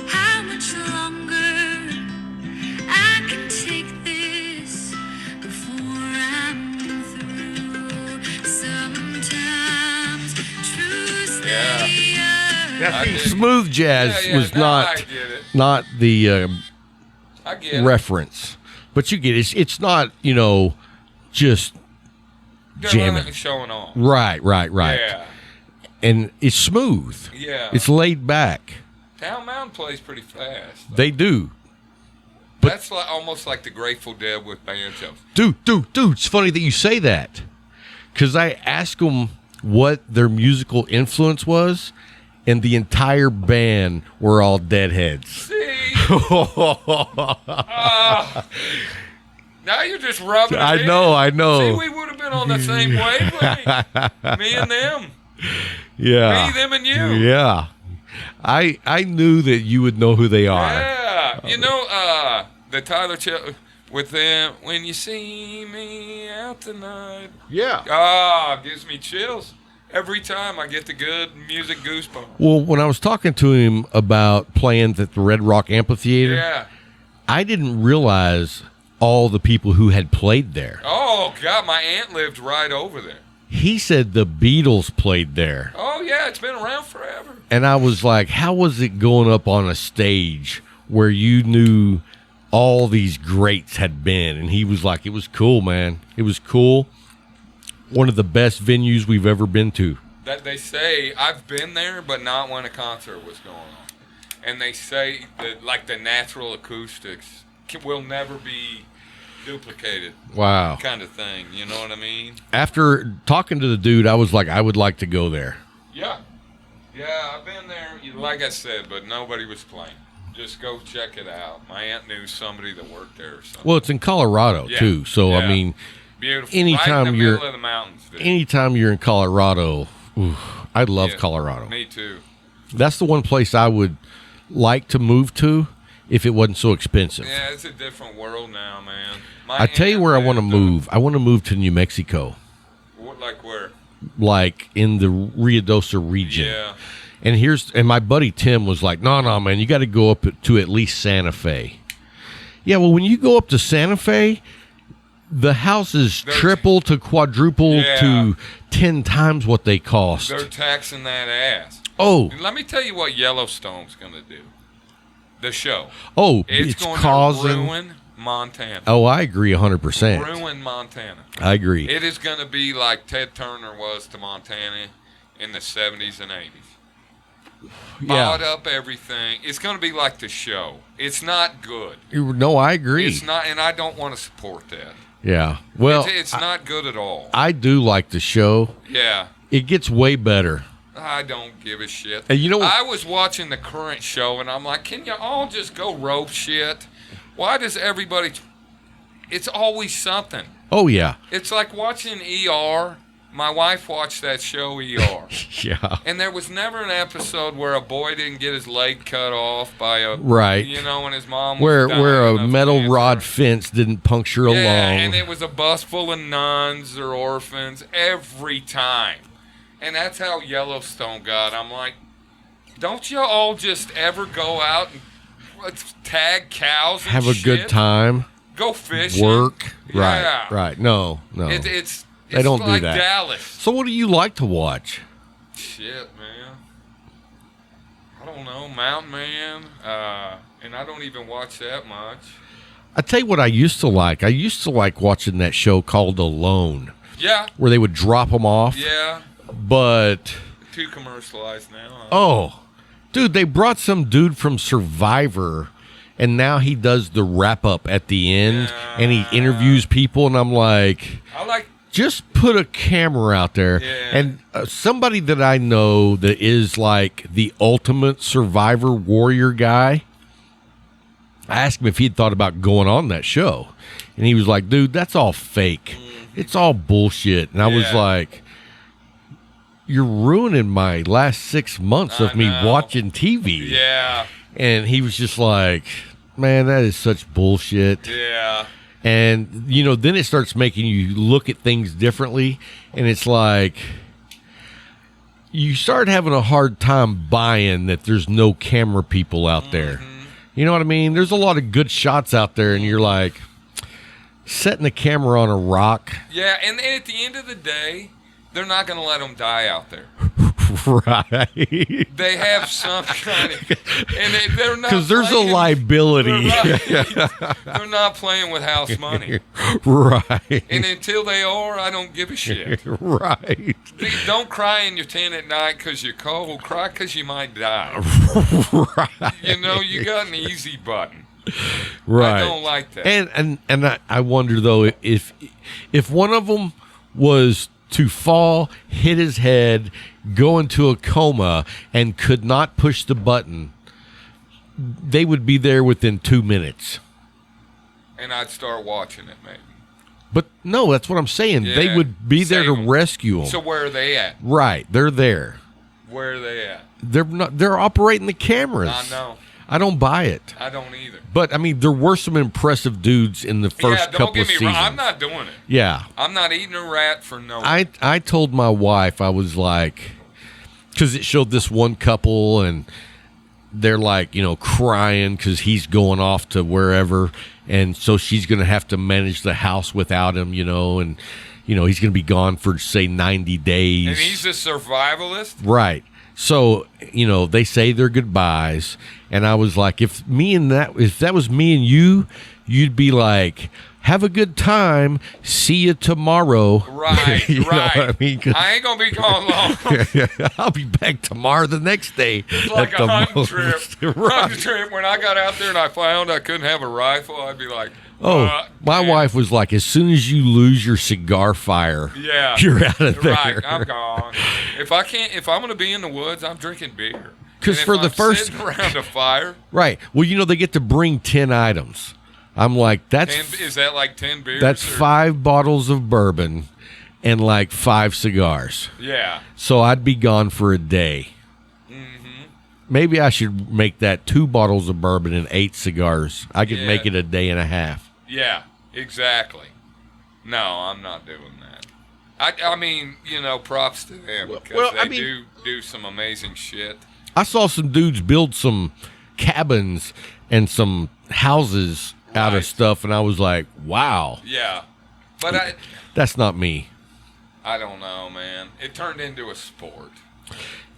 [SPEAKER 4] how much longer I can take this before I'm through. Sometimes truths
[SPEAKER 2] Yeah.
[SPEAKER 4] they are.
[SPEAKER 1] Now,
[SPEAKER 2] I
[SPEAKER 1] see,
[SPEAKER 2] did.
[SPEAKER 1] smooth jazz was
[SPEAKER 2] no,
[SPEAKER 1] not
[SPEAKER 2] I get it.
[SPEAKER 1] not the
[SPEAKER 2] I get it.
[SPEAKER 1] reference, but you get it. It's not just
[SPEAKER 2] They're
[SPEAKER 1] jamming.
[SPEAKER 2] showing off.
[SPEAKER 1] Right.
[SPEAKER 2] Yeah.
[SPEAKER 1] And it's smooth.
[SPEAKER 2] Yeah.
[SPEAKER 1] It's laid back.
[SPEAKER 2] Town Mountain plays pretty fast.
[SPEAKER 1] They do. But-
[SPEAKER 2] That's like, almost like the Grateful Dead with banjos.
[SPEAKER 1] Dude, it's funny that you say that. Because I asked them what their musical influence was, and the entire band were all Deadheads.
[SPEAKER 2] See? Now you're just rubbing it
[SPEAKER 1] I
[SPEAKER 2] in.
[SPEAKER 1] know.
[SPEAKER 2] See, we would have been on the same wavelength. Me and them.
[SPEAKER 1] Yeah.
[SPEAKER 2] Me, them, and you.
[SPEAKER 1] Yeah. I knew that you would know who they are.
[SPEAKER 2] Yeah. You know, the Tyler with them, when you see me out tonight.
[SPEAKER 1] Yeah.
[SPEAKER 2] Gives me chills. Every time I get the good music goosebumps.
[SPEAKER 1] Well, when I was talking to him about playing at the Red Rock Amphitheater,
[SPEAKER 2] Yeah.
[SPEAKER 1] I didn't realize all the people who had played there.
[SPEAKER 2] Oh, God, my aunt lived right over there.
[SPEAKER 1] He said the Beatles played there.
[SPEAKER 2] Oh, yeah, it's been around forever.
[SPEAKER 1] And I was like, how was it going up on a stage where you knew all these greats had been? And he was like, it was cool, man. It was cool. One of the best venues we've ever been to.
[SPEAKER 2] That they say, I've been there, but not when a concert was going on. And they say that, like, the natural acoustics will never be duplicated.
[SPEAKER 1] Wow.
[SPEAKER 2] Kind of thing, you know what I mean?
[SPEAKER 1] After talking to the dude, I was like, I would like to go there.
[SPEAKER 2] Yeah. Yeah, I've been there, like I said, but nobody was playing. Just go check it out. My aunt knew somebody that worked there or something.
[SPEAKER 1] Well, it's in Colorado,
[SPEAKER 2] Yeah.
[SPEAKER 1] too. So,
[SPEAKER 2] Yeah.
[SPEAKER 1] I mean,
[SPEAKER 2] Beautiful.
[SPEAKER 1] anytime
[SPEAKER 2] right in the
[SPEAKER 1] you're-
[SPEAKER 2] middle of the mountains, dude.
[SPEAKER 1] anytime you're in Colorado, I love
[SPEAKER 2] Yeah.
[SPEAKER 1] Colorado.
[SPEAKER 2] Me too.
[SPEAKER 1] That's the one place I would like to move to if it wasn't so expensive.
[SPEAKER 2] Yeah, it's a different world now, man.
[SPEAKER 1] I tell you where I want to move. I want to move to New Mexico,
[SPEAKER 2] Like where?
[SPEAKER 1] like in the Ruidoso region.
[SPEAKER 2] Yeah.
[SPEAKER 1] And my buddy Tim was like, no, man, you got to go up to at least Santa Fe. Yeah, well, when you go up to Santa Fe, the houses triple to quadruple to 10 times what they cost.
[SPEAKER 2] They're taxing that ass.
[SPEAKER 1] Oh.
[SPEAKER 2] And let me tell you what Yellowstone's going to do. The show.
[SPEAKER 1] Oh,
[SPEAKER 2] It's going
[SPEAKER 1] causing...
[SPEAKER 2] to ruin Montana.
[SPEAKER 1] Oh, I agree 100%.
[SPEAKER 2] Ruin Montana.
[SPEAKER 1] I agree.
[SPEAKER 2] It is going to be like Ted Turner was to Montana in the 70s and 80s. Bought up everything. It's going to be like the show. It's not good.
[SPEAKER 1] No, I agree.
[SPEAKER 2] It's not, and I don't want to support that.
[SPEAKER 1] Yeah. Well,
[SPEAKER 2] it's not good at all.
[SPEAKER 1] I do like the show.
[SPEAKER 2] Yeah.
[SPEAKER 1] It gets way better.
[SPEAKER 2] I don't give a shit.
[SPEAKER 1] And you know what?
[SPEAKER 2] I was watching the current show, and I'm like, can you all just go rope shit? Why does everybody... It's always something.
[SPEAKER 1] Oh, yeah.
[SPEAKER 2] It's like watching ER. My wife watched that show, ER.
[SPEAKER 1] Yeah.
[SPEAKER 2] And there was never an episode where a boy didn't get his leg cut off by a...
[SPEAKER 1] Right.
[SPEAKER 2] You know, when his mom was
[SPEAKER 1] Where
[SPEAKER 2] dying
[SPEAKER 1] a
[SPEAKER 2] of
[SPEAKER 1] metal
[SPEAKER 2] cancer.
[SPEAKER 1] rod fence didn't puncture a lung.
[SPEAKER 2] And it was a bus full of nuns or orphans every time. And that's how Yellowstone got. I'm like, don't you all just ever go out and tag cows and
[SPEAKER 1] Have a
[SPEAKER 2] shit?
[SPEAKER 1] good time.
[SPEAKER 2] Go fishing.
[SPEAKER 1] Work.
[SPEAKER 2] Yeah.
[SPEAKER 1] Right. No.
[SPEAKER 2] It's
[SPEAKER 1] They don't do
[SPEAKER 2] like
[SPEAKER 1] that.
[SPEAKER 2] Dallas.
[SPEAKER 1] So what do you like to watch?
[SPEAKER 2] Shit, man. I don't know. Mountain Man. And I don't even watch that much.
[SPEAKER 1] I tell you what I used to like. I used to like watching that show called Alone.
[SPEAKER 2] Yeah.
[SPEAKER 1] Where they would drop them off.
[SPEAKER 2] Yeah.
[SPEAKER 1] But...
[SPEAKER 2] Too commercialized now. Huh?
[SPEAKER 1] Oh. Dude, they brought some dude from Survivor, and now he does the wrap-up at the end, and he interviews people, and I'm like...
[SPEAKER 2] I like...
[SPEAKER 1] Just put a camera out there.
[SPEAKER 2] Yeah.
[SPEAKER 1] And somebody that I know that is like the ultimate Survivor warrior guy, I asked him if he'd thought about going on that show. And he was like, dude, that's all fake. Mm-hmm. It's all bullshit. And I was like, you're ruining my last 6 months of me watching TV.
[SPEAKER 2] Yeah.
[SPEAKER 1] And he was just like, man, that is such bullshit.
[SPEAKER 2] Yeah.
[SPEAKER 1] And, you know, then it starts making you look at things differently. And it's like, you start having a hard time buying that there's no camera people out there. You know what I mean? There's a lot of good shots out there, and you're like, setting the camera on a rock.
[SPEAKER 2] Yeah, and at the end of the day, they're not going to let them die out there.
[SPEAKER 1] Right.
[SPEAKER 2] They have some kind of... And they're not...
[SPEAKER 1] Because there's a liability.
[SPEAKER 2] They're not playing with house money.
[SPEAKER 1] Right.
[SPEAKER 2] And until they are, I don't give a shit.
[SPEAKER 1] Right.
[SPEAKER 2] Don't cry in your tent at night because you're cold. Cry because you might die.
[SPEAKER 1] Right.
[SPEAKER 2] You know, you got an easy button.
[SPEAKER 1] Right.
[SPEAKER 2] I don't like that.
[SPEAKER 1] And I wonder, though, if one of them was to fall, hit his head, go into a coma, and could not push the button, they would be there within 2 minutes.
[SPEAKER 2] and I'd start watching it maybe.
[SPEAKER 1] But no, that's what I'm saying.
[SPEAKER 2] Yeah,
[SPEAKER 1] They would be there to
[SPEAKER 2] save 'em.
[SPEAKER 1] rescue them.
[SPEAKER 2] So where are they at?
[SPEAKER 1] Right, they're there.
[SPEAKER 2] Where are they at?
[SPEAKER 1] They're not. They're operating the cameras.
[SPEAKER 2] I know.
[SPEAKER 1] I don't buy it.
[SPEAKER 2] I don't either.
[SPEAKER 1] But I mean, there were some impressive dudes in the first
[SPEAKER 2] don't
[SPEAKER 1] couple
[SPEAKER 2] get
[SPEAKER 1] of
[SPEAKER 2] me
[SPEAKER 1] seasons.
[SPEAKER 2] wrong. I'm not doing it.
[SPEAKER 1] Yeah,
[SPEAKER 2] I'm not eating a rat for no.
[SPEAKER 1] I told my wife, I was like, because it showed this one couple and they're like, crying because he's going off to wherever, and so she's going to have to manage the house without him, and he's going to be gone for say 90 days.
[SPEAKER 2] And he's a survivalist.
[SPEAKER 1] Right. So, they say their goodbyes, and I was like, if that was me and you'd be like, have a good time, see you tomorrow.
[SPEAKER 2] Right,
[SPEAKER 1] You know
[SPEAKER 2] right.
[SPEAKER 1] what I mean? 'Cause
[SPEAKER 2] I ain't gonna be gone long.
[SPEAKER 1] I'll be back tomorrow the next day.
[SPEAKER 2] It's like
[SPEAKER 1] at
[SPEAKER 2] a
[SPEAKER 1] the
[SPEAKER 2] hunting
[SPEAKER 1] most.
[SPEAKER 2] trip.
[SPEAKER 1] Right.
[SPEAKER 2] Hunting trip. When I got out there and I found I couldn't have a rifle, I'd be like,
[SPEAKER 1] Oh, my
[SPEAKER 2] man.
[SPEAKER 1] wife was like, as soon as you lose your cigar fire,
[SPEAKER 2] Yeah,
[SPEAKER 1] you're out of there.
[SPEAKER 2] Right, I'm gone. If I'm gonna be in the woods, I'm drinking beer.
[SPEAKER 1] 'Cause
[SPEAKER 2] And
[SPEAKER 1] for
[SPEAKER 2] if
[SPEAKER 1] the
[SPEAKER 2] I'm
[SPEAKER 1] first-
[SPEAKER 2] sitting around a fire,
[SPEAKER 1] Right. Well, they get to bring 10 items. I'm like,
[SPEAKER 2] is that like 10 beers?
[SPEAKER 1] that's
[SPEAKER 2] or-
[SPEAKER 1] 5 bottles of bourbon and like 5 cigars.
[SPEAKER 2] Yeah.
[SPEAKER 1] So I'd be gone for a day.
[SPEAKER 2] Mm-hmm.
[SPEAKER 1] Maybe I should make that 2 bottles of bourbon and 8 cigars. I could
[SPEAKER 2] Yeah.
[SPEAKER 1] make it a day and a half.
[SPEAKER 2] Yeah, exactly. No, I'm not doing that. I mean, props to them because
[SPEAKER 1] well,
[SPEAKER 2] they
[SPEAKER 1] I mean-
[SPEAKER 2] do some amazing shit.
[SPEAKER 1] I saw some dudes build some cabins and some houses out of
[SPEAKER 2] Right.
[SPEAKER 1] stuff, and I was like, wow,
[SPEAKER 2] Yeah, but
[SPEAKER 1] that's not me.
[SPEAKER 2] I don't know, man. It turned into a sport.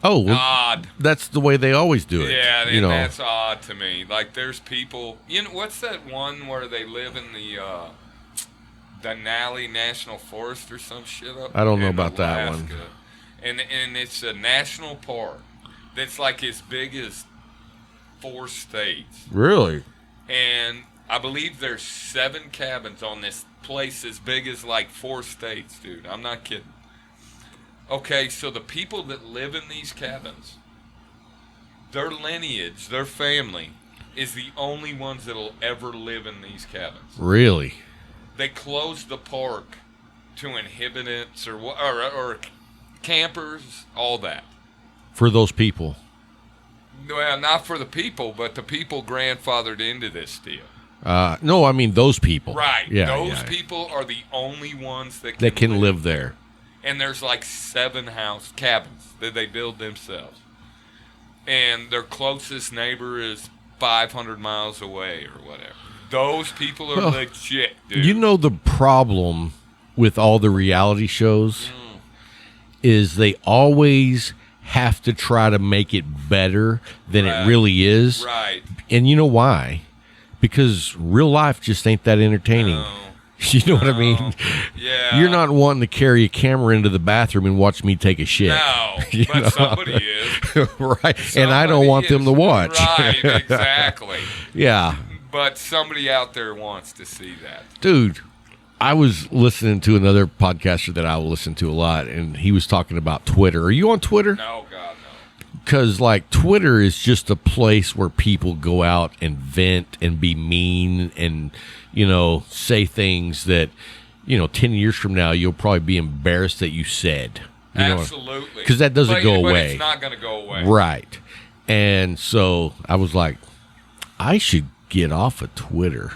[SPEAKER 1] Oh, well,
[SPEAKER 2] Odd.
[SPEAKER 1] that's the way they always do it.
[SPEAKER 2] Yeah, and that's odd to me. Like, there's people. What's that one where they live in the Denali National Forest or some shit up?
[SPEAKER 1] I don't know
[SPEAKER 2] in
[SPEAKER 1] about that one.
[SPEAKER 2] Alaska. And it's a national park that's like as big as 4 states.
[SPEAKER 1] Really?
[SPEAKER 2] And I believe there's 7 cabins on this place as big as like 4 states, dude. I'm not kidding. Okay, so the people that live in these cabins, their lineage, their family, is the only ones that'll ever live in these cabins.
[SPEAKER 1] Really?
[SPEAKER 2] They closed the park to inhabitants or campers, all that.
[SPEAKER 1] For those people.
[SPEAKER 2] Well, not for the people, but the people grandfathered into this deal.
[SPEAKER 1] No, I mean those people.
[SPEAKER 2] Right.
[SPEAKER 1] Yeah.
[SPEAKER 2] Those people are the only ones that
[SPEAKER 1] That can live there.
[SPEAKER 2] And there's like 7 house cabins that they build themselves. And their closest neighbor is 500 miles away or whatever. Those people are
[SPEAKER 1] Well,
[SPEAKER 2] legit, dude.
[SPEAKER 1] The problem with all the reality shows is they always have to try to make it better than it
[SPEAKER 2] Right.
[SPEAKER 1] really is.
[SPEAKER 2] Right.
[SPEAKER 1] And you know why? Because real life just ain't that entertaining.
[SPEAKER 2] No.
[SPEAKER 1] You know what I mean?
[SPEAKER 2] Yeah.
[SPEAKER 1] You're not wanting to carry a camera into the bathroom and watch me take a shit.
[SPEAKER 2] No,
[SPEAKER 1] You
[SPEAKER 2] but
[SPEAKER 1] know?
[SPEAKER 2] somebody is.
[SPEAKER 1] Right. And I don't
[SPEAKER 2] Somebody
[SPEAKER 1] want them
[SPEAKER 2] is.
[SPEAKER 1] to watch.
[SPEAKER 2] Right, exactly.
[SPEAKER 1] Yeah.
[SPEAKER 2] But somebody out there wants to see that.
[SPEAKER 1] Dude, I was listening to another podcaster that I will listen to a lot, and he was talking about Twitter. Are you on Twitter?
[SPEAKER 2] No, God, no.
[SPEAKER 1] Because, like, Twitter is just a place where people go out and vent and be mean and, say things that, 10 years from now, you'll probably be embarrassed that you said.
[SPEAKER 2] Absolutely.
[SPEAKER 1] Because that doesn't go
[SPEAKER 2] But
[SPEAKER 1] away.
[SPEAKER 2] it's not going to go away.
[SPEAKER 1] Right. And so I was like, I should get off of Twitter.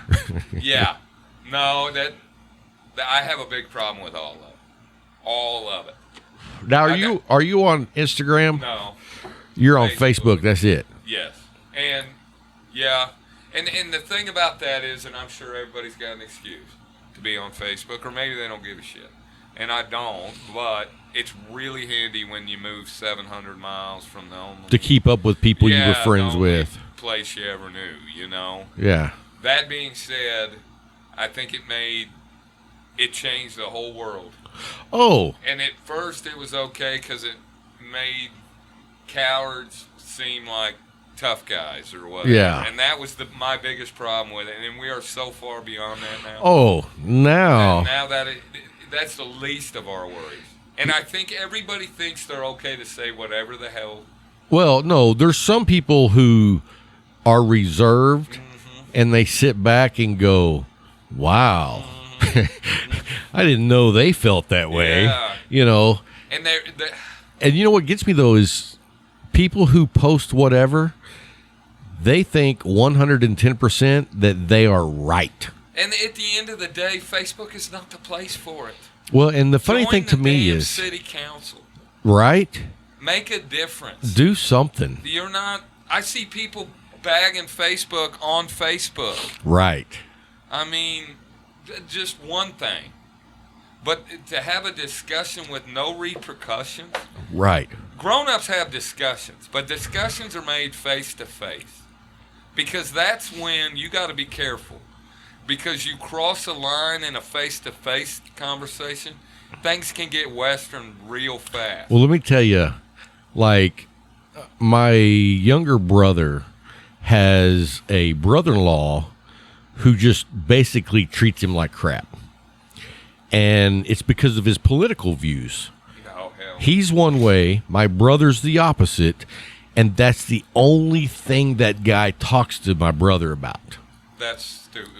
[SPEAKER 2] Yeah. No, I have a big problem with all of it. All of it.
[SPEAKER 1] Now,
[SPEAKER 2] I
[SPEAKER 1] are you on Instagram?
[SPEAKER 2] No.
[SPEAKER 1] You're on
[SPEAKER 2] Facebook.
[SPEAKER 1] Facebook. That's it.
[SPEAKER 2] Yes. And yeah. And the thing about that is, and I'm sure everybody's got an excuse to be on Facebook, or maybe they don't give a shit. And I don't, but it's really handy when you move 700 miles from the only
[SPEAKER 1] To keep up with people you were
[SPEAKER 2] the
[SPEAKER 1] friends
[SPEAKER 2] only
[SPEAKER 1] with.
[SPEAKER 2] place you ever knew,
[SPEAKER 1] Yeah.
[SPEAKER 2] That being said, I think it changed the whole world.
[SPEAKER 1] Oh,
[SPEAKER 2] And at first it was okay because it made cowards seem like tough guys or whatever.
[SPEAKER 1] Yeah.
[SPEAKER 2] And that was my biggest problem with it. And we are so far beyond that now.
[SPEAKER 1] oh, now.
[SPEAKER 2] And now that's the least of our worries. And I think everybody thinks they're okay to say whatever the hell.
[SPEAKER 1] Well, no, there's some people who are reserved and they sit back and go, Wow. I didn't know they felt that way.
[SPEAKER 2] Yeah.
[SPEAKER 1] You know.
[SPEAKER 2] And
[SPEAKER 1] And you know what gets me though is people who post whatever, they think 110% that they are right.
[SPEAKER 2] and at the end of the day, Facebook is not the place for it.
[SPEAKER 1] Well, and the funny
[SPEAKER 2] Join
[SPEAKER 1] thing to
[SPEAKER 2] the
[SPEAKER 1] me
[SPEAKER 2] damn
[SPEAKER 1] is,
[SPEAKER 2] city council.
[SPEAKER 1] right?
[SPEAKER 2] Make a difference.
[SPEAKER 1] Do something.
[SPEAKER 2] You're not. I see people bagging Facebook on Facebook.
[SPEAKER 1] Right.
[SPEAKER 2] I mean, just one thing. But to have a discussion with no repercussions.
[SPEAKER 1] Right.
[SPEAKER 2] Grown-ups have discussions, but discussions are made face to face. Because that's when you got to be careful. Because you cross a line in a face-to-face conversation, things can get western real fast.
[SPEAKER 1] Well, let me tell you, like, my younger brother has a brother-in-law who just basically treats him like crap. And it's because of his political views.
[SPEAKER 2] Oh, hell.
[SPEAKER 1] He's one way, my brother's the opposite, and that's the only thing that guy talks to my brother about.
[SPEAKER 2] That's stupid.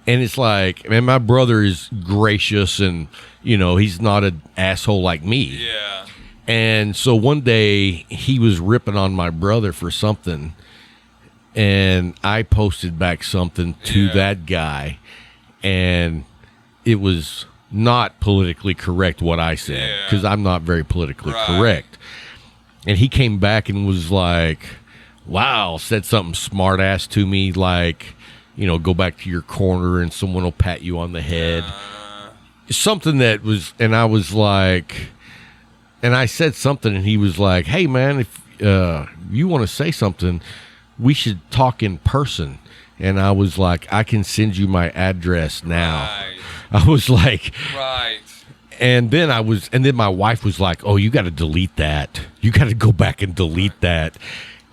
[SPEAKER 1] And it's like, man, my brother is gracious and, you know, he's not an asshole like me.
[SPEAKER 2] Yeah.
[SPEAKER 1] And so one day he was ripping on my brother for something, and I posted back something to
[SPEAKER 2] Yeah.
[SPEAKER 1] that guy, and it was not politically correct what I said,
[SPEAKER 2] Yeah.
[SPEAKER 1] because I'm not very politically
[SPEAKER 2] Right.
[SPEAKER 1] correct. And he came back and was like, wow, said something smart ass to me, like, you know, go back to your corner and someone will pat you on the head. Something that was, and I was like, and I said something and he was like, hey man, if you want to say something, we should talk in person. And I was like, I can send you my address now.
[SPEAKER 2] Right.
[SPEAKER 1] I was like,
[SPEAKER 2] Right.
[SPEAKER 1] and then my wife was like, oh, you got to delete that. You got to go back and delete that.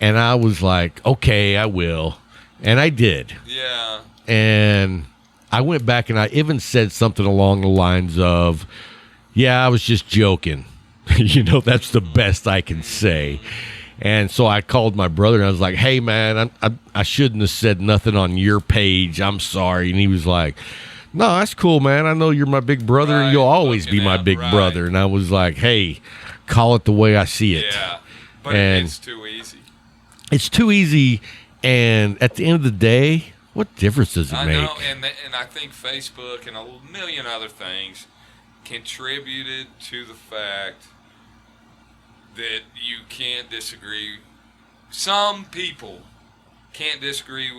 [SPEAKER 1] And I was like, okay, I will. And I did.
[SPEAKER 2] Yeah.
[SPEAKER 1] And I went back and I even said something along the lines of, yeah, I was just joking. You know, that's the best I can say. And so I called my brother and I was like, hey, man, I shouldn't have said nothing on your page. I'm sorry. And he was like, no, that's cool, man. I know you're my big brother and
[SPEAKER 2] Right.
[SPEAKER 1] you'll always be
[SPEAKER 2] Looking
[SPEAKER 1] my
[SPEAKER 2] out,
[SPEAKER 1] big
[SPEAKER 2] right.
[SPEAKER 1] brother. And I was like, hey, call it the way I see it.
[SPEAKER 2] Yeah. But
[SPEAKER 1] And-
[SPEAKER 2] it's too easy.
[SPEAKER 1] It's too easy. And at the end of the day, what difference does it
[SPEAKER 2] I
[SPEAKER 1] make?
[SPEAKER 2] know, and I think Facebook and a million other things contributed to the fact that you can't disagree. Some people can't disagree,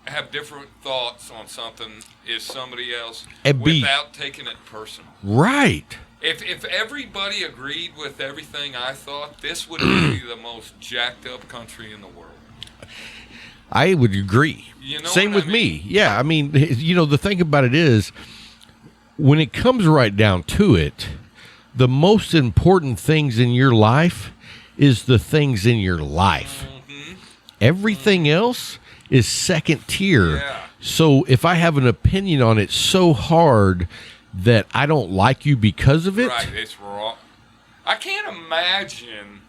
[SPEAKER 2] have different thoughts on something as somebody else
[SPEAKER 1] And be-
[SPEAKER 2] without taking it personal.
[SPEAKER 1] Right.
[SPEAKER 2] If everybody agreed with everything I thought, this would be the most jacked up country in the world.
[SPEAKER 1] I would agree.
[SPEAKER 2] You know
[SPEAKER 1] Same
[SPEAKER 2] what
[SPEAKER 1] with
[SPEAKER 2] I
[SPEAKER 1] me.
[SPEAKER 2] mean?
[SPEAKER 1] Yeah, I mean, you know, the thing about it is, when it comes right down to it, the most important things in your life is the things in your life. Everything else is second tier.
[SPEAKER 2] Yeah.
[SPEAKER 1] So if I have an opinion on it so hard that I don't like you because of it,
[SPEAKER 2] Right, it's wrong. I can't imagine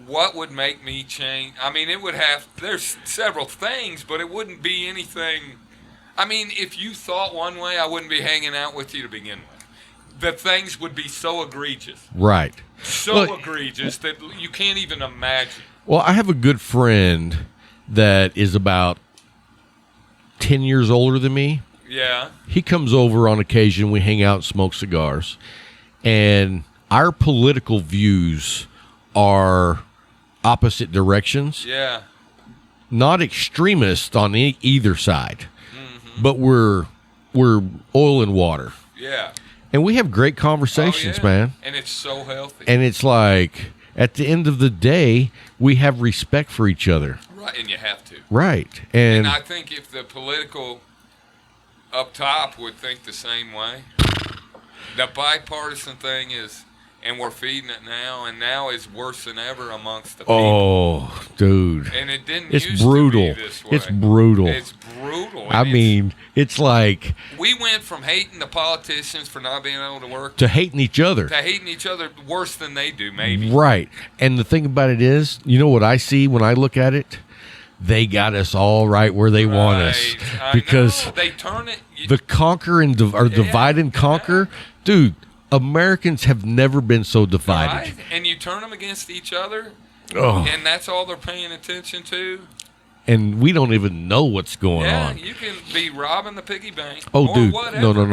[SPEAKER 2] what would make me change. I mean, it would have, there's several things, but it wouldn't be anything. I mean, if you thought one way, I wouldn't be hanging out with you to begin with. The things would be so egregious.
[SPEAKER 1] right.
[SPEAKER 2] So
[SPEAKER 1] Look,
[SPEAKER 2] egregious that you can't even imagine.
[SPEAKER 1] Well, I have a good friend that is about 10 years older than me.
[SPEAKER 2] Yeah.
[SPEAKER 1] He comes over on occasion. We hang out and smoke cigars. And our political views are opposite directions.
[SPEAKER 2] Yeah.
[SPEAKER 1] Not extremist on either side. But we're oil and water.
[SPEAKER 2] Yeah.
[SPEAKER 1] And we have great conversations,
[SPEAKER 2] Oh, yeah.
[SPEAKER 1] man.
[SPEAKER 2] And it's so healthy.
[SPEAKER 1] And it's like, at the end of the day, we have respect for each other.
[SPEAKER 2] Right, and you have to.
[SPEAKER 1] Right.
[SPEAKER 2] And I think if the political up top would think the same way, the bipartisan thing is, and we're feeding it now, and now is worse than ever amongst the people.
[SPEAKER 1] Oh, dude.
[SPEAKER 2] And it didn't
[SPEAKER 1] It's
[SPEAKER 2] used
[SPEAKER 1] brutal.
[SPEAKER 2] to be this way.
[SPEAKER 1] It's brutal.
[SPEAKER 2] It's brutal.
[SPEAKER 1] I
[SPEAKER 2] And
[SPEAKER 1] mean, it's like
[SPEAKER 2] we went from hating the politicians for not being able to work
[SPEAKER 1] to hating each other.
[SPEAKER 2] to hating each other worse than they do, maybe.
[SPEAKER 1] Right. And the thing about it is, you know what I see when I look at it? they got us all right where they want us.
[SPEAKER 2] I
[SPEAKER 1] Because
[SPEAKER 2] know. They turn it.
[SPEAKER 1] the conquer and divide and conquer, dude. Americans have never been so divided.
[SPEAKER 2] Right? And you turn them against each other,
[SPEAKER 1] Oh,
[SPEAKER 2] and that's all they're paying attention to.
[SPEAKER 1] and we don't even know what's going on.
[SPEAKER 2] You can be robbing the piggy bank.
[SPEAKER 1] Oh,
[SPEAKER 2] or
[SPEAKER 1] dude,
[SPEAKER 2] whatever.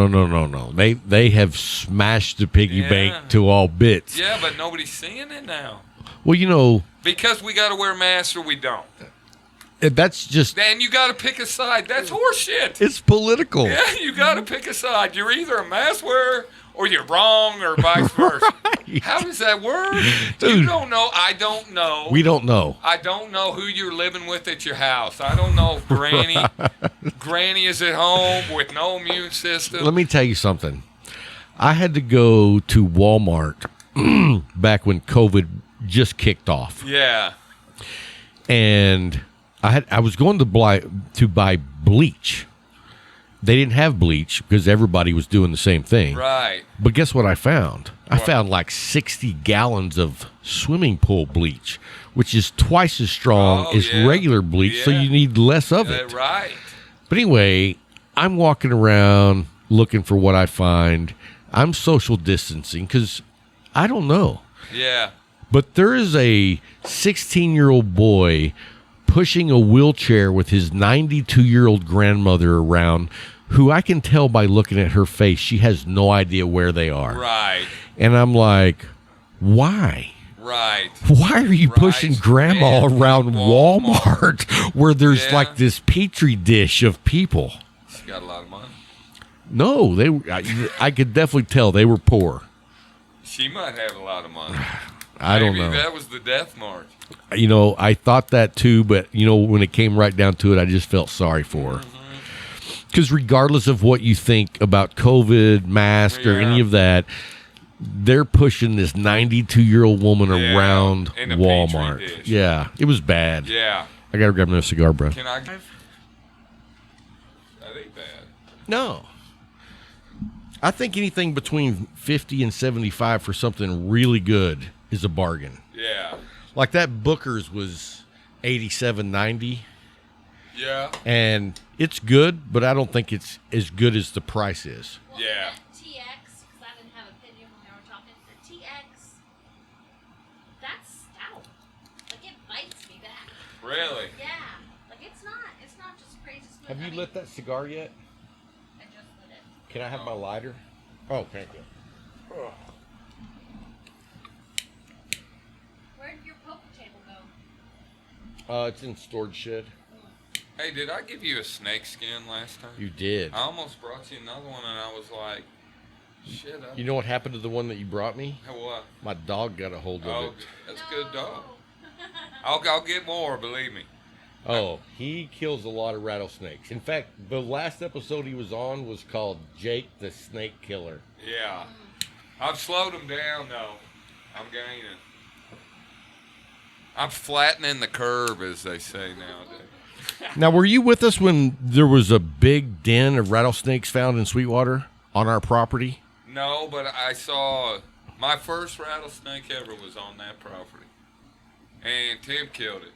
[SPEAKER 1] no. They have smashed the piggy
[SPEAKER 2] Yeah.
[SPEAKER 1] bank to all bits.
[SPEAKER 2] Yeah, but nobody's seeing it now.
[SPEAKER 1] Well,
[SPEAKER 2] Because we got to wear masks or we don't.
[SPEAKER 1] that's just,
[SPEAKER 2] Then you got to pick a side. That's horseshit.
[SPEAKER 1] it's political.
[SPEAKER 2] Yeah, you got to pick a side. You're either a mask wearer or you're wrong or vice versa.
[SPEAKER 1] Right.
[SPEAKER 2] How does that work?
[SPEAKER 1] Dude.
[SPEAKER 2] You don't know. I don't know.
[SPEAKER 1] We don't know.
[SPEAKER 2] I don't know who you're living with at your house. I don't know if Granny is at home with no immune system.
[SPEAKER 1] Let me tell you something. I had to go to Walmart back when COVID just kicked off.
[SPEAKER 2] Yeah.
[SPEAKER 1] And I was going to buy bleach. They didn't have bleach because everybody was doing the same thing.
[SPEAKER 2] Right.
[SPEAKER 1] But guess what I found? I
[SPEAKER 2] What?
[SPEAKER 1] found like 60 gallons of swimming pool bleach, which is twice as strong
[SPEAKER 2] Oh,
[SPEAKER 1] as
[SPEAKER 2] yeah.
[SPEAKER 1] regular bleach, so
[SPEAKER 2] Yeah.
[SPEAKER 1] you need less of it.
[SPEAKER 2] Right.
[SPEAKER 1] But anyway, I'm walking around looking for what I find. I'm social distancing because I don't know.
[SPEAKER 2] Yeah.
[SPEAKER 1] But there is a 16-year-old boy pushing a wheelchair with his 92-year-old grandmother around, who I can tell by looking at her face, she has no idea where they are.
[SPEAKER 2] Right.
[SPEAKER 1] And I'm like, why?
[SPEAKER 2] Right.
[SPEAKER 1] Why are you
[SPEAKER 2] Right.
[SPEAKER 1] pushing grandma
[SPEAKER 2] Yeah.
[SPEAKER 1] around Walmart where there's
[SPEAKER 2] Yeah.
[SPEAKER 1] like this petri dish of people?
[SPEAKER 2] She got a lot of money.
[SPEAKER 1] No, I could definitely tell they were poor.
[SPEAKER 2] She might have a lot of money.
[SPEAKER 1] I don't
[SPEAKER 2] Maybe
[SPEAKER 1] know.
[SPEAKER 2] that was the death march.
[SPEAKER 1] I thought that too, but when it came right down to it, I just felt sorry for her. Because regardless of what you think about COVID, mask, or any
[SPEAKER 2] Yeah.
[SPEAKER 1] of that, they're pushing this 92-year-old woman
[SPEAKER 2] Yeah,
[SPEAKER 1] around
[SPEAKER 2] in a petri
[SPEAKER 1] Walmart.
[SPEAKER 2] dish.
[SPEAKER 1] Yeah, it was bad.
[SPEAKER 2] Yeah.
[SPEAKER 1] I gotta grab another cigar, bro.
[SPEAKER 2] Can I give? That ain't bad.
[SPEAKER 1] No. I think anything between 50 and 75 for something really good is a bargain.
[SPEAKER 2] Yeah.
[SPEAKER 1] Like that Booker's was $87.90.
[SPEAKER 2] Yeah.
[SPEAKER 1] And it's good, but I don't think it's as good as the price is.
[SPEAKER 3] Well,
[SPEAKER 2] Yeah.
[SPEAKER 3] that TX, because I didn't have a opinion when we were talking. The TX, that's stout. Like it bites me back.
[SPEAKER 2] Really?
[SPEAKER 3] Yeah. Like it's not just crazy smooth.
[SPEAKER 1] Have you lit that cigar yet?
[SPEAKER 3] I just lit it.
[SPEAKER 1] Can I have my lighter? Oh, thank you.
[SPEAKER 3] Where did your poker table go?
[SPEAKER 1] It's in storage shed.
[SPEAKER 2] Hey, did I give you a snake skin last time?
[SPEAKER 1] You did.
[SPEAKER 2] I almost brought you another one, and I was like, shit.
[SPEAKER 1] You know what happened to the one that you brought me?
[SPEAKER 2] What?
[SPEAKER 1] My dog got a hold of
[SPEAKER 2] Oh,
[SPEAKER 1] it.
[SPEAKER 2] that's a good dog. I'll get more, believe me.
[SPEAKER 1] Oh, he kills a lot of rattlesnakes. In fact, the last episode he was on was called Jake the Snake Killer.
[SPEAKER 2] Yeah. I've slowed him down, though. I'm gaining. I'm flattening the curve, as they say nowadays.
[SPEAKER 1] Now, were you with us when there was a big den of rattlesnakes found in Sweetwater on our property?
[SPEAKER 2] No, but I saw my first rattlesnake ever was on that property. And Tim killed it.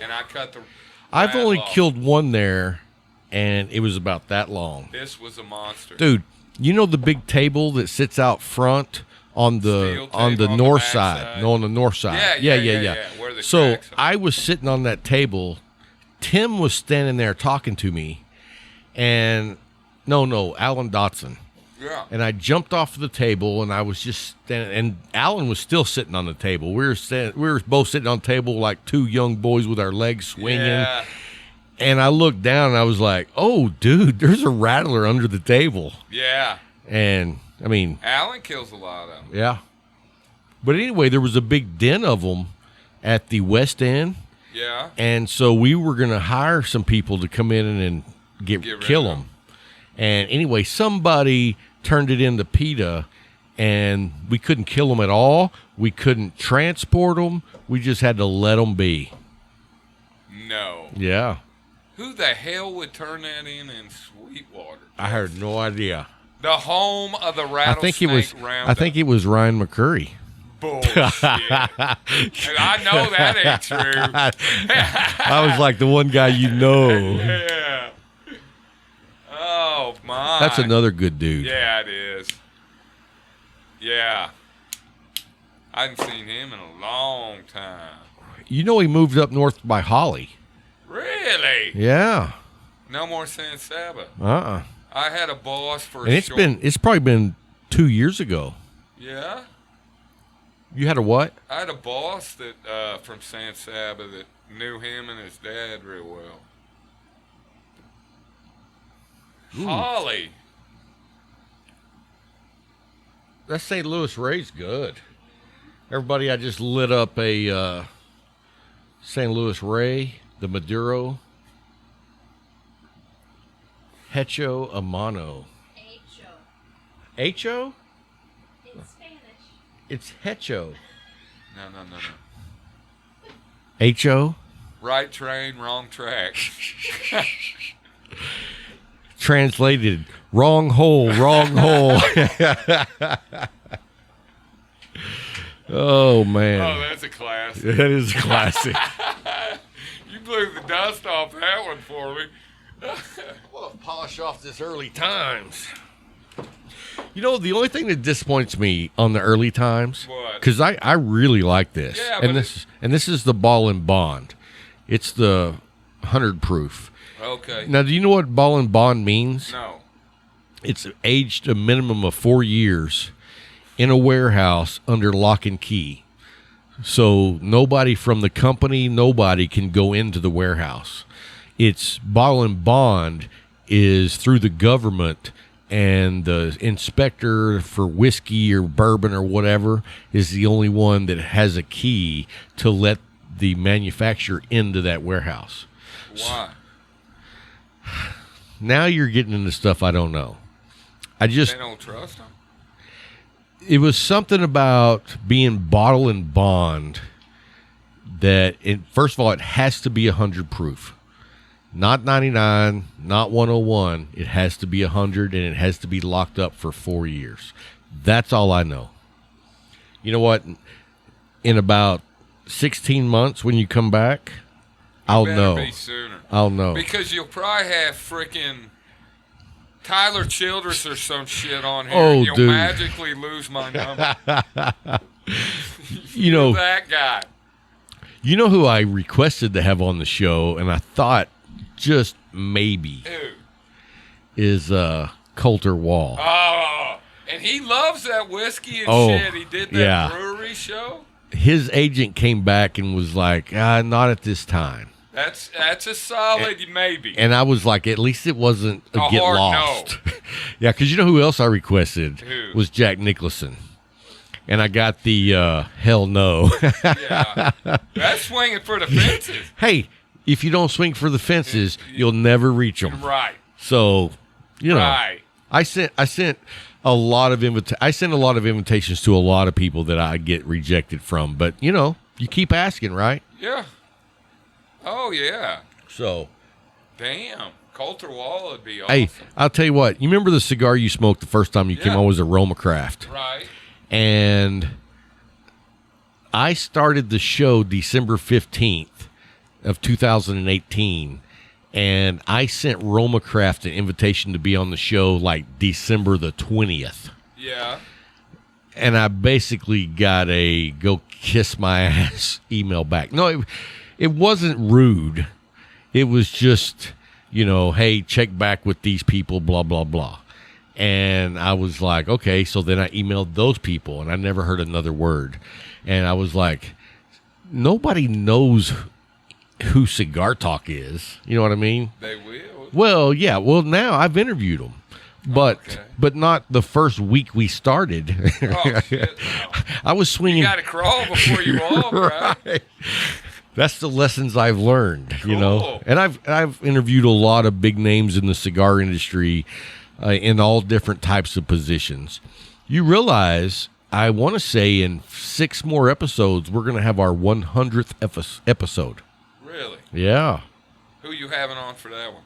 [SPEAKER 2] And I cut the
[SPEAKER 1] I've
[SPEAKER 2] rattle
[SPEAKER 1] only
[SPEAKER 2] off.
[SPEAKER 1] killed one there, and it was about that long.
[SPEAKER 2] This was a monster.
[SPEAKER 1] Dude, you know the big table that sits out front on the
[SPEAKER 2] Steel
[SPEAKER 1] on the
[SPEAKER 2] table on the
[SPEAKER 1] north
[SPEAKER 2] back
[SPEAKER 1] side?
[SPEAKER 2] side.
[SPEAKER 1] No, on the north side.
[SPEAKER 2] Yeah, where the
[SPEAKER 1] So
[SPEAKER 2] cracks are.
[SPEAKER 1] I was sitting on that table. Tim was standing there talking to me, and no, Alan Dotson.
[SPEAKER 2] Yeah.
[SPEAKER 1] And I jumped off the table, and I was just standing. And Alan was still sitting on the table. We were both sitting on the table like two young boys with our legs swinging.
[SPEAKER 2] Yeah.
[SPEAKER 1] And I looked down, and I was like, "Oh, dude, there's a rattler under the table."
[SPEAKER 2] Yeah.
[SPEAKER 1] And I mean,
[SPEAKER 2] Alan kills a lot of them.
[SPEAKER 1] yeah. But anyway, there was a big den of them at the West End,
[SPEAKER 2] Yeah.
[SPEAKER 1] and so we were going to hire some people to come in and
[SPEAKER 2] Get rid
[SPEAKER 1] kill
[SPEAKER 2] of 'em.
[SPEAKER 1] them. And anyway, somebody turned it into PETA, and we couldn't kill them at all. We couldn't transport them. We just had to let them be.
[SPEAKER 2] No.
[SPEAKER 1] Yeah.
[SPEAKER 2] Who the hell would turn that in Sweetwater?
[SPEAKER 1] I had no idea.
[SPEAKER 2] The home of the
[SPEAKER 1] I
[SPEAKER 2] rattlesnake
[SPEAKER 1] think it was.
[SPEAKER 2] roundup.
[SPEAKER 1] I think it was Ryan McCurry.
[SPEAKER 2] Bullshit. And I know that ain't true.
[SPEAKER 1] I was like the one guy you know.
[SPEAKER 2] Yeah. Oh, my.
[SPEAKER 1] That's another good dude.
[SPEAKER 2] Yeah, it is. Yeah. I hadn't seen him in a long time.
[SPEAKER 1] You know he moved up north by Holly.
[SPEAKER 2] Really?
[SPEAKER 1] Yeah.
[SPEAKER 2] No more San Saba.
[SPEAKER 1] Uh-uh.
[SPEAKER 2] I had a boss for
[SPEAKER 1] And it's probably been 2 years ago.
[SPEAKER 2] Yeah?
[SPEAKER 1] You had a what?
[SPEAKER 2] I had a boss that from San Saba that knew him and his dad real well.
[SPEAKER 1] Ooh.
[SPEAKER 2] Holly.
[SPEAKER 1] That St. Louis Ray's good. Everybody, I just lit up a St. Louis Ray, the Maduro. Hecho Amano.
[SPEAKER 3] H-O.
[SPEAKER 1] H-O?
[SPEAKER 3] In Spanish.
[SPEAKER 1] It's Hecho.
[SPEAKER 2] No.
[SPEAKER 1] H-O?
[SPEAKER 2] Right train, wrong track.
[SPEAKER 1] Translated, wrong hole, wrong hole. Oh, man.
[SPEAKER 2] Oh, that's a classic.
[SPEAKER 1] That is a classic.
[SPEAKER 2] You blew the dust off that one for me.
[SPEAKER 1] Well, polish off this early times. You know, the only thing that disappoints me on the early times,
[SPEAKER 2] What?
[SPEAKER 1] because I really like this,
[SPEAKER 2] Yeah,
[SPEAKER 1] and
[SPEAKER 2] but
[SPEAKER 1] this is the Ball and Bond. It's the 100 proof.
[SPEAKER 2] Okay.
[SPEAKER 1] Now, do you know what Ball and Bond means?
[SPEAKER 2] No.
[SPEAKER 1] It's aged a minimum of 4 years in a warehouse under lock and key. So nobody from the company, nobody can go into the warehouse. It's Bottle and Bond is through the government, and the inspector for whiskey or bourbon or whatever is the only one that has a key to let the manufacturer into that warehouse.
[SPEAKER 2] Why?
[SPEAKER 1] Now you're getting into stuff I don't know.
[SPEAKER 2] They don't trust them?
[SPEAKER 1] It was something about being Bottle and Bond that, first of all, it has to be 100 proof. Not 99, not 101. It has to be 100, and it has to be locked up for 4 years. That's all I know. You know what? In about 16 months when you come back, I'll know.
[SPEAKER 2] Be sooner.
[SPEAKER 1] I'll know.
[SPEAKER 2] Because you'll probably have freaking Tyler Childress or some shit on here,
[SPEAKER 1] Oh,
[SPEAKER 2] and you'll
[SPEAKER 1] dude.
[SPEAKER 2] magically lose my number.
[SPEAKER 1] You know,
[SPEAKER 2] that guy.
[SPEAKER 1] you know who I requested to have on the show, and I thought just maybe
[SPEAKER 2] Who?
[SPEAKER 1] is Coulter Wall.
[SPEAKER 2] Oh, and he loves that whiskey and
[SPEAKER 1] Oh,
[SPEAKER 2] shit. He did that
[SPEAKER 1] yeah.
[SPEAKER 2] brewery show.
[SPEAKER 1] His agent came back and was like, not at this time.
[SPEAKER 2] That's a solid maybe.
[SPEAKER 1] And I was like, at least it wasn't a
[SPEAKER 2] A
[SPEAKER 1] get
[SPEAKER 2] hard
[SPEAKER 1] lost. Yeah, because you know who else I requested?
[SPEAKER 2] Who?
[SPEAKER 1] Was Jack Nicholson. And I got the hell no.
[SPEAKER 2] Yeah, that's swinging for the fences.
[SPEAKER 1] Hey, if you don't swing for the fences, you'll never reach them.
[SPEAKER 2] Right.
[SPEAKER 1] So, you know,
[SPEAKER 2] Right.
[SPEAKER 1] I sent a lot of invitations to a lot of people that I get rejected from. But, you know, you keep asking, right?
[SPEAKER 2] Yeah. Oh yeah.
[SPEAKER 1] So,
[SPEAKER 2] Damn. Coulter Wall would be awesome.
[SPEAKER 1] hey, I'll tell you what. You remember the cigar you smoked the first time you came
[SPEAKER 2] Yeah.
[SPEAKER 1] on was a Roma Craft.
[SPEAKER 2] Right.
[SPEAKER 1] And I started the show December 15th of 2018. And I sent Roma Craft an invitation to be on the show like December the 20th.
[SPEAKER 2] Yeah.
[SPEAKER 1] And I basically got a go kiss my ass email back. No, it wasn't rude. It was just, you know, hey, check back with these people, blah, blah, blah. And I was like, okay. So then I emailed those people, and I never heard another word. And I was like, nobody knows who Cigar Talk is. You know what I mean?
[SPEAKER 2] They will.
[SPEAKER 1] Well, yeah. Well, now I've interviewed them. But
[SPEAKER 2] Okay.
[SPEAKER 1] but not the first week we started.
[SPEAKER 2] Oh, shit, no.
[SPEAKER 1] I was swinging.
[SPEAKER 2] You got to crawl before you walk, right?
[SPEAKER 1] Right. That's the lessons I've learned, you know.
[SPEAKER 2] Cool.
[SPEAKER 1] And I've interviewed a lot of big names in the cigar industry in all different types of positions. You realize, I want to say in 6 more episodes, we're going to have our 100th episode.
[SPEAKER 2] Really?
[SPEAKER 1] Yeah.
[SPEAKER 2] Who you having on for that one?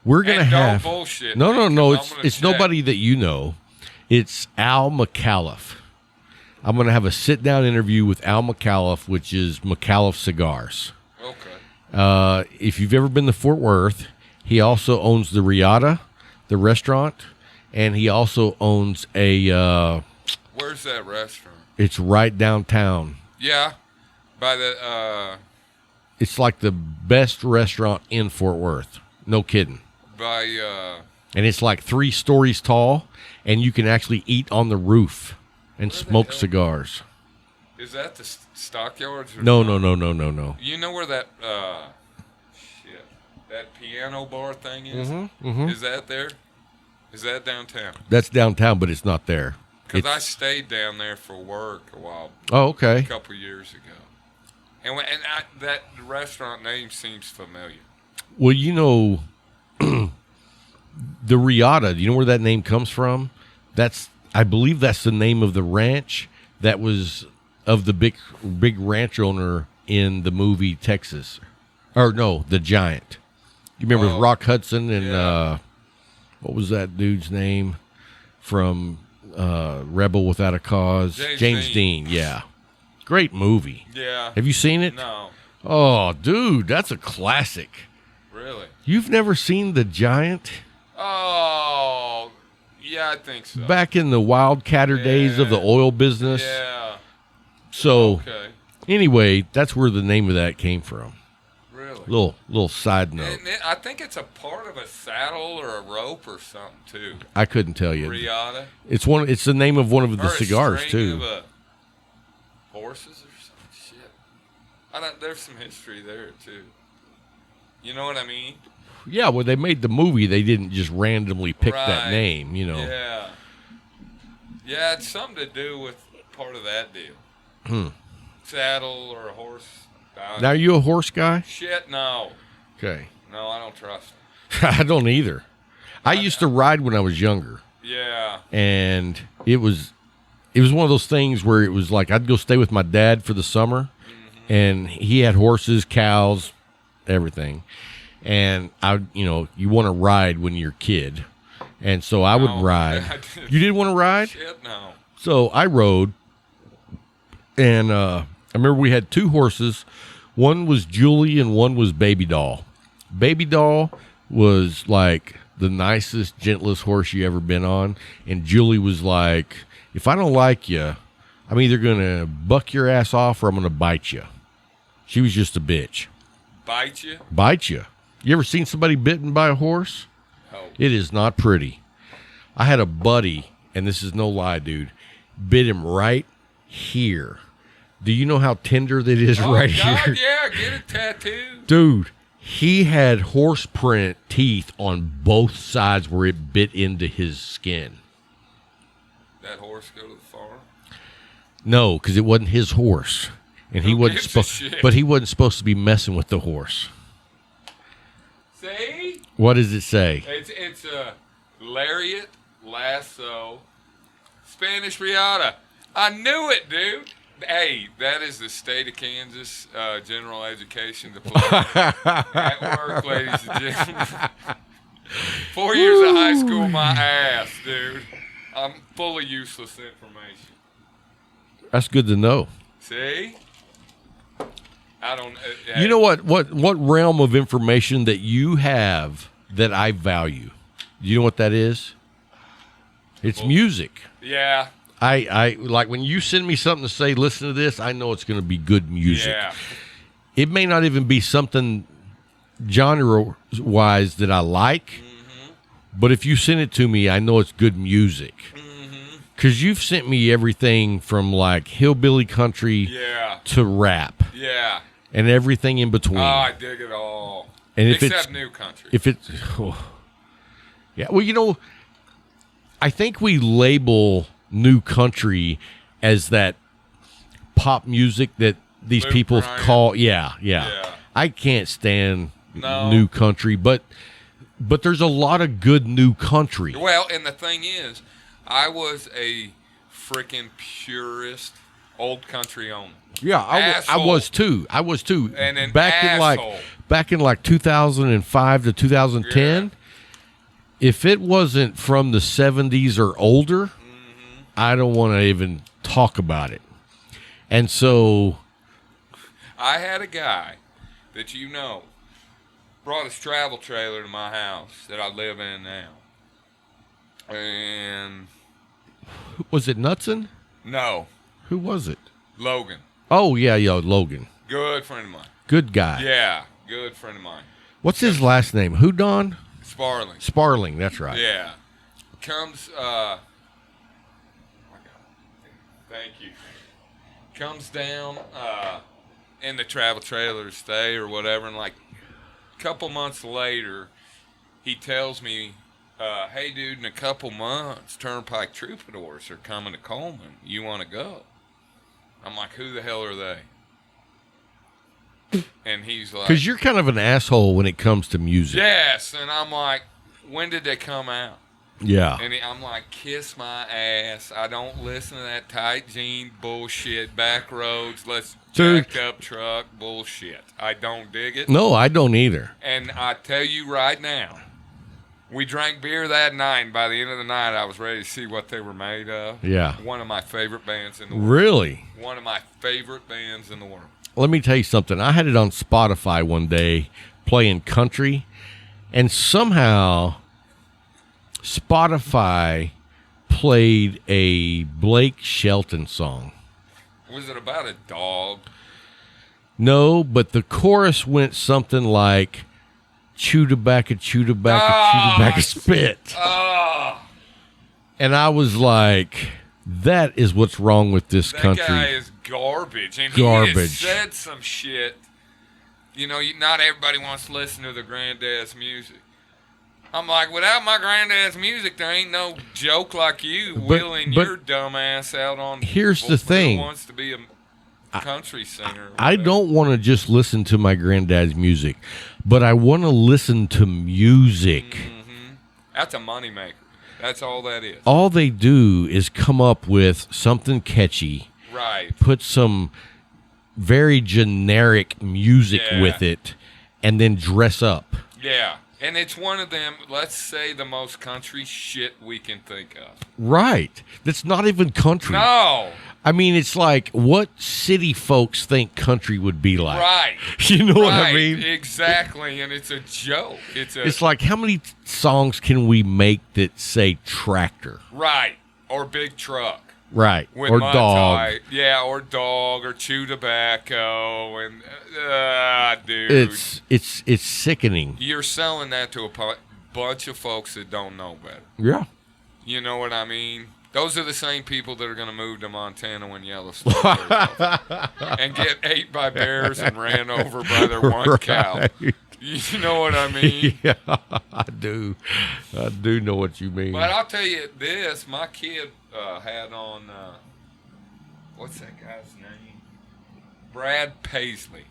[SPEAKER 1] We're going to
[SPEAKER 2] And don't
[SPEAKER 1] have.
[SPEAKER 2] bullshit
[SPEAKER 1] No,
[SPEAKER 2] me,
[SPEAKER 1] no, no.
[SPEAKER 2] 'cause I'm gonna
[SPEAKER 1] It's
[SPEAKER 2] check.
[SPEAKER 1] nobody that you know. It's Al McAuliffe. I'm going to have a sit-down interview with Al McAuliffe, which is McAuliffe Cigars.
[SPEAKER 2] Okay.
[SPEAKER 1] If you've ever been to Fort Worth, he also owns the Riata, the restaurant, and he also owns a...
[SPEAKER 2] Where's that restaurant?
[SPEAKER 1] It's right downtown.
[SPEAKER 2] Yeah. By the...
[SPEAKER 1] It's like the best restaurant in Fort Worth. No kidding.
[SPEAKER 2] By...
[SPEAKER 1] And it's like 3 stories tall, and you can actually eat on the roof and smoke cigars.
[SPEAKER 2] Is that the Stockyards? Or
[SPEAKER 1] No.
[SPEAKER 2] You know where that that piano bar thing is?
[SPEAKER 1] Mm-hmm.
[SPEAKER 2] Is that there? Is that downtown?
[SPEAKER 1] That's downtown, but it's not there.
[SPEAKER 2] Because I stayed down there for work a while.
[SPEAKER 1] Oh, okay.
[SPEAKER 2] A couple years ago. And that restaurant name seems familiar.
[SPEAKER 1] Well, you know, the Riata, do you know where that name comes from? I believe that's the name of the ranch that was of the big ranch owner in the movie Texas. Or no, The Giant. You remember Rock Hudson and what was that dude's name from Rebel Without a Cause? James Dean, yeah. Great movie.
[SPEAKER 2] Yeah.
[SPEAKER 1] Have you seen it?
[SPEAKER 2] No.
[SPEAKER 1] Oh, dude, that's a classic.
[SPEAKER 2] Really?
[SPEAKER 1] You've never seen The Giant?
[SPEAKER 2] Oh, yeah, I think so.
[SPEAKER 1] Back in the Wildcatter days of the oil business.
[SPEAKER 2] Yeah.
[SPEAKER 1] So,
[SPEAKER 2] Okay.
[SPEAKER 1] anyway, that's where the name of that came from.
[SPEAKER 2] Really?
[SPEAKER 1] Little side note.
[SPEAKER 2] And I think it's a part of a saddle or a rope or something too.
[SPEAKER 1] I couldn't tell you.
[SPEAKER 2] Riata.
[SPEAKER 1] It's the name of one of the
[SPEAKER 2] Or
[SPEAKER 1] cigars
[SPEAKER 2] a string
[SPEAKER 1] too.
[SPEAKER 2] Of, horses or some shit. There's some history there too. You know what I mean?
[SPEAKER 1] Yeah, when they made the movie, they didn't just randomly pick that
[SPEAKER 2] Right.
[SPEAKER 1] name, you know.
[SPEAKER 2] Yeah. Yeah, it's something to do with part of that deal. Saddle or a horse.
[SPEAKER 1] Now, are you a horse guy?
[SPEAKER 2] Shit, no.
[SPEAKER 1] Okay.
[SPEAKER 2] No, I don't trust him.
[SPEAKER 1] I don't either. I used to ride when I was younger,
[SPEAKER 2] Yeah.
[SPEAKER 1] and it was one of those things where it was like I'd go stay with my dad for the summer, and he had horses, cows, everything. And you want to ride when you're a kid. And so I would ride. You didn't want to ride?
[SPEAKER 2] Shit, no.
[SPEAKER 1] So I rode. And I remember we had 2 horses. One was Julie and one was Baby Doll. Baby Doll was like the nicest, gentlest horse you ever been on. And Julie was like, if I don't like you, I'm either going to buck your ass off or I'm going to bite you. She was just a bitch.
[SPEAKER 2] Bite you?
[SPEAKER 1] Bite you. You ever seen somebody bitten by a horse?
[SPEAKER 2] Oh.
[SPEAKER 1] It is not pretty. I had a buddy, and this is no lie, dude, bit him right here. Do you know how tender that is right
[SPEAKER 2] God,
[SPEAKER 1] here?
[SPEAKER 2] Yeah, get it tattooed.
[SPEAKER 1] Dude, he had horse print teeth on both sides where it bit into his skin.
[SPEAKER 2] That horse go to the farm?
[SPEAKER 1] No, because it wasn't his horse. And he
[SPEAKER 2] Who
[SPEAKER 1] wasn't
[SPEAKER 2] gives a
[SPEAKER 1] supposed
[SPEAKER 2] shit?
[SPEAKER 1] but he wasn't supposed to be messing with the horse.
[SPEAKER 2] See?
[SPEAKER 1] What does it say?
[SPEAKER 2] It's a lariat, lasso, Spanish Riata. I knew it, dude. Hey, that is the state of Kansas general education diploma. At work, ladies and gentlemen. 4 years of high school, my ass, dude. I'm full of useless information.
[SPEAKER 1] That's good to know.
[SPEAKER 2] See? I don't.
[SPEAKER 1] You know what realm of information that you have that I value? You know what that is? It's music.
[SPEAKER 2] Yeah.
[SPEAKER 1] I like when you send me something to say, listen to this, I know it's going to be good music.
[SPEAKER 2] Yeah.
[SPEAKER 1] It may not even be something genre-wise that I like, but if you send it to me, I know it's good music. Because you've sent me everything from like hillbilly country to rap.
[SPEAKER 2] Yeah.
[SPEAKER 1] And everything in between.
[SPEAKER 2] Oh, I dig it all.
[SPEAKER 1] And if
[SPEAKER 2] Except
[SPEAKER 1] it's
[SPEAKER 2] new country.
[SPEAKER 1] If it's yeah, well, I think we label new country as that pop music that these
[SPEAKER 2] Luke
[SPEAKER 1] people
[SPEAKER 2] Bryan.
[SPEAKER 1] call yeah. I can't stand new country, but there's a lot of good new country.
[SPEAKER 2] Well, and the thing is, I was a freaking purist, old country only.
[SPEAKER 1] Yeah, I was too.
[SPEAKER 2] And an
[SPEAKER 1] back in like 2005 to 2010. If it wasn't from the 70s or older, I don't want to even talk about it. And so,
[SPEAKER 2] I had a guy that brought his travel trailer to my house that I live in now. And
[SPEAKER 1] was it Knutson?
[SPEAKER 2] no,
[SPEAKER 1] Who was it?
[SPEAKER 2] Logan.
[SPEAKER 1] Oh, yeah, Logan.
[SPEAKER 2] Good friend of mine.
[SPEAKER 1] Good guy.
[SPEAKER 2] Yeah, good friend of mine.
[SPEAKER 1] What's his last name? Who, Don?
[SPEAKER 2] Sparling.
[SPEAKER 1] Sparling, that's right.
[SPEAKER 2] Yeah. Comes, thank you. Comes down in the travel trailer to stay or whatever, and like a couple months later, he tells me, hey, dude, in a couple months, Turnpike Troubadours are coming to Coleman. You want to go? I'm like, who the hell are they? And he's like...
[SPEAKER 1] Because you're kind of an asshole when it comes to music.
[SPEAKER 2] Yes, and I'm like, when did they come out?
[SPEAKER 1] Yeah.
[SPEAKER 2] And I'm like, kiss my ass. I don't listen to that tight jean bullshit, back roads, let's jacked up truck bullshit. I don't dig it.
[SPEAKER 1] No, I don't either.
[SPEAKER 2] And I tell you right now, we drank beer that night, and by the end of the night, I was ready to see what they were made of.
[SPEAKER 1] Yeah.
[SPEAKER 2] One of my favorite bands in the world.
[SPEAKER 1] Really?
[SPEAKER 2] One of my favorite bands in the world.
[SPEAKER 1] Let me tell you something. I had it on Spotify one day playing country, and somehow Spotify played a Blake Shelton song.
[SPEAKER 2] Was it about a dog?
[SPEAKER 1] No, but the chorus went something like, chew tobacco, chew tobacco, spit.
[SPEAKER 2] Oh,
[SPEAKER 1] And I was like, that is what's wrong with this country.
[SPEAKER 2] that guy is garbage. And
[SPEAKER 1] Garbage.
[SPEAKER 2] he has said some shit. You know, not everybody wants to listen to the granddad's music. I'm like, without my granddad's music, there ain't no joke like you wheeling your dumb ass out on.
[SPEAKER 1] Here's the thing.
[SPEAKER 2] Who wants to be a country singer?
[SPEAKER 1] I don't want to just listen to my granddad's music, but I want to listen to music.
[SPEAKER 2] Mm-hmm. That's a moneymaker. That's all that is.
[SPEAKER 1] All they do is come up with something catchy,
[SPEAKER 2] Right.
[SPEAKER 1] put some very generic music with it, and then dress up.
[SPEAKER 2] Yeah. And it's one of them, let's say, the most country shit we can think of.
[SPEAKER 1] Right. That's not even country.
[SPEAKER 2] No.
[SPEAKER 1] I mean, it's like what city folks think country would be like.
[SPEAKER 2] Right.
[SPEAKER 1] You know what I mean?
[SPEAKER 2] Exactly. And it's a joke.
[SPEAKER 1] It's like, how many songs can we make that say tractor?
[SPEAKER 2] Right. Or big truck.
[SPEAKER 1] Right.
[SPEAKER 2] With
[SPEAKER 1] Or
[SPEAKER 2] my
[SPEAKER 1] dog.
[SPEAKER 2] tie. Yeah, or dog, or chew tobacco, and dude.
[SPEAKER 1] It's sickening.
[SPEAKER 2] You're selling that to a bunch of folks that don't know better.
[SPEAKER 1] Yeah.
[SPEAKER 2] You know what I mean? Those are the same people that are going to move to Montana when Yellowstone goes off and get ate by bears and ran over by their one cow. You know what I mean?
[SPEAKER 1] Yeah, I do. I do know what you mean.
[SPEAKER 2] But I'll tell you this, my kid had on, what's that guy's name? Brad Paisley.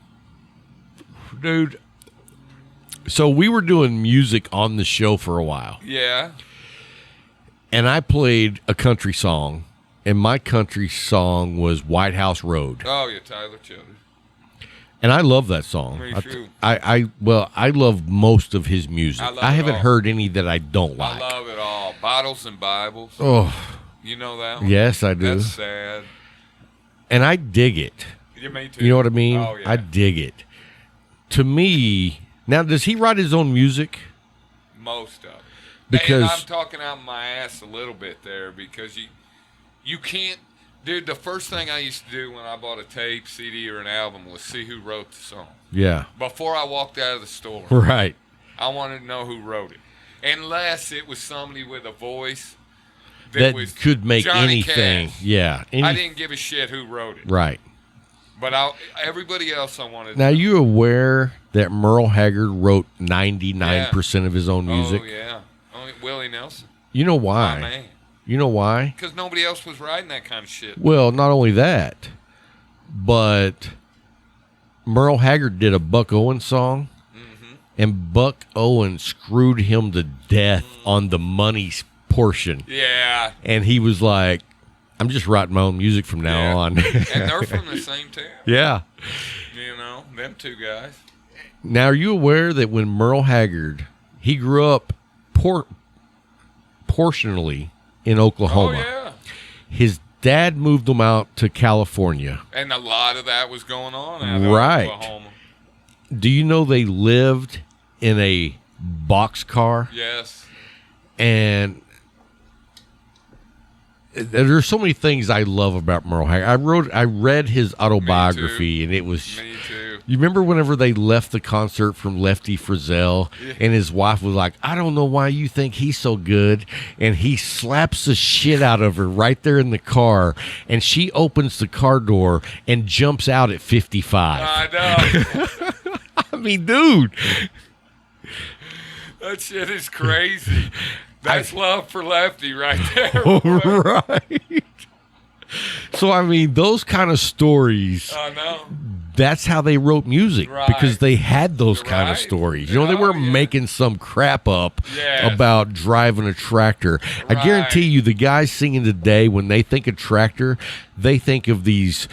[SPEAKER 1] Dude, so we were doing music on the show for a while.
[SPEAKER 2] Yeah.
[SPEAKER 1] And I played a country song, and my country song was White House Road.
[SPEAKER 2] Oh, yeah, Tyler Childers.
[SPEAKER 1] And I love that song.
[SPEAKER 2] Me too.
[SPEAKER 1] I love most of his music. I haven't heard any that I don't like.
[SPEAKER 2] I love it all. Bottles and Bibles.
[SPEAKER 1] Oh.
[SPEAKER 2] You know that one?
[SPEAKER 1] Yes, I do.
[SPEAKER 2] That's sad.
[SPEAKER 1] And I dig it.
[SPEAKER 2] Yeah, me too.
[SPEAKER 1] You know what I mean?
[SPEAKER 2] Oh, yeah.
[SPEAKER 1] I dig it. To me, now, does he write his own music?
[SPEAKER 2] Most of it.
[SPEAKER 1] Because
[SPEAKER 2] and I'm talking out my ass a little bit there because you can't, dude, the first thing I used to do when I bought a tape, CD, or an album was see who wrote the song.
[SPEAKER 1] Yeah.
[SPEAKER 2] Before I walked out of the store.
[SPEAKER 1] Right.
[SPEAKER 2] I wanted to know who wrote it. Unless it was somebody with a voice
[SPEAKER 1] that
[SPEAKER 2] was
[SPEAKER 1] could make
[SPEAKER 2] Johnny
[SPEAKER 1] anything.
[SPEAKER 2] Cash.
[SPEAKER 1] Yeah.
[SPEAKER 2] I didn't give a shit who wrote it.
[SPEAKER 1] Right.
[SPEAKER 2] But everybody else I wanted to
[SPEAKER 1] Now,
[SPEAKER 2] know.
[SPEAKER 1] you aware that Merle Haggard wrote 99% of his own music?
[SPEAKER 2] Oh, yeah. Only Willie Nelson.
[SPEAKER 1] You know why?
[SPEAKER 2] My man.
[SPEAKER 1] You know why?
[SPEAKER 2] Because nobody else was writing that kind of shit.
[SPEAKER 1] Well, not only that, but Merle Haggard did a Buck Owens song, and Buck Owens screwed him to death on the money portion.
[SPEAKER 2] Yeah.
[SPEAKER 1] And he was like, I'm just writing my own music from now on.
[SPEAKER 2] And they're from the same town.
[SPEAKER 1] Yeah.
[SPEAKER 2] You know, them two guys.
[SPEAKER 1] Now, are you aware that when Merle Haggard, he grew up portionally in Oklahoma.
[SPEAKER 2] Oh, yeah.
[SPEAKER 1] His Dad moved them out to California.
[SPEAKER 2] And a lot of that was going on out
[SPEAKER 1] Right.
[SPEAKER 2] of Oklahoma.
[SPEAKER 1] Do you know they lived in a boxcar?
[SPEAKER 2] Yes.
[SPEAKER 1] And there's so many things I love about Merle Haggard. I read his autobiography, and it was.
[SPEAKER 2] Me too.
[SPEAKER 1] You remember whenever they left the concert from Lefty Frizzell, and his wife was like, "I don't know why you think he's so good," and he slaps the shit out of her right there in the car, and she opens the car door and jumps out at 55.
[SPEAKER 2] I know.
[SPEAKER 1] I mean, dude,
[SPEAKER 2] That shit is crazy. That's love for Lefty right there.
[SPEAKER 1] right? So I mean, those kind of stories.
[SPEAKER 2] I know.
[SPEAKER 1] That's how they wrote music,
[SPEAKER 2] Right.
[SPEAKER 1] because they had those kind of
[SPEAKER 2] Right.
[SPEAKER 1] stories. You know, they
[SPEAKER 2] Oh,
[SPEAKER 1] weren't
[SPEAKER 2] yeah.
[SPEAKER 1] making some crap up
[SPEAKER 2] Yes.
[SPEAKER 1] about driving a tractor. I
[SPEAKER 2] Right.
[SPEAKER 1] guarantee you, the guys singing today, when they think of tractor, they think of these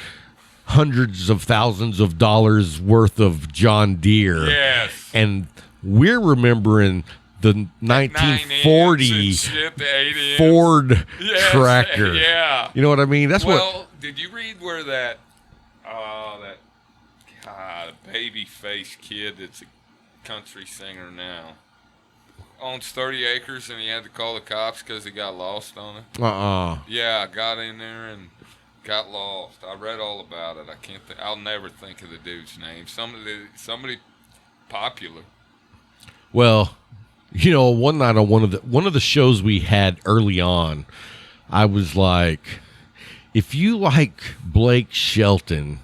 [SPEAKER 1] hundreds of thousands of dollars worth of John Deere.
[SPEAKER 2] Yes.
[SPEAKER 1] And we're remembering the 1940
[SPEAKER 2] 9 inch and shit, the 8 inch.
[SPEAKER 1] Ford
[SPEAKER 2] Yes,
[SPEAKER 1] tractor.
[SPEAKER 2] Yeah.
[SPEAKER 1] You know what I mean? That's what.
[SPEAKER 2] Well, did you read where that baby-faced kid that's a country singer now owns 30 acres and he had to call the cops because he got lost on it? Yeah, got in there and got lost. I read all about it. I can't. I'll never think of the dude's name. Somebody popular.
[SPEAKER 1] Well, you know, one night on one of the shows we had early on, I was like, if you like Blake Shelton,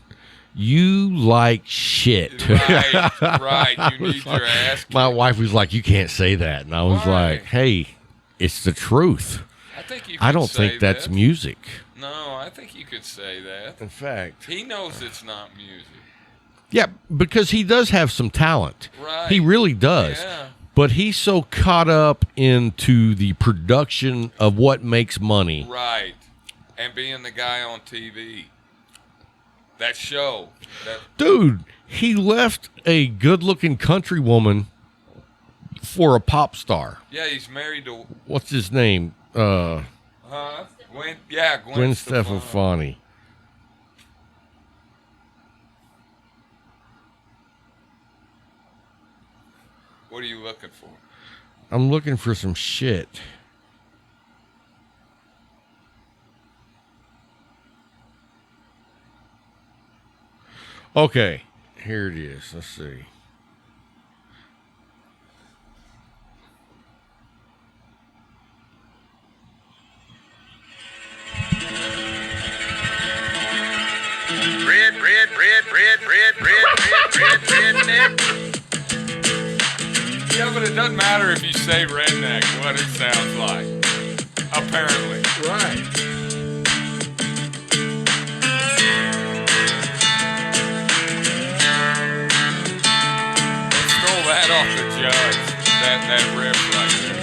[SPEAKER 1] you like shit.
[SPEAKER 2] Right. You need your ass kicked.
[SPEAKER 1] My wife was like, you can't say that. And I was
[SPEAKER 2] Why?
[SPEAKER 1] like, hey, it's the truth.
[SPEAKER 2] I think you.
[SPEAKER 1] I
[SPEAKER 2] could
[SPEAKER 1] don't
[SPEAKER 2] say
[SPEAKER 1] think that's
[SPEAKER 2] that.
[SPEAKER 1] music.
[SPEAKER 2] No, I think you could say that.
[SPEAKER 1] In fact.
[SPEAKER 2] He knows it's not music.
[SPEAKER 1] Yeah, because he does have some talent.
[SPEAKER 2] Right.
[SPEAKER 1] He really does.
[SPEAKER 2] Yeah.
[SPEAKER 1] But he's so caught up into the production of what makes money.
[SPEAKER 2] Right. And being the guy on TV. That show.
[SPEAKER 1] Dude, he left a good-looking country woman for a pop star.
[SPEAKER 2] Yeah, he's married to.
[SPEAKER 1] What's his name?
[SPEAKER 2] Gwen. Yeah,
[SPEAKER 1] Gwen Stefani.
[SPEAKER 2] What are you looking for?
[SPEAKER 1] I'm looking for some shit. Okay, here it is. Let's see.
[SPEAKER 2] Yeah, but it doesn't matter if you say redneck, what it sounds like. Apparently.
[SPEAKER 1] Right.
[SPEAKER 2] Stole that off the judge. That riff right there.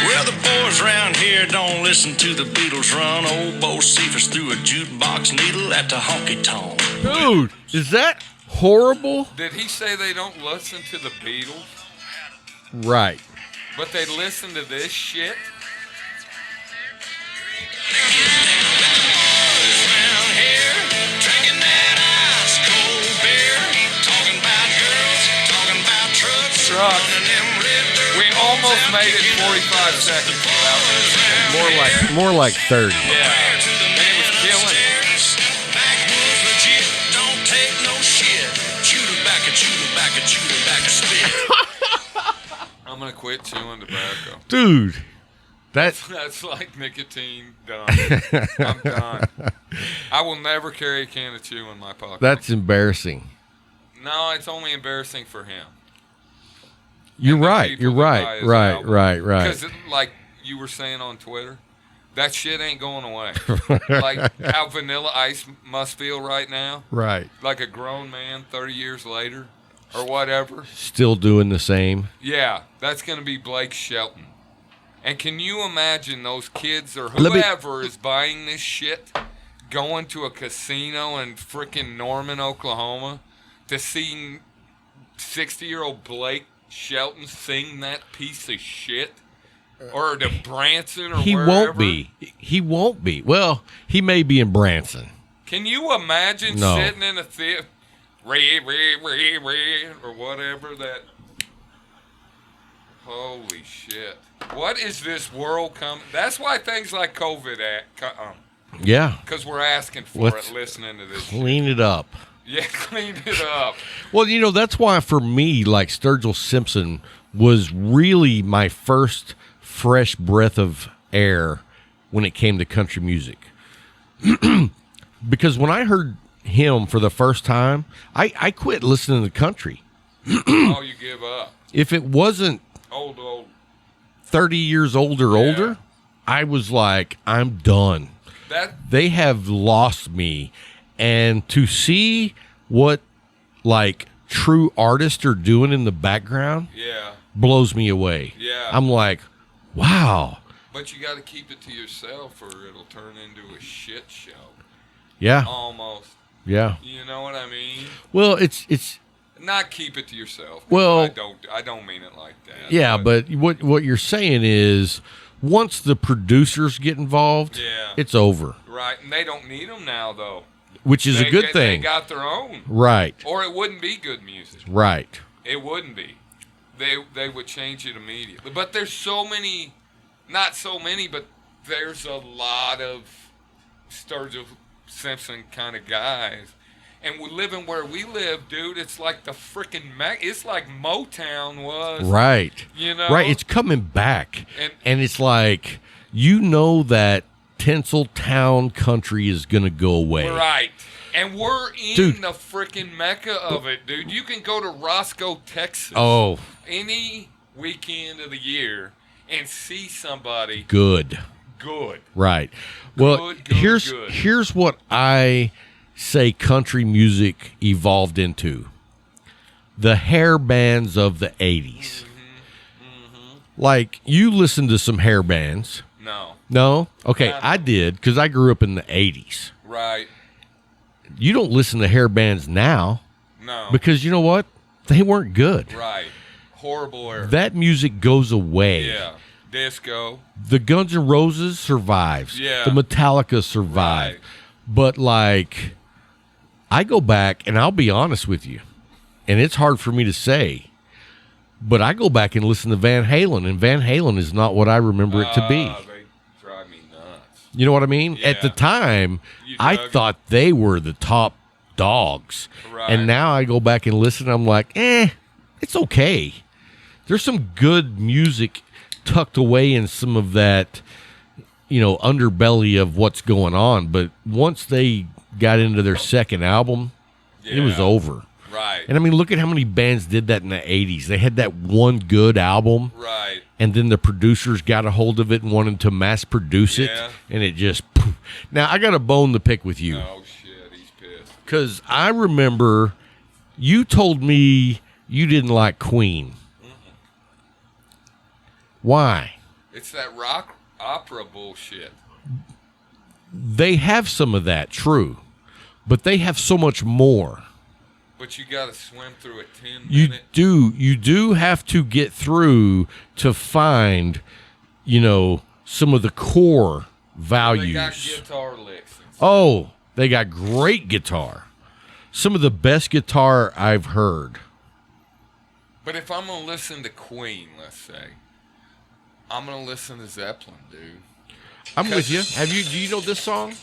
[SPEAKER 5] Well, the boys around here don't listen to the Beatles run. Old Bo Cephas threw a jukebox needle at the honky tonk.
[SPEAKER 1] Dude, is that horrible?
[SPEAKER 2] Did he say they don't listen to the Beatles,
[SPEAKER 1] Right.
[SPEAKER 2] but they listen to this shit?
[SPEAKER 5] Around here, drinking that ice cold beer, talking about girls, talking about trucks,
[SPEAKER 2] Trucks.
[SPEAKER 5] running them red dirt
[SPEAKER 2] We
[SPEAKER 5] roads
[SPEAKER 2] almost
[SPEAKER 5] out,
[SPEAKER 2] made it
[SPEAKER 5] kicking
[SPEAKER 2] 45
[SPEAKER 5] up
[SPEAKER 2] seconds
[SPEAKER 5] dust.
[SPEAKER 2] without this.
[SPEAKER 1] More like 30.
[SPEAKER 2] Yeah.
[SPEAKER 5] To the
[SPEAKER 2] And
[SPEAKER 5] man
[SPEAKER 2] it was
[SPEAKER 5] upstairs,
[SPEAKER 2] killing it.
[SPEAKER 5] backwoods legit, don't take no shit. Chew tobacco, spit.
[SPEAKER 2] I'm going to quit chewing tobacco.
[SPEAKER 1] Dude, that's
[SPEAKER 2] That's like nicotine done. I'm done. I will never carry a can of chew in my pocket.
[SPEAKER 1] embarrassing.
[SPEAKER 2] No, it's only embarrassing for him.
[SPEAKER 1] You're
[SPEAKER 2] And the
[SPEAKER 1] right.
[SPEAKER 2] people
[SPEAKER 1] You're
[SPEAKER 2] that
[SPEAKER 1] right.
[SPEAKER 2] buy his
[SPEAKER 1] Right.
[SPEAKER 2] album.
[SPEAKER 1] Right. Right.
[SPEAKER 2] Because, like you were saying on Twitter, that shit ain't going away. Like how Vanilla Ice must feel right now,
[SPEAKER 1] Right.
[SPEAKER 2] like a grown man 30 years later or whatever.
[SPEAKER 1] Still doing the same.
[SPEAKER 2] Yeah, that's going to be Blake Shelton. And can you imagine those kids or
[SPEAKER 1] Let me-
[SPEAKER 2] whoever is buying this shit going to a casino in frickin' Norman, Oklahoma to see 60-year-old Blake Shelton sing that piece of shit? or to Branson or
[SPEAKER 1] He
[SPEAKER 2] wherever.
[SPEAKER 1] won't be. He won't be. Well, he may be in Branson.
[SPEAKER 2] Can you imagine
[SPEAKER 1] No.
[SPEAKER 2] sitting in a theater, or whatever that? Holy shit! What is this world coming? That's why things like COVID,
[SPEAKER 1] Yeah.
[SPEAKER 2] because we're asking for
[SPEAKER 1] Let's
[SPEAKER 2] it, listening to this.
[SPEAKER 1] Clean it up.
[SPEAKER 2] Yeah, clean it up.
[SPEAKER 1] Well, that's why for me, like Sturgill Simpson was really my first fresh breath of air when it came to country music. Because when I heard him for the first time, I quit listening to country.
[SPEAKER 2] Oh, you give up.
[SPEAKER 1] If it wasn't
[SPEAKER 2] Old.
[SPEAKER 1] 30 years older, I was like, I'm done. They have lost me. And to see what like true artists are doing in the background blows me away.
[SPEAKER 2] Yeah.
[SPEAKER 1] I'm like, wow.
[SPEAKER 2] But you got to keep it to yourself, or it'll turn into a shit show.
[SPEAKER 1] Yeah.
[SPEAKER 2] Almost.
[SPEAKER 1] Yeah.
[SPEAKER 2] You know what I mean?
[SPEAKER 1] Well, it's
[SPEAKER 2] not keep it to yourself.
[SPEAKER 1] Well,
[SPEAKER 2] I don't mean it like that.
[SPEAKER 1] Yeah, but what you're saying is once the producers get involved, it's over.
[SPEAKER 2] Right, and they don't need them now, though.
[SPEAKER 1] Which is a good thing.
[SPEAKER 2] They got their own.
[SPEAKER 1] Right.
[SPEAKER 2] Or it wouldn't be good music.
[SPEAKER 1] Right.
[SPEAKER 2] It wouldn't be. They would change it immediately. But there's so many, not so many, but there's a lot of Sturgill Simpson kind of guys. And we're living where we live, dude. It's like the freaking it's like Motown was.
[SPEAKER 1] Right.
[SPEAKER 2] You know?
[SPEAKER 1] Right. It's coming back. And it's like, that Tinseltown country is going to go away.
[SPEAKER 2] Right. And we're in the freaking mecca of it, dude. You can go to Roscoe, Texas.
[SPEAKER 1] Oh.
[SPEAKER 2] Any weekend of the year and see somebody
[SPEAKER 1] good. Right. Well, here's what I say country music evolved into. The hair bands of the 80s. Like, you listen to some hair bands. No? Okay, I did, because I grew up in the 80s.
[SPEAKER 2] Right.
[SPEAKER 1] You don't listen to hair bands now.
[SPEAKER 2] No.
[SPEAKER 1] Because you know what? They weren't good.
[SPEAKER 2] Right. Horrible era.
[SPEAKER 1] That music goes away.
[SPEAKER 2] Yeah. Disco.
[SPEAKER 1] The Guns N' Roses survives.
[SPEAKER 2] Yeah.
[SPEAKER 1] The Metallica survive.
[SPEAKER 2] Right.
[SPEAKER 1] But, like, I go back, and I'll be honest with you, and it's hard for me to say, but I go back and listen to Van Halen, and Van Halen is not what I remember it to be.
[SPEAKER 2] They drive me nuts.
[SPEAKER 1] You know what I mean?
[SPEAKER 2] Yeah.
[SPEAKER 1] At the time, I thought they were the top dogs.
[SPEAKER 2] Right.
[SPEAKER 1] And now I go back and listen, I'm like, it's okay. There's some good music tucked away in some of that, underbelly of what's going on. But once they got into their second album, it was over.
[SPEAKER 2] Right.
[SPEAKER 1] And I mean, look at how many bands did that in the 80s. They had that one good album.
[SPEAKER 2] Right.
[SPEAKER 1] And then the producers got a hold of it and wanted to mass produce it. And it just, poof. Now, I got a bone to pick with you.
[SPEAKER 2] Oh, shit. He's pissed.
[SPEAKER 1] Because I remember you told me you didn't like Queen. Why?
[SPEAKER 2] It's that rock opera bullshit.
[SPEAKER 1] They have some of that, true. But they have so much more.
[SPEAKER 2] But you got to swim through a 10-minute.
[SPEAKER 1] You do have to get through to find, some of the core values.
[SPEAKER 2] They got guitar licks.
[SPEAKER 1] Oh, they got great guitar. Some of the best guitar I've heard.
[SPEAKER 2] But if I'm going to listen to Queen, let's say, I'm going to listen to Zeppelin, dude.
[SPEAKER 1] I'm with you. Do you know this song?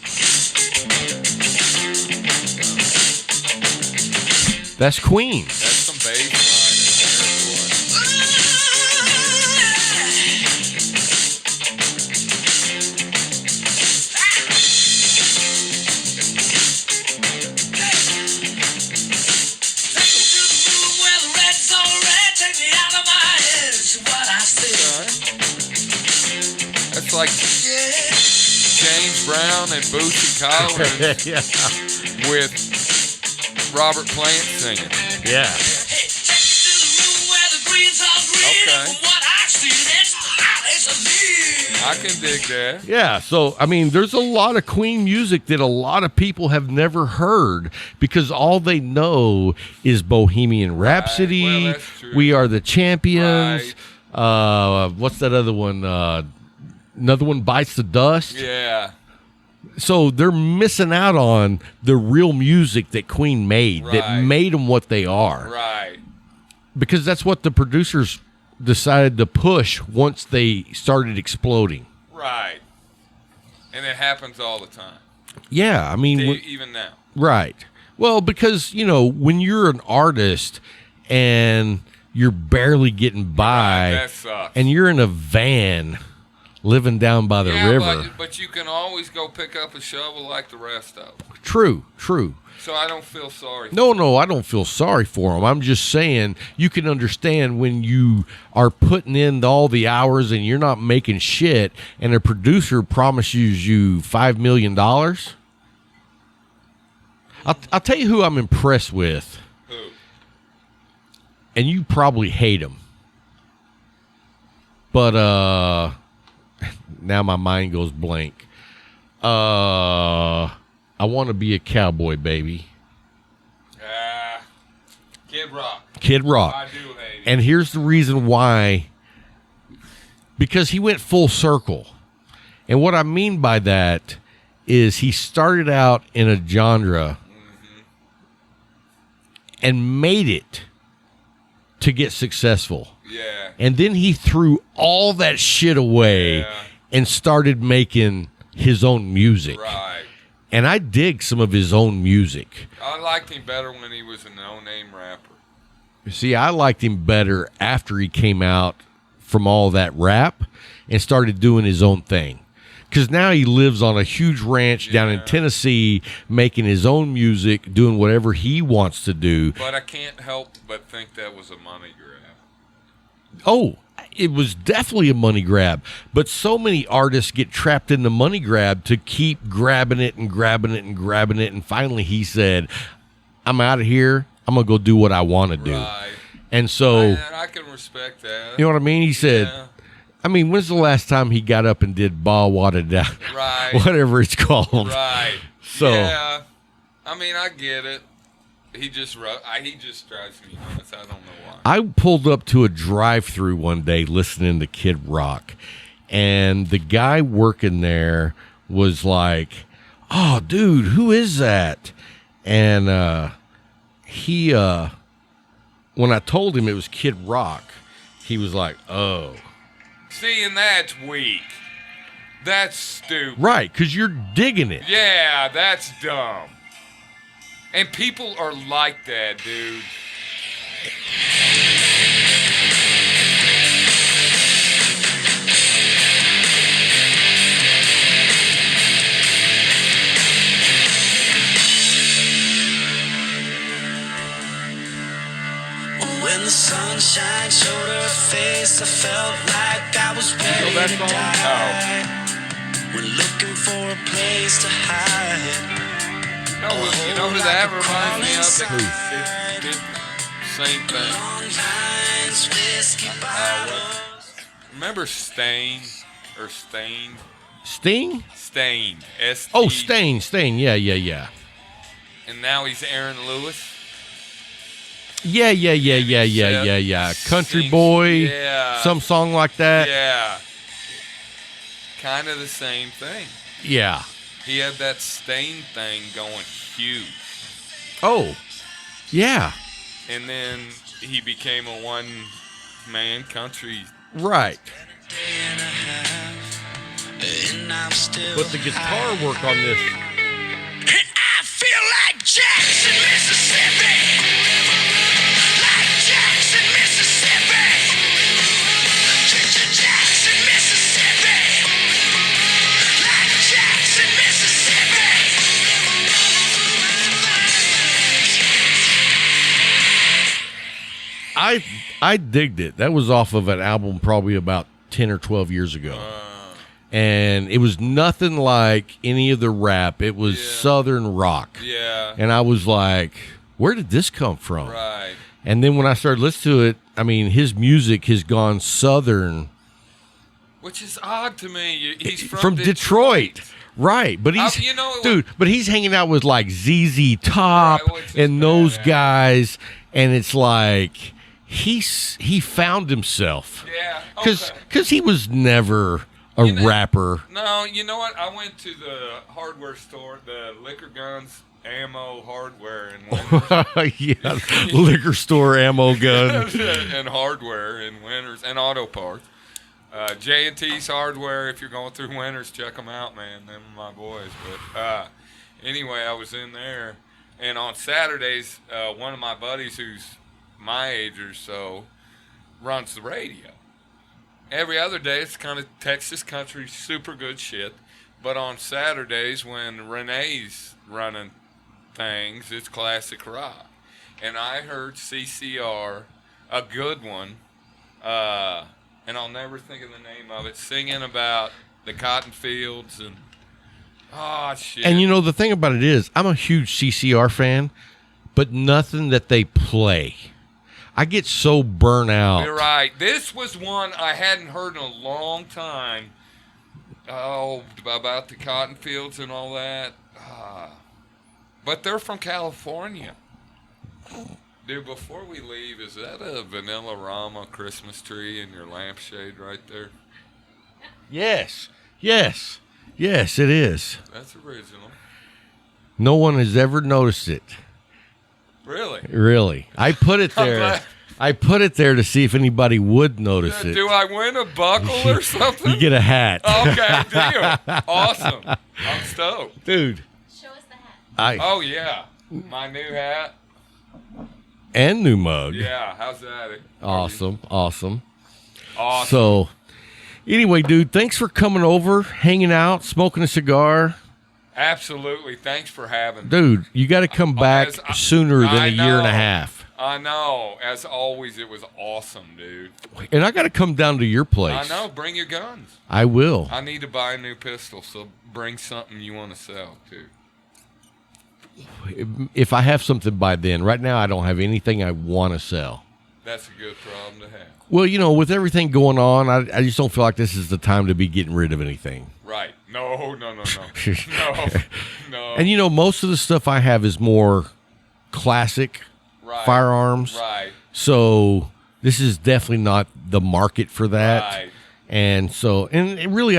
[SPEAKER 1] That's Queen.
[SPEAKER 2] That's some bass line in there, boy. That's like James Brown and Bootsy Collins with Robert Plant singing.
[SPEAKER 1] Yeah.
[SPEAKER 2] I can dig that.
[SPEAKER 1] Yeah, so, I mean, there's a lot of Queen music that a lot of people have never heard because all they know is Bohemian Rhapsody,
[SPEAKER 2] Well, that's true.
[SPEAKER 1] We Are the Champions, What's that other one? Another one, Bites the Dust.
[SPEAKER 2] Yeah.
[SPEAKER 1] So they're missing out on the real music that Queen made, that
[SPEAKER 2] Right.
[SPEAKER 1] made them what they are.
[SPEAKER 2] Right.
[SPEAKER 1] Because that's what the producers decided to push once they started exploding.
[SPEAKER 2] Right. And it happens all the time.
[SPEAKER 1] Yeah, I mean,
[SPEAKER 2] Even now.
[SPEAKER 1] right. Well, because, when you're an artist and you're barely getting by,
[SPEAKER 2] That sucks.
[SPEAKER 1] and you're in a van living down by the river.
[SPEAKER 2] But you can always go pick up a shovel like the rest of them.
[SPEAKER 1] True.
[SPEAKER 2] So I don't feel sorry.
[SPEAKER 1] No, I don't feel sorry for them. I'm just saying you can understand when you are putting in all the hours and you're not making shit, and a producer promises you $5 million. I'll tell you who I'm impressed with,
[SPEAKER 2] Who?
[SPEAKER 1] and you probably hate him. But now my mind goes blank. I want to be a cowboy, baby.
[SPEAKER 2] Kid Rock.
[SPEAKER 1] Kid Rock.
[SPEAKER 2] I do hate him.
[SPEAKER 1] And here's the reason why. Because he went full circle. And what I mean by that is he started out in a genre and made it to get successful.
[SPEAKER 2] Yeah.
[SPEAKER 1] And then he threw all that shit away and started making his own music.
[SPEAKER 2] Right.
[SPEAKER 1] And I dig some of his own music.
[SPEAKER 2] I liked him better when he was a no-name rapper.
[SPEAKER 1] See, I liked him better after he came out from all that rap and started doing his own thing. Because now he lives on a huge ranch down in Tennessee, making his own music, doing whatever he wants to do.
[SPEAKER 2] But I can't help but think that was a money grab.
[SPEAKER 1] Oh, it was definitely a money grab. But so many artists get trapped in the money grab to keep grabbing it and grabbing it and grabbing it. And finally he said, I'm out of here. I'm going to go do what I want to do.
[SPEAKER 2] Right.
[SPEAKER 1] And so,
[SPEAKER 2] And I can respect that.
[SPEAKER 1] you know what I mean? He said,
[SPEAKER 2] Yeah.
[SPEAKER 1] I mean, when's the last time he got up and did Ball Watered Down?
[SPEAKER 2] Right.
[SPEAKER 1] Whatever it's called.
[SPEAKER 2] Right.
[SPEAKER 1] So,
[SPEAKER 2] yeah. I mean, I get it. He just drives me nuts. I don't know why.
[SPEAKER 1] I pulled up to a drive-through one day listening to Kid Rock, and the guy working there was like, "Oh, dude, who is that?" And when I told him it was Kid Rock, he was like, "Oh."
[SPEAKER 2] See, and that's weak. That's stupid.
[SPEAKER 1] Right, because you're digging it.
[SPEAKER 2] Yeah, that's dumb. And people are like that, dude.
[SPEAKER 5] When the sunshine showed her face, I felt like I was ready
[SPEAKER 2] that
[SPEAKER 5] to
[SPEAKER 2] song?
[SPEAKER 5] die. We're looking for a place to hide.
[SPEAKER 2] You know who that reminds me of? Same thing.
[SPEAKER 5] Long lines, whiskey bottles.
[SPEAKER 2] Remember Stain or Stained?
[SPEAKER 1] Sting?
[SPEAKER 2] Stained. S.
[SPEAKER 1] Oh, Stain. Yeah.
[SPEAKER 2] And now he's Aaron Lewis.
[SPEAKER 1] Yeah. Country
[SPEAKER 2] Sings-
[SPEAKER 1] Boy.
[SPEAKER 2] Yeah.
[SPEAKER 1] Some song like that.
[SPEAKER 2] Yeah. Kind of the same thing.
[SPEAKER 1] Yeah.
[SPEAKER 2] He had that Stain thing going huge.
[SPEAKER 1] Oh, yeah.
[SPEAKER 2] And then he became a one-man country.
[SPEAKER 1] Right.
[SPEAKER 5] And a half, and I'm still
[SPEAKER 1] But the guitar work on this.
[SPEAKER 5] And I feel like Jackson, Mississippi. Like Jackson, Mississippi. Jackson, Mississippi. Like Jackson, Mississippi.
[SPEAKER 1] I digged it. That was off of an album probably about 10 or 12 years ago. And it was nothing like any of the rap. It was Southern rock.
[SPEAKER 2] Yeah.
[SPEAKER 1] And I was like, where did this come from?
[SPEAKER 2] Right.
[SPEAKER 1] And then when I started listening to it, I mean, his music has gone Southern.
[SPEAKER 2] Which is odd to me. He's
[SPEAKER 1] From Detroit. Right. But he's,
[SPEAKER 2] you know,
[SPEAKER 1] but he's hanging out with like ZZ Top
[SPEAKER 2] Right, which is
[SPEAKER 1] and those
[SPEAKER 2] badass.
[SPEAKER 1] guys. And it's like, he found himself.
[SPEAKER 2] Yeah.
[SPEAKER 1] Because
[SPEAKER 2] Okay.
[SPEAKER 1] he was never a
[SPEAKER 2] You know-
[SPEAKER 1] rapper.
[SPEAKER 2] No, you know what? I went to the hardware store, the Liquor Guns Ammo Hardware in Winters.
[SPEAKER 1] Yeah, liquor store ammo gun.
[SPEAKER 2] and hardware in Winters and auto parts. J&T's Hardware, if you're going through Winters, check them out, man. Them are my boys. But anyway, I was in there. And on Saturdays, one of my buddies who's my age or so runs the radio. Every other day, it's kind of Texas country, super good shit. But on Saturdays, when Renee's running things, it's classic rock. And I heard CCR, a good one, and I'll never think of the name of it, singing about the cotton fields and, oh, shit.
[SPEAKER 1] And you know, the thing about it is, I'm a huge CCR fan, but nothing that they play. I get so burnt out.
[SPEAKER 2] You're right. This was one I hadn't heard in a long time. Oh, about the cotton fields and all that. But they're from California. Dude, before we leave, is that a Vanilla Rama Christmas tree in your lampshade right there?
[SPEAKER 1] Yes, it is.
[SPEAKER 2] That's original.
[SPEAKER 1] No one has ever noticed it.
[SPEAKER 2] Really?
[SPEAKER 1] I put it there.
[SPEAKER 2] glad.
[SPEAKER 1] I put it there to see if anybody would notice it.
[SPEAKER 2] Do I win a buckle or something?
[SPEAKER 1] You get a hat.
[SPEAKER 2] Okay, deal. Awesome. I'm stoked.
[SPEAKER 1] Dude.
[SPEAKER 3] Show us the hat.
[SPEAKER 2] Oh, yeah. My new hat.
[SPEAKER 1] And new mug.
[SPEAKER 2] Yeah, how's that?
[SPEAKER 1] Awesome.
[SPEAKER 2] Awesome.
[SPEAKER 1] So, anyway, dude, thanks for coming over, hanging out, smoking a cigar.
[SPEAKER 2] Absolutely. Thanks for having me.
[SPEAKER 1] Dude, you got to come back sooner than
[SPEAKER 2] I
[SPEAKER 1] a year and
[SPEAKER 2] know.
[SPEAKER 1] a half.
[SPEAKER 2] I know. As always, it was awesome, dude.
[SPEAKER 1] And I got to come down to your place.
[SPEAKER 2] I know. Bring your guns.
[SPEAKER 1] I will.
[SPEAKER 2] I need to buy a new pistol, so bring something you want to sell, too.
[SPEAKER 1] If I have something by then. Right now, I don't have anything I want to sell.
[SPEAKER 2] That's a good problem to have.
[SPEAKER 1] Well, you know, with everything going on, I just don't feel like this is the time to be getting rid of anything.
[SPEAKER 2] Right. No. No.
[SPEAKER 1] And, you know, most of the stuff I have is more classic
[SPEAKER 2] Right.
[SPEAKER 1] firearms.
[SPEAKER 2] Right.
[SPEAKER 1] So this is definitely not the market for that.
[SPEAKER 2] Right.
[SPEAKER 1] And so, and it really,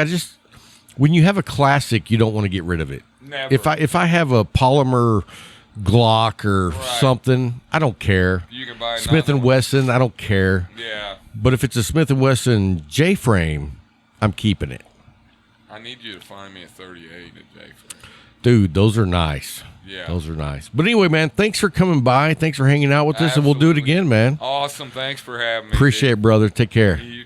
[SPEAKER 1] when you have a classic, you don't want to get rid of it.
[SPEAKER 2] Never.
[SPEAKER 1] If I have a polymer Glock or
[SPEAKER 2] Right.
[SPEAKER 1] something, I don't care.
[SPEAKER 2] You can buy
[SPEAKER 1] Smith
[SPEAKER 2] another
[SPEAKER 1] and Wesson, I don't care.
[SPEAKER 2] one. Yeah.
[SPEAKER 1] But if it's a Smith and Wesson J-frame, I'm keeping it.
[SPEAKER 2] I need you to find me a 38 at J-frame.
[SPEAKER 1] Dude, those are nice.
[SPEAKER 2] Yeah.
[SPEAKER 1] Those are nice. But anyway, man, thanks for coming by. Thanks for hanging out with us, and we'll do it
[SPEAKER 2] Absolutely.
[SPEAKER 1] again, man.
[SPEAKER 2] Awesome. Thanks for having me.
[SPEAKER 1] Appreciate it, brother. Take care.
[SPEAKER 2] You